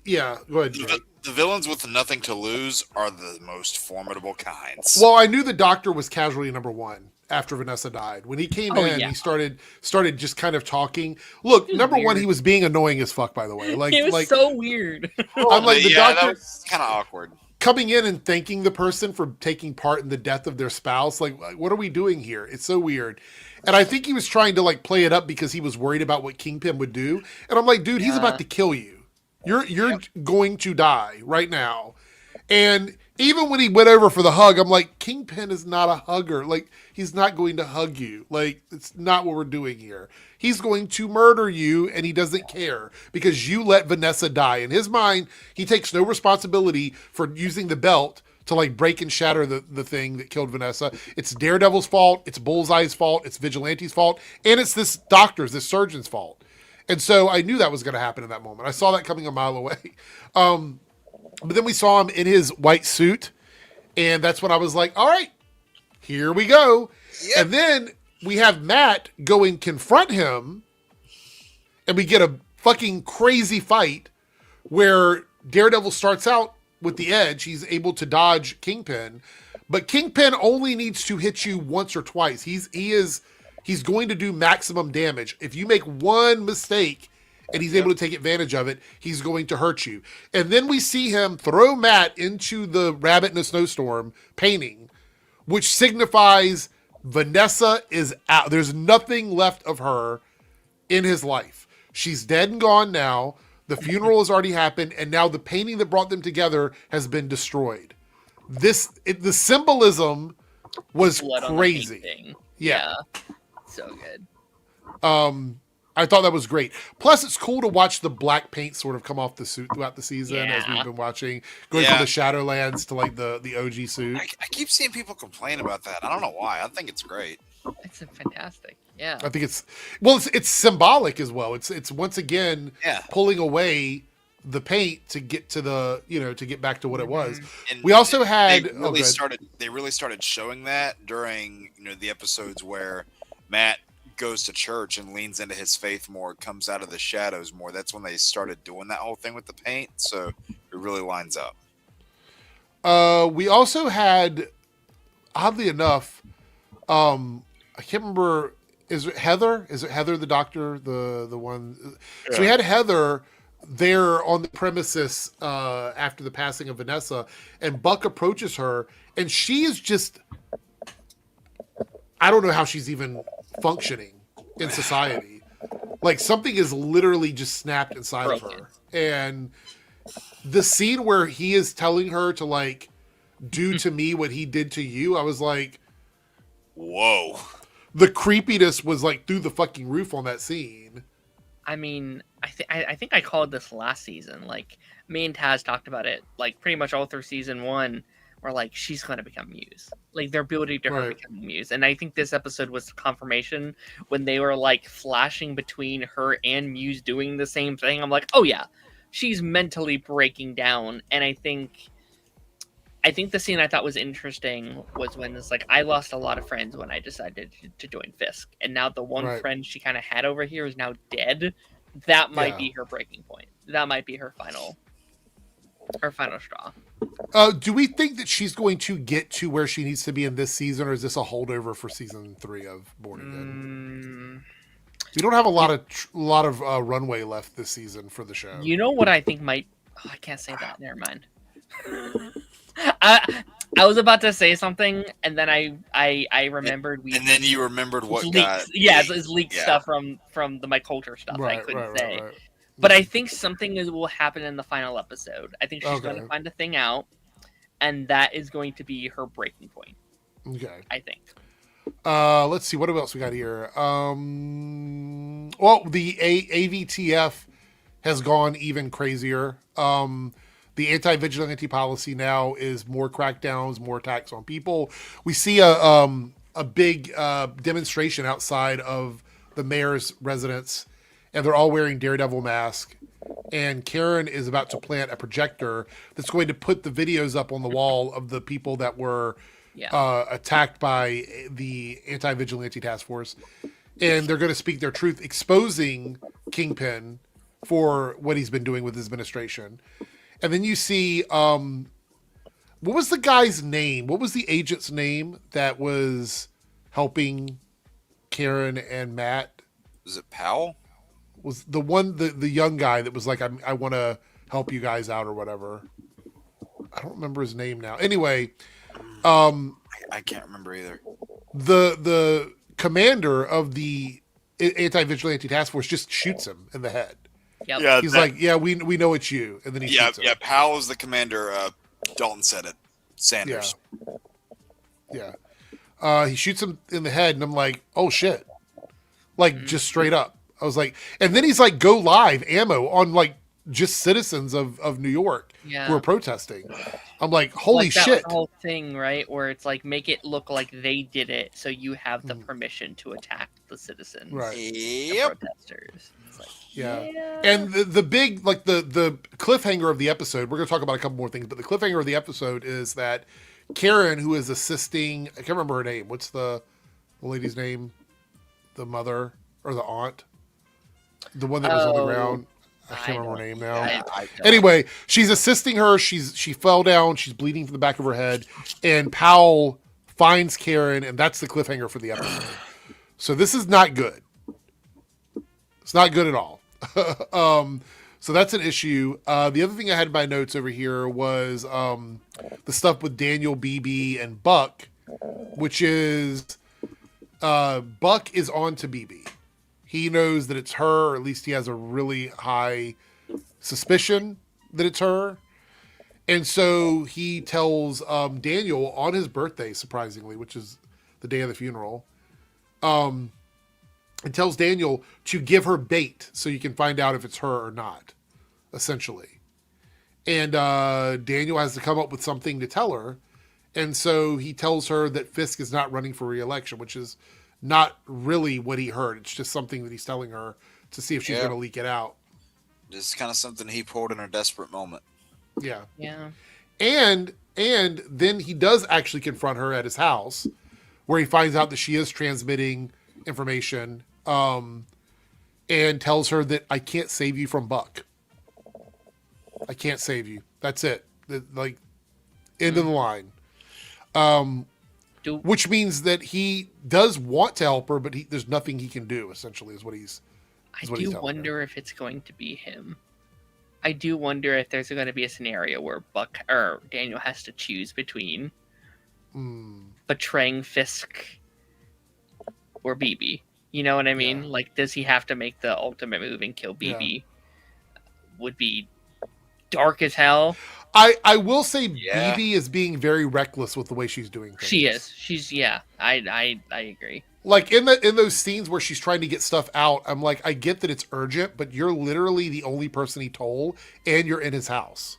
yeah, go ahead, Jake. The villains with nothing to lose are the most formidable kinds. Well, I knew the doctor was casualty number 1 after Vanessa died. When he came in, he started just kind of talking. Look, number 1, he was being annoying as fuck, by the way. Like, it was so weird. I'm like, the doctor, that was kind of awkward. Coming in and thanking the person for taking part in the death of their spouse. Like, what are we doing here? It's so weird. And I think he was trying to, like, play it up because he was worried about what Kingpin would do. And I'm like, dude, he's about to kill you. You're going to die right now. And even when he went over for the hug, I'm like, Kingpin is not a hugger. Like, he's not going to hug you. Like, it's not what we're doing here. He's going to murder you, and he doesn't care because you let Vanessa die. In his mind, he takes no responsibility for using the belt to, like, break and shatter the thing that killed Vanessa. It's Daredevil's fault. It's Bullseye's fault. It's Vigilante's fault. And it's this surgeon's fault. And so I knew that was going to happen in that moment. I saw that coming a mile away. But then we saw him in his white suit, and that's when I was like, all right, here we go. Yep. And then we have Matt go and confront him, and we get a fucking crazy fight where Daredevil starts out with the edge. He's able to dodge Kingpin, but Kingpin only needs to hit you once or twice. He's going to do maximum damage. If you make one mistake and he's able to take advantage of it, he's going to hurt you. And then we see him throw Matt into the rabbit in a snowstorm painting, which signifies Vanessa is out. There's nothing left of her in his life. She's dead and gone now. The funeral has already happened, and now the painting that brought them together has been destroyed. The symbolism was Blood on the crazy. painting. Yeah. So good. I thought that was great. Plus, it's cool to watch the black paint sort of come off the suit throughout the season, as we've been watching, going from the Shadowlands to like the OG suit. I keep seeing people complain about that. I don't know why. I think it's great. It's fantastic. Yeah. I think it's symbolic as well. It's once again pulling away the paint to get to to get back to what it was. And we also had they really started showing that during the episodes where Matt goes to church and leans into his faith more, comes out of the shadows more. That's when they started doing that whole thing with the paint. So it really lines up. We also had, oddly enough, I can't remember. Is it Heather? Is it Heather the doctor? The one. Yeah. So we had Heather there on the premises after the passing of Vanessa, and Buck approaches her, and she is just. I don't know how she's even functioning in society. Like something is literally just snapped inside of her. And the scene where he is telling her to like do to me what he did to you, I was like, whoa. The creepiness was like through the fucking roof on that scene. I mean, I think I called this last season. Like me and Taz talked about it like pretty much all through season 1. Or like she's going to become Muse, like their ability to her become Muse, and I think this episode was confirmation when they were like flashing between her and Muse doing the same thing. I'm like, oh yeah, she's mentally breaking down, and I think the scene I thought was interesting was when it's like I lost a lot of friends when I decided to join Fisk, and now the one friend she kind of had over here is now dead. That might be her breaking point. That might be her final straw. Do we think that she's going to get to where she needs to be in this season, or is this a holdover for season 3 of Born Again? We don't have a lot of runway left this season for the show. You know what I think might? Oh, I can't say that. Never mind. I was about to say something, and then I remembered and then you remembered what leaked, got it's leaked stuff from the Mike Coulter stuff. I couldn't say. Right. But I think something will happen in the final episode. I think she's going to find a thing out, and that is going to be her breaking point. Okay. I think. Let's see. What else we got here? Well, the AVTF has gone even crazier. The anti-vigilante policy now is more crackdowns, more attacks on people. We see a big demonstration outside of the mayor's residence, and they're all wearing Daredevil masks. And Karen is about to plant a projector that's going to put the videos up on the wall of the people that were attacked by the anti-vigilante task force. And they're going to speak their truth, exposing Kingpin for what he's been doing with his administration. And then you see, what was the guy's name? What was the agent's name that was helping Karen and Matt? Was it Powell? Was the one the young guy that was like, I want to help you guys out or whatever. I don't remember his name now. Anyway, I can't remember either. The commander of the anti-vigilante task force just shoots him in the head. Yep. Yeah, he's like, yeah, we know it's you, and then he shoots him. Yeah, Powell is the commander. Dalton said it. Sanders. Yeah. He shoots him in the head, and I'm like, oh shit, like just straight up. I was like, and then he's like, go live ammo on like just citizens of New York who are protesting. I'm like, holy like shit. That whole thing, right? Where it's like, make it look like they did it, so you have the permission to attack the citizens. Right. The protesters. It's like, And the big, like the cliffhanger of the episode, we're going to talk about a couple more things, but the cliffhanger of the episode is that Karen, who is assisting, I can't remember her name. What's the lady's name? The mother or the aunt? The one that was on the ground. I can't remember her name now. Anyway, she's assisting her. She fell down. She's bleeding from the back of her head. And Powell finds Karen, and that's the cliffhanger for the episode. So this is not good. It's not good at all. So that's an issue. The other thing I had in my notes over here was the stuff with Daniel, BB, and Buck, which is Buck is on to BB. He knows that it's her, or at least he has a really high suspicion that it's her. And so he tells Daniel on his birthday, surprisingly, which is the day of the funeral, and tells Daniel to give her bait so you can find out if it's her or not, essentially. And Daniel has to come up with something to tell her. And so he tells her that Fisk is not running for re-election, which is not really what he heard. It's just something that he's telling her to see if she's going to leak it out. Just kind of something he pulled in a desperate moment. Yeah. Yeah. And then he does actually confront her at his house, where he finds out that she is transmitting information, and tells her that I can't save you from Buck. I can't save you. That's it. Like, end of the line. Which means that he does want to help her, but there's nothing he can do, essentially, is what he's I do wonder if it's going to be him. I do wonder if there's going to be a scenario where Buck or Daniel has to choose between betraying Fisk or BB. You know what I mean? Yeah. Like, does he have to make the ultimate move and kill BB? Would be dark as hell. I will say BB is being very reckless with the way she's doing things. She is. She's I agree. Like in those scenes where she's trying to get stuff out, I'm like, I get that it's urgent, but you're literally the only person he told, and you're in his house.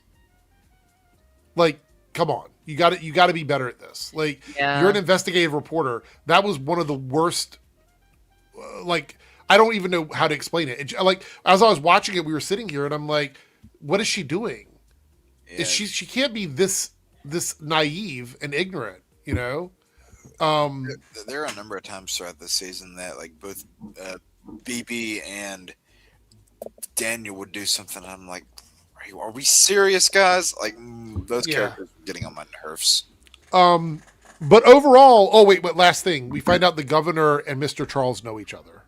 Like, come on, you got to be better at this. Like, you're an investigative reporter. That was one of the worst. Like, I don't even know how to explain it. Like, as I was watching it, we were sitting here, and I'm like, what is she doing? Yeah. She can't be this naive and ignorant, you know. There are a number of times throughout the season that like both BB and Daniel would do something. And I'm like, are we serious, guys? Like those characters are getting on my nerves. But overall, but last thing, we find out the governor and Mr. Charles know each other.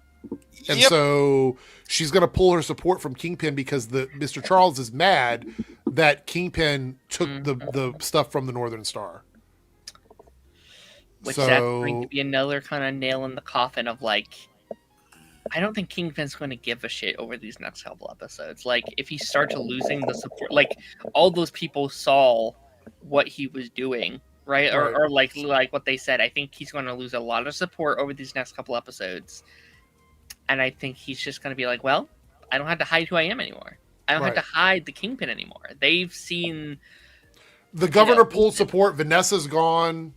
And so she's going to pull her support from Kingpin because Mr. Charles is mad that Kingpin took the stuff from the Northern Star. Which that's going to be another kind of nail in the coffin of like, I don't think Kingpin's going to give a shit over these next couple episodes. Like, if he starts losing the support, like all those people saw what he was doing, right? Or like what they said. I think he's going to lose a lot of support over these next couple episodes. And I think he's just going to be like, well, I don't have to hide who I am anymore. I don't have to hide the Kingpin anymore. They've seen... The governor pulled support. Vanessa's gone.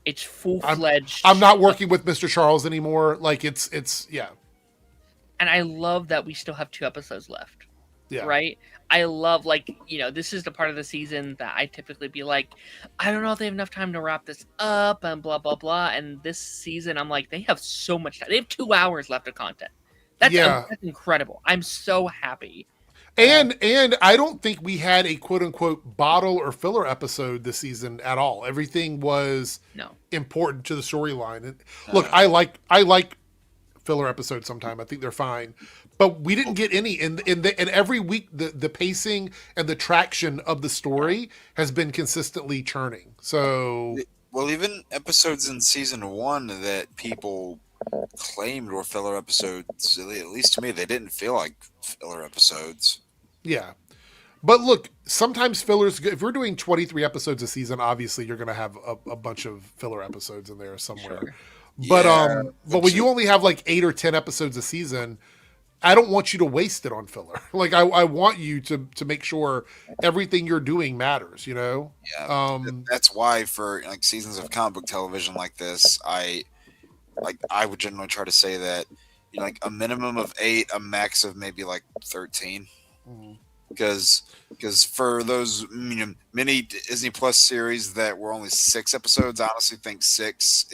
It's full-fledged. I'm not working with Mr. Charles anymore. Like, it's yeah. And I love that we still have 2 episodes left. Yeah. Right? I love, like, this is the part of the season that I typically be like, I don't know if they have enough time to wrap this up and blah, blah, blah. And this season, I'm like, they have so much time. They have 2 hours left of content. That's incredible. I'm so happy. And I don't think we had a quote-unquote bottle or filler episode this season at all. Everything was important to the storyline. And look, I like filler episodes sometimes. I think they're fine. But we didn't get any. And every week, the pacing and the traction of the story has been consistently churning. So... Well, even episodes in season 1 that people claimed were filler episodes, at least to me, they didn't feel like filler episodes. Yeah. But look, sometimes fillers, if we're doing 23 episodes a season, obviously you're going to have a bunch of filler episodes in there somewhere. Sure. But when you only have like 8 or 10 episodes a season, I don't want you to waste it on filler. Like I want you to make sure everything you're doing matters, you know? Yeah. That's why for like seasons of comic book television like this, I would generally try to say that, like a minimum of 8, a max of maybe like 13. Because for those many Disney Plus series that were only 6 episodes, I honestly think 6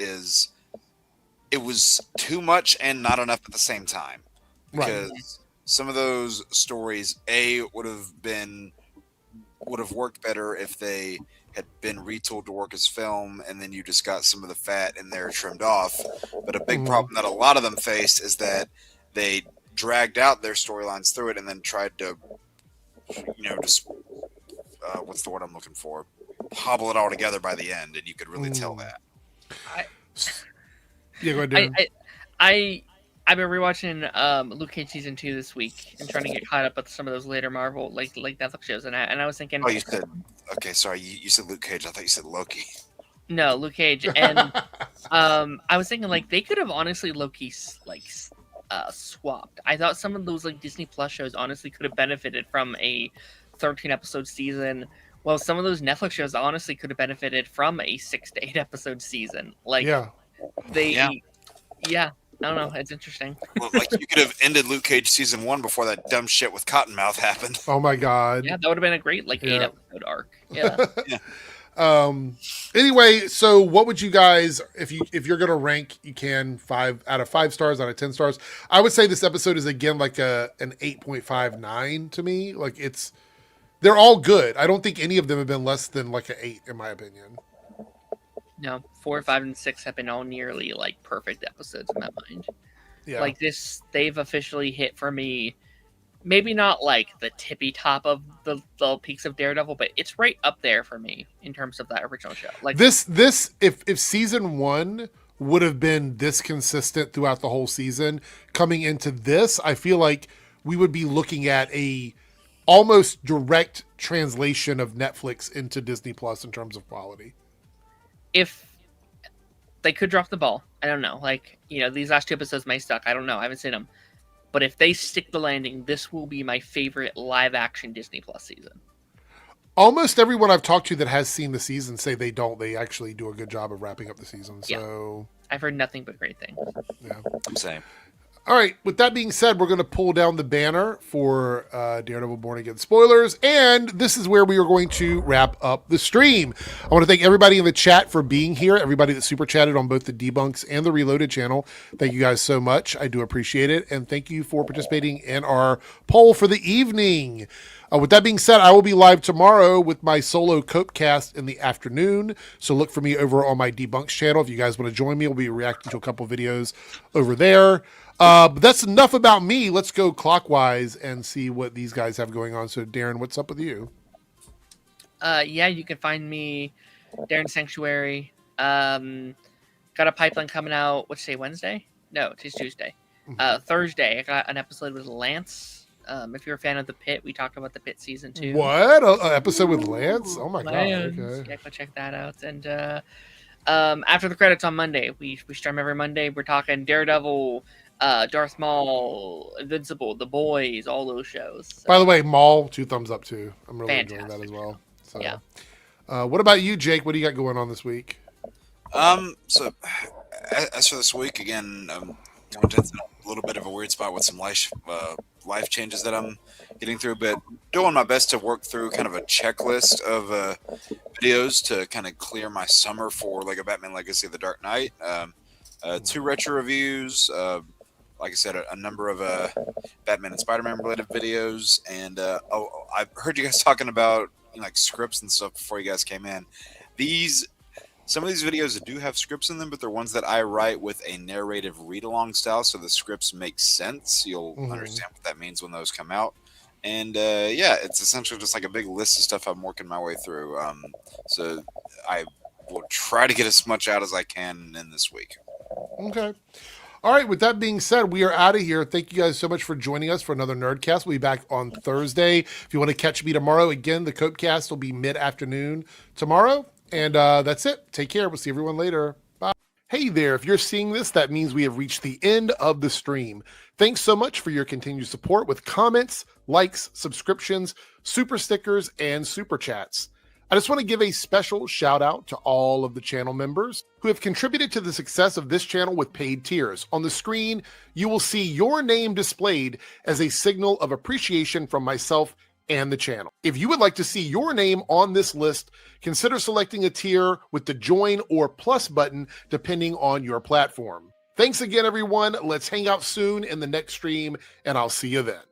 it was too much and not enough at the same time. Because some of those stories would have worked better if they had been retooled to work as film, and then you just got some of the fat in there trimmed off. But a big problem that a lot of them faced is that they dragged out their storylines through it and then tried to, just what's the word I'm looking for? Hobble it all together by the end, and you could really tell that. Yeah, go ahead, Darren. I've been rewatching Luke Cage season 2 this week and trying to get caught up with some of those later Marvel like Netflix shows, and I was thinking. Oh, you said okay. Sorry, you said Luke Cage. I thought you said Loki. No, Luke Cage, and I was thinking like they could have honestly Loki swapped. I thought some of those like Disney Plus shows honestly could have benefited from a 13 episode season. Well, some of those Netflix shows honestly could have benefited from a 6 to 8 episode season. Like, yeah. I don't know. It's interesting. Well, like you could have ended Luke Cage season 1 before that dumb shit with Cottonmouth happened. Oh my god. Yeah, that would have been a great 8 episode arc. Yeah. Anyway, so what would you guys, if you're gonna rank, you can 5 out of 5 stars, out of 10 stars. I would say this episode is again like an 8.59 to me. Like they're all good. I don't think any of them have been less than like an 8 in my opinion. No, 4, 5, and 6 have been all nearly like perfect episodes in my mind. Yeah. Like this, they've officially hit for me. Maybe not like the tippy top of the peaks of Daredevil, but it's right up there for me in terms of that original show. Like this, if season 1 would have been this consistent throughout the whole season, coming into this, I feel like we would be looking at a almost direct translation of Netflix into Disney Plus in terms of quality. If they could drop the ball, I don't know. Like, these last 2 episodes may suck. I don't know. I haven't seen them. But if they stick the landing, this will be my favorite live action Disney Plus season. Almost everyone I've talked to that has seen the season say they don't. They actually do a good job of wrapping up the season. So I've heard nothing but great things. Yeah. Same. All right. With that being said, we're going to pull down the banner for Daredevil Born Again spoilers. And this is where we are going to wrap up the stream. I want to thank everybody in the chat for being here. Everybody that super chatted on both the Debunks and the Reloaded channel. Thank you guys so much. I do appreciate it. And thank you for participating in our poll for the evening. With that being said, I will be live tomorrow with my solo Copecast in the afternoon. So look for me over on my Debunks channel. If you guys want to join me, I'll be reacting to a couple videos over there. But that's enough about me. Let's go clockwise and see what these guys have going on. So Darren, what's up with you? You can find me, Darren Sanctuary. Got a pipeline coming out, what's today, Wednesday? No, today's Tuesday. Thursday, I got an episode with Lance. If you're a fan of The Pit, we talked about The Pit season 2. What? An episode with Lance? Oh my god. Okay. Yeah, go check that out. And after the credits on Monday, we stream every Monday. We're talking Daredevil, Darth Maul, Invincible, The Boys, all those shows. So. By the way, Maul, 2 thumbs up too. I'm really enjoying that as well. So, yeah. What about you, Jake? What do you got going on this week? So as for this week, again, going to a little bit of a weird spot with some life changes that I'm getting through, but doing my best to work through kind of a checklist of videos to kind of clear my summer for Lego Batman Legacy of the Dark Knight. 2 retro reviews, like I said, a number of Batman and Spider-Man related videos, and I heard you guys talking about like scripts and stuff before you guys came in. Some of these videos do have scripts in them, but they're ones that I write with a narrative read-along style, so the scripts make sense. You'll understand what that means when those come out. And it's essentially just like a big list of stuff I'm working my way through. So I will try to get as much out as I can in this week. Okay. All right. With that being said, we are out of here. Thank you guys so much for joining us for another Nerdcast. We'll be back on Thursday. If you want to catch me tomorrow, again, the Copecast will be mid-afternoon tomorrow. And that's it. Take care. We'll see everyone later. Bye. Hey there. If you're seeing this, that means we have reached the end of the stream. Thanks so much for your continued support with comments, likes, subscriptions, super stickers, and super chats. I just want to give a special shout out to all of the channel members who have contributed to the success of this channel with paid tiers. On the screen, you will see your name displayed as a signal of appreciation from myself and the channel. If you would like to see your name on this list, consider selecting a tier with the join or plus button depending on your platform. Thanks again, everyone. Let's hang out soon in the next stream, and I'll see you then.